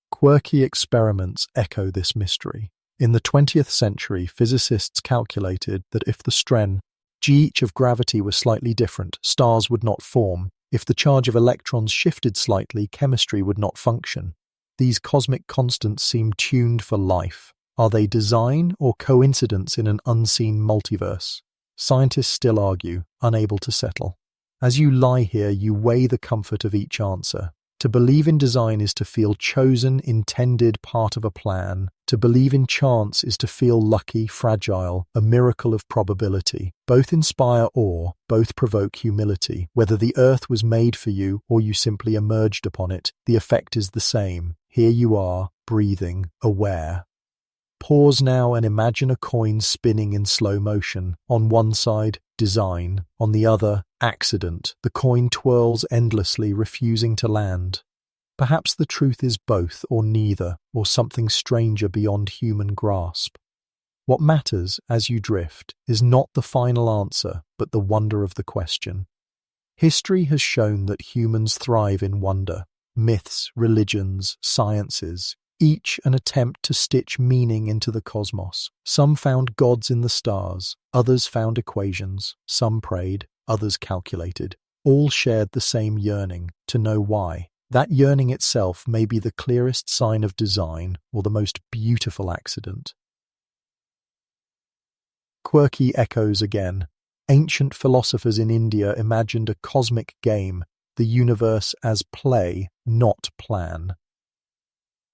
Quirky experiments echo this mystery. In the 20th century, physicists calculated that if the strength g of gravity was slightly different, stars would not form. If the charge of electrons shifted slightly, chemistry would not function. These cosmic constants seem tuned for life. Are they design or coincidence in an unseen multiverse? Scientists still argue, unable to settle. As you lie here, you weigh the comfort of each answer. To believe in design is to feel chosen, intended, part of a plan. To believe in chance is to feel lucky, fragile, a miracle of probability. Both inspire awe, both provoke humility. Whether the earth was made for you or you simply emerged upon it, the effect is the same. Here you are, breathing, aware. Pause now and imagine a coin spinning in slow motion. On one side, design. On the other, accident. The coin twirls endlessly, refusing to land. Perhaps the truth is both, or neither, or something stranger beyond human grasp. What matters, as you drift, is not the final answer, but the wonder of the question. History has shown that humans thrive in wonder. Myths, religions, sciences, each an attempt to stitch meaning into the cosmos. Some found gods in the stars, others found equations, some prayed, others calculated. All shared the same yearning, to know why. That yearning itself may be the clearest sign of design or the most beautiful accident. Quirky echoes again. Ancient philosophers in India imagined a cosmic game, the universe as play, not plan.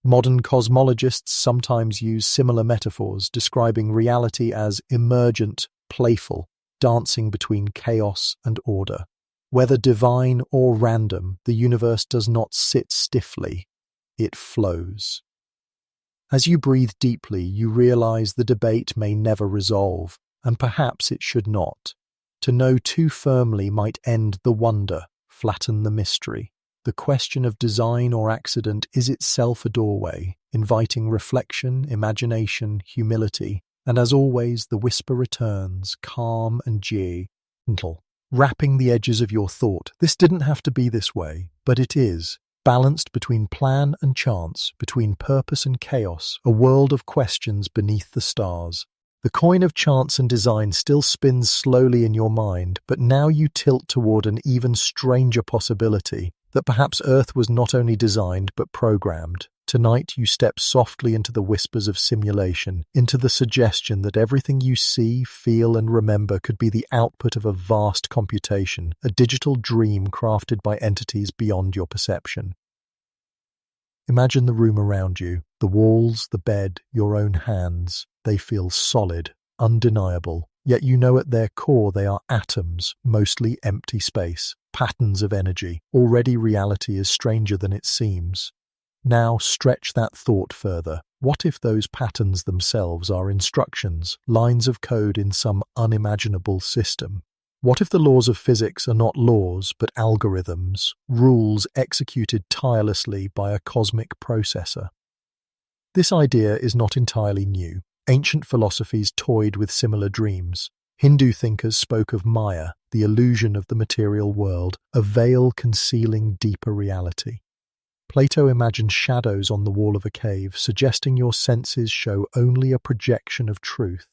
Modern cosmologists sometimes use similar metaphors, describing reality as emergent, playful, dancing between chaos and order. Whether divine or random, the universe does not sit stiffly, it flows. As you breathe deeply, you realize the debate may never resolve, and perhaps it should not. To know too firmly might end the wonder, flatten the mystery. The question of design or accident is itself a doorway, inviting reflection, imagination, humility, and as always the whisper returns, calm and gentle, wrapping the edges of your thought. This didn't have to be this way, but it is. balanced between plan and chance, between purpose and chaos, a world of questions beneath the stars. The coin of chance and design still spins slowly in your mind, but now you tilt toward an even stranger possibility, that perhaps Earth was not only designed but programmed. Tonight you step softly into the whispers of simulation, into the suggestion that everything you see, feel, and remember could be the output of a vast computation, a digital dream crafted by entities beyond your perception. Imagine the room around you, the walls, the bed, your own hands. They feel solid, undeniable, yet you know at their core they are atoms, mostly empty space, patterns of energy. Already reality is stranger than it seems. Now stretch that thought further. What if those patterns themselves are instructions, lines of code in some unimaginable system? What if the laws of physics are not laws but algorithms, rules executed tirelessly by a cosmic processor? This idea is not entirely new. Ancient philosophies toyed with similar dreams. Hindu thinkers spoke of Maya, the illusion of the material world, a veil concealing deeper reality. Plato imagined shadows on the wall of a cave, suggesting your senses show only a projection of truth.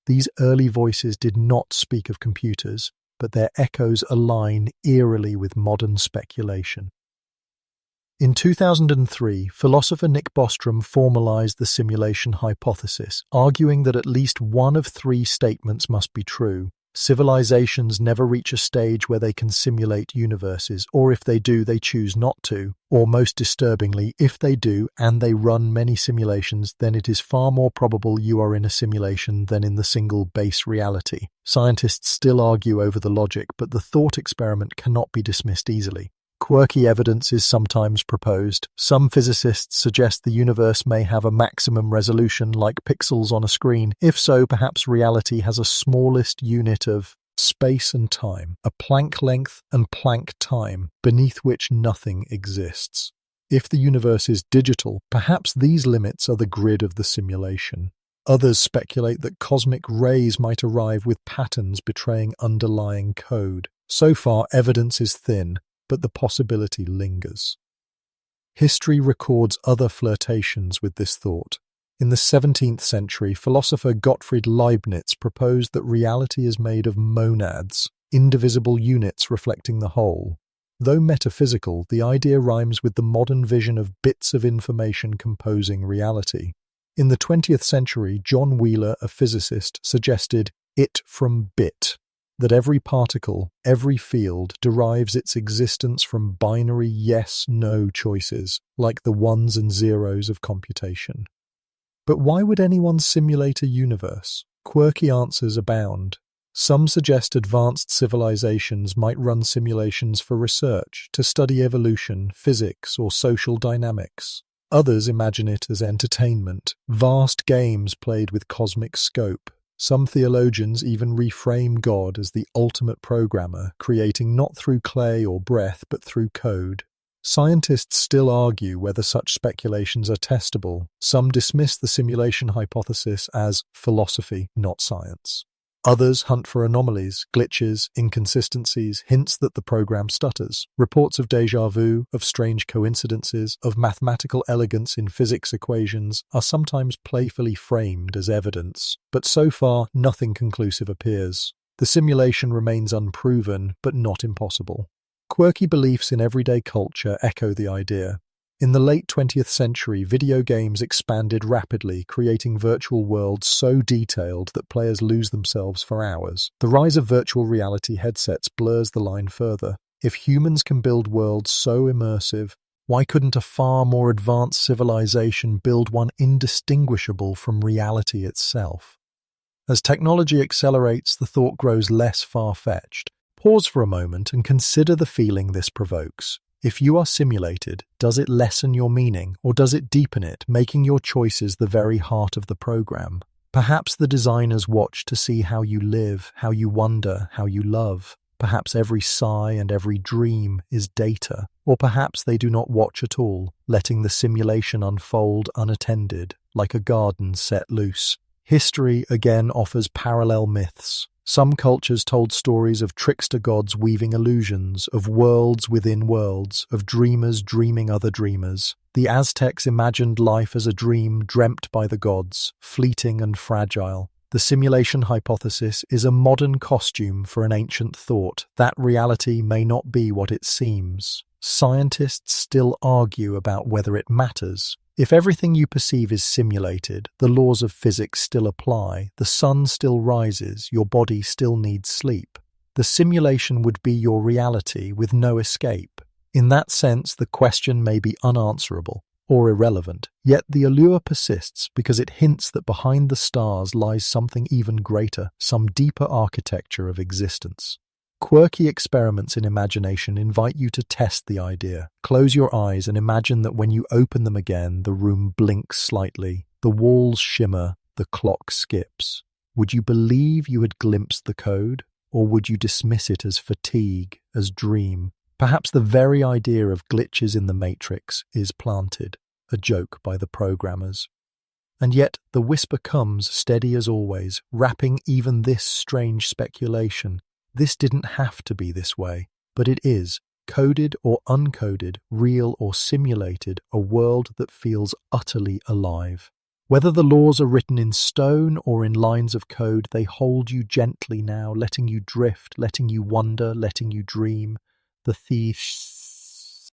These early voices did not speak of computers, but their echoes align eerily with modern speculation. In 2003, philosopher Nick Bostrom formalized the simulation hypothesis, arguing that at least one of three statements must be true. Civilizations never reach a stage where they can simulate universes, or if they do, they choose not to. Or most disturbingly, if they do, and they run many simulations, then it is far more probable you are in a simulation than in the single base reality. Scientists still argue over the logic, but the thought experiment cannot be dismissed easily. Quirky evidence is sometimes proposed. Some physicists suggest the universe may have a maximum resolution like pixels on a screen. If so, perhaps reality has a smallest unit of space and time, a Planck length and Planck time, beneath which nothing exists. If the universe is digital, perhaps these limits are the grid of the simulation. Others speculate that cosmic rays might arrive with patterns betraying underlying code. So far, evidence is thin, but the possibility lingers. History records other flirtations with this thought. In the 17th century, philosopher Gottfried Leibniz proposed that reality is made of monads, indivisible units reflecting the whole. Though metaphysical, the idea rhymes with the modern vision of bits of information composing reality. In the 20th century, John Wheeler, a physicist, suggested it from bit, that every particle, every field, derives its existence from binary yes-no choices, like the ones and zeros of computation. But why would anyone simulate a universe? Quirky answers abound. Some suggest advanced civilizations might run simulations for research, to study evolution, physics, or social dynamics. Others imagine it as entertainment, vast games played with cosmic scope. Some theologians even reframe God as the ultimate programmer, creating not through clay or breath but through code. Scientists still argue whether such speculations are testable. Some dismiss the simulation hypothesis as philosophy, not science. Others hunt for anomalies, glitches, inconsistencies, hints that the program stutters. Reports of déjà vu, of strange coincidences, of mathematical elegance in physics equations are sometimes playfully framed as evidence, but so far nothing conclusive appears. The simulation remains unproven, but not impossible. Quirky beliefs in everyday culture echo the idea. In the late 20th century, video games expanded rapidly, creating virtual worlds so detailed that players lose themselves for hours. The rise of virtual reality headsets blurs the line further. If humans can build worlds so immersive, why couldn't a far more advanced civilization build one indistinguishable from reality itself? As technology accelerates, the thought grows less far-fetched. Pause for a moment and consider the feeling this provokes. If you are simulated, does it lessen your meaning, or does it deepen it, making your choices the very heart of the program? Perhaps the designers watch to see how you live, how you wonder, how you love. Perhaps every sigh and every dream is data. Or perhaps they do not watch at all, letting the simulation unfold unattended, like a garden set loose. History again offers parallel myths. Some cultures told stories of trickster gods weaving illusions, of worlds within worlds, of dreamers dreaming other dreamers. The Aztecs imagined life as a dream dreamt by the gods, fleeting and fragile. The simulation hypothesis is a modern costume for an ancient thought that reality may not be what it seems. Scientists still argue about whether it matters. If everything you perceive is simulated, the laws of physics still apply, the sun still rises, your body still needs sleep. The simulation would be your reality with no escape. In that sense, the question may be unanswerable or irrelevant, yet the allure persists because it hints that behind the stars lies something even greater, some deeper architecture of existence. Quirky experiments in imagination invite you to test the idea. Close your eyes and imagine that when you open them again, the room blinks slightly, the walls shimmer, the clock skips. Would you believe you had glimpsed the code, or would you dismiss it as fatigue, as dream? Perhaps the very idea of glitches in the matrix is planted, a joke by the programmers. And yet the whisper comes, steady as always, wrapping even this strange speculation. This didn't have to be this way, but it is, coded or uncoded, real or simulated, a world that feels utterly alive. Whether the laws are written in stone or in lines of code, they hold you gently now, letting you drift, letting you wonder, letting you dream. The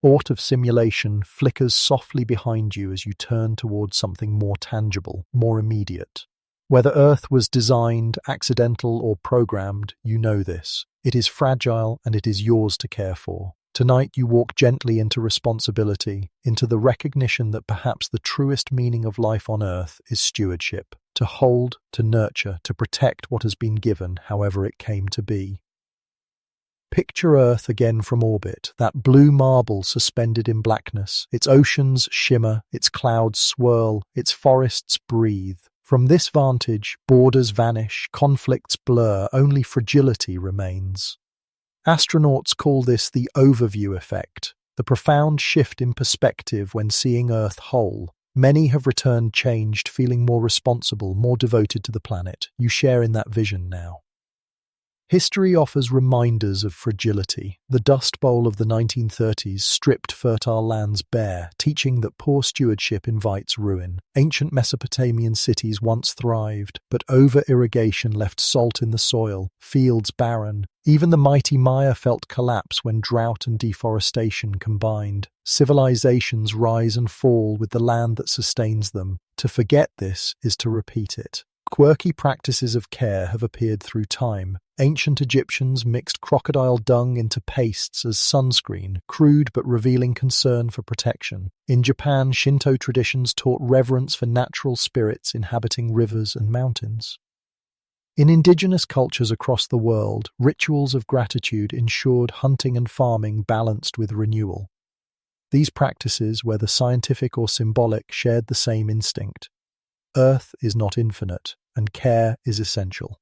thought of simulation flickers softly behind you as you turn towards something more tangible, more immediate. Whether Earth was designed, accidental, or programmed, you know this. It is fragile and it is yours to care for. Tonight you walk gently into responsibility, into the recognition that perhaps the truest meaning of life on Earth is stewardship, to hold, to nurture, to protect what has been given, however it came to be. Picture Earth again from orbit, that blue marble suspended in blackness. Its oceans shimmer, its clouds swirl, its forests breathe. From this vantage, borders vanish, conflicts blur, only fragility remains. Astronauts call this the overview effect, the profound shift in perspective when seeing Earth whole. Many have returned changed, feeling more responsible, more devoted to the planet. You share in that vision now. History offers reminders of fragility. The Dust Bowl of the 1930s stripped fertile lands bare, teaching that poor stewardship invites ruin. Ancient Mesopotamian cities once thrived, but over-irrigation left salt in the soil, fields barren. Even the mighty Maya felt collapse when drought and deforestation combined. Civilizations rise and fall with the land that sustains them. To forget this is to repeat it. Quirky practices of care have appeared through time. Ancient Egyptians mixed crocodile dung into pastes as sunscreen, crude but revealing concern for protection. In Japan, Shinto traditions taught reverence for natural spirits inhabiting rivers and mountains. In indigenous cultures across the world, rituals of gratitude ensured hunting and farming balanced with renewal. These practices, whether scientific or symbolic, shared the same instinct. Earth is not infinite, and care is essential.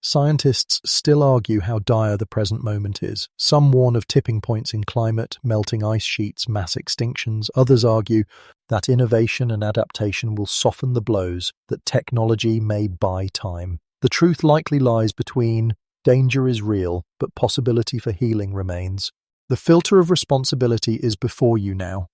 Scientists still argue how dire the present moment is. Some warn of tipping points in climate, melting ice sheets, mass extinctions. Others argue that innovation and adaptation will soften the blows, that technology may buy time. The truth likely lies between danger is real, but possibility for healing remains. The filter of responsibility is before you now.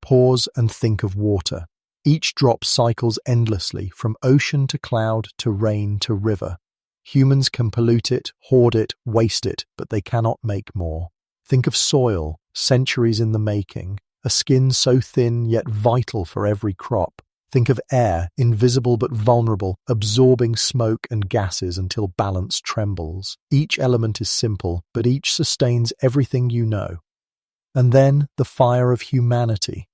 Pause and think of water. Each drop cycles endlessly, from ocean to cloud to rain to river. Humans can pollute it, hoard it, waste it, but they cannot make more. Think of soil, centuries in the making, a skin so thin yet vital for every crop. Think of air, invisible but vulnerable, absorbing smoke and gases until balance trembles. Each element is simple, but each sustains everything you know. And then the fire of humanity.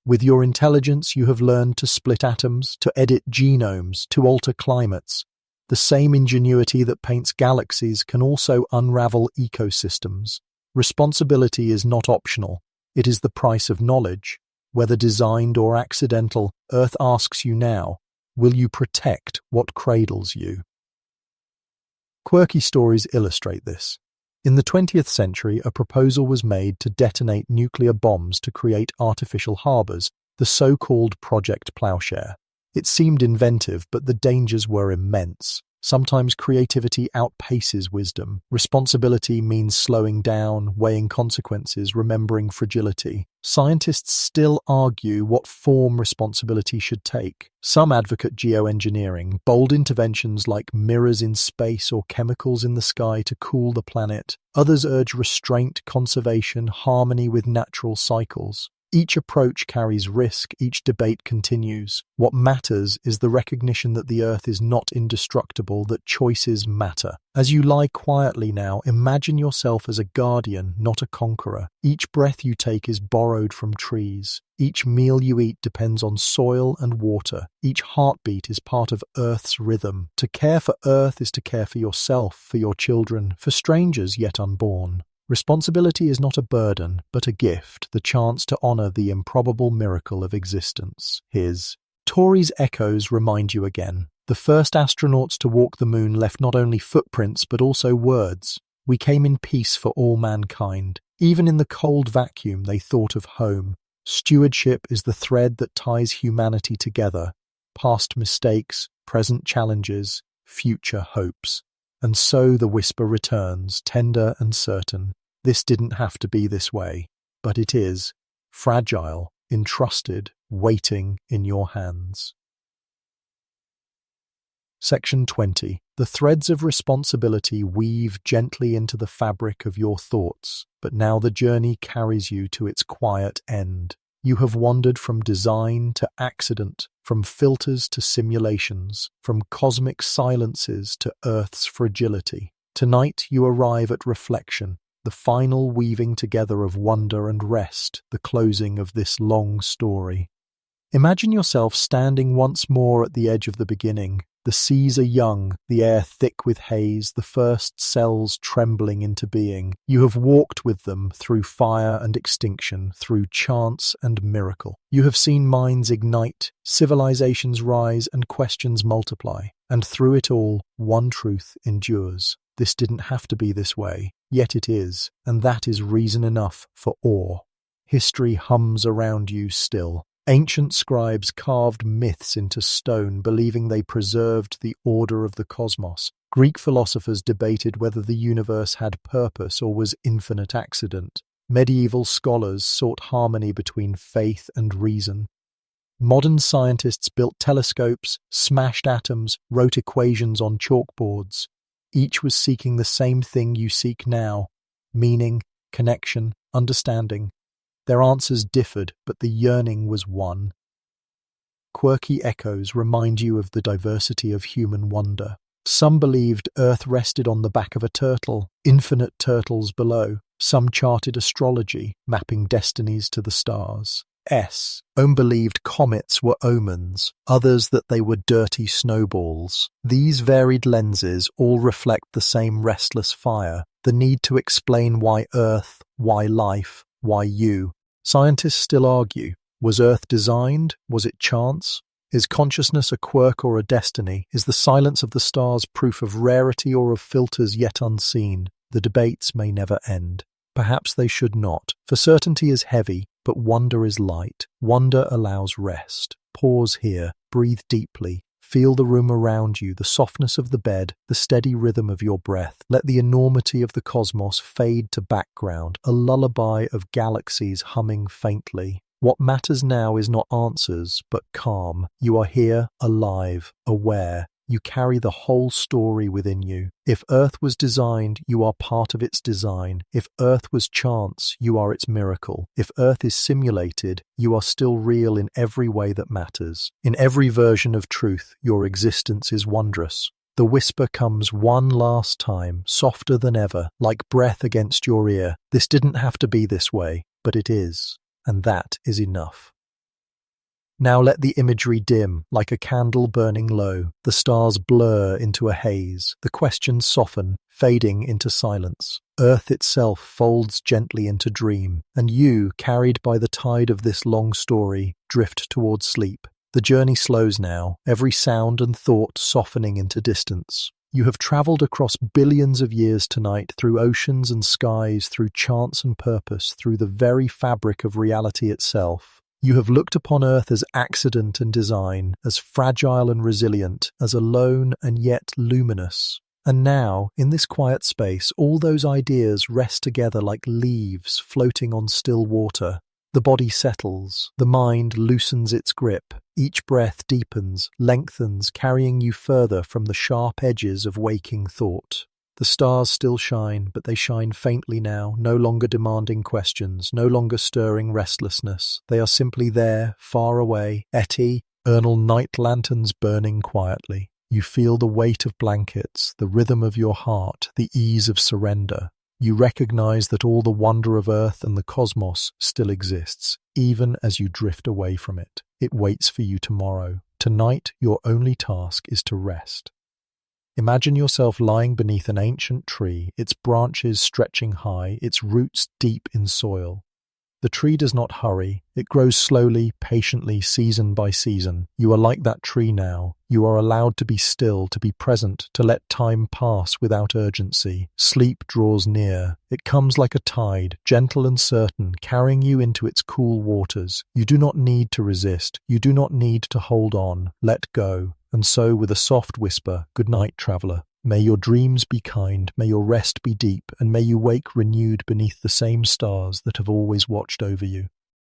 With your intelligence, you have learned to split atoms, to edit genomes, to alter climates. The same ingenuity that paints galaxies can also unravel ecosystems. Responsibility is not optional. It is the price of knowledge. Whether designed or accidental, Earth asks you now, will you protect what cradles you? Quirky stories illustrate this. In the 20th century, a proposal was made to detonate nuclear bombs to create artificial harbors, the so-called Project Plowshare. It seemed inventive, but the dangers were immense. Sometimes creativity outpaces wisdom. Responsibility means slowing down, weighing consequences, remembering fragility. Scientists still argue what form responsibility should take. Some advocate geoengineering, bold interventions like mirrors in space or chemicals in the sky to cool the planet. Others urge restraint, conservation, harmony with natural cycles. Each approach carries risk, each debate continues. What matters is the recognition that the Earth is not indestructible, that choices matter. As you lie quietly now, imagine yourself as a guardian, not a conqueror. Each breath you take is borrowed from trees. Each meal you eat depends on soil and water. Each heartbeat is part of Earth's rhythm. To care for Earth is to care for yourself, for your children, for strangers yet unborn. Responsibility is not a burden, but a gift, the chance to honor the improbable miracle of existence. Tori's echoes remind you again. The first astronauts to walk the moon left not only footprints but also words. We came in peace for all mankind. Even in the cold vacuum they thought of home. Stewardship is the thread that ties humanity together. Past mistakes, present challenges, future hopes. And so the whisper returns, tender and certain. This didn't have to be this way, but it is. Fragile, entrusted, waiting in your hands. Section 20. The threads of responsibility weave gently into the fabric of your thoughts, but now the journey carries you to its quiet end. You have wandered from design to accident, from filters to simulations, from cosmic silences to Earth's fragility. Tonight you arrive at reflection, the final weaving together of wonder and rest, the closing of this long story. Imagine yourself standing once more at the edge of the beginning. The seas are young, the air thick with haze, the first cells trembling into being. You have walked with them through fire and extinction, through chance and miracle. You have seen minds ignite, civilizations rise, and questions multiply. And through it all, one truth endures. This didn't have to be this way, yet it is, and that is reason enough for awe. History hums around you still. Ancient scribes carved myths into stone, believing they preserved the order of the cosmos. Greek philosophers debated whether the universe had purpose or was infinite accident. Medieval scholars sought harmony between faith and reason. Modern scientists built telescopes, smashed atoms, wrote equations on chalkboards. Each was seeking the same thing you seek now: meaning, connection, understanding. Their answers differed, but the yearning was one. Quirky echoes remind you of the diversity of human wonder. Some believed Earth rested on the back of a turtle, infinite turtles below. Some charted astrology, mapping destinies to the stars. Some believed comets were omens, others that they were dirty snowballs. These varied lenses all reflect the same restless fire, the need to explain why Earth, why life, why you. Scientists still argue. Was Earth designed? Was it chance? Is consciousness a quirk or a destiny? Is the silence of the stars proof of rarity or of filters yet unseen? The debates may never end. Perhaps they should not, for certainty is heavy, but wonder is light. Wonder allows rest. Pause here, breathe deeply. Feel the room around you, the softness of the bed, the steady rhythm of your breath. Let the enormity of the cosmos fade to background, a lullaby of galaxies humming faintly. What matters now is not answers, but calm. You are here, alive, aware. You carry the whole story within you. If Earth was designed, you are part of its design. If Earth was chance, you are its miracle. If Earth is simulated, you are still real in every way that matters. In every version of truth, your existence is wondrous. The whisper comes one last time, softer than ever, like breath against your ear. This didn't have to be this way, but it is, and that is enough. Now let the imagery dim, like a candle burning low. The stars blur into a haze. The questions soften, fading into silence. Earth itself folds gently into dream, and you, carried by the tide of this long story, drift towards sleep. The journey slows now, every sound and thought softening into distance. You have traveled across billions of years tonight, through oceans and skies, through chance and purpose, through the very fabric of reality itself. You have looked upon Earth as accident and design, as fragile and resilient, as alone and yet luminous. And now, in this quiet space, all those ideas rest together like leaves floating on still water. The body settles, the mind loosens its grip, each breath deepens, lengthens, carrying you further from the sharp edges of waking thought. The stars still shine, but they shine faintly now, no longer demanding questions, no longer stirring restlessness. They are simply there, far away, eternal night lanterns burning quietly. You feel the weight of blankets, the rhythm of your heart, the ease of surrender. You recognize that all the wonder of Earth and the cosmos still exists, even as you drift away from it. It waits for you tomorrow. Tonight, your only task is to rest. Imagine yourself lying beneath an ancient tree, its branches stretching high, its roots deep in soil. The tree does not hurry. It grows slowly, patiently, season by season. You are like that tree now. You are allowed to be still, to be present, to let time pass without urgency. Sleep draws near. It comes like a tide, gentle and certain, carrying you into its cool waters. You do not need to resist. You do not need to hold on. Let go. And so, with a soft whisper, "Good night, traveller. May your dreams be kind, may your rest be deep, and may you wake renewed beneath the same stars that have always watched over you."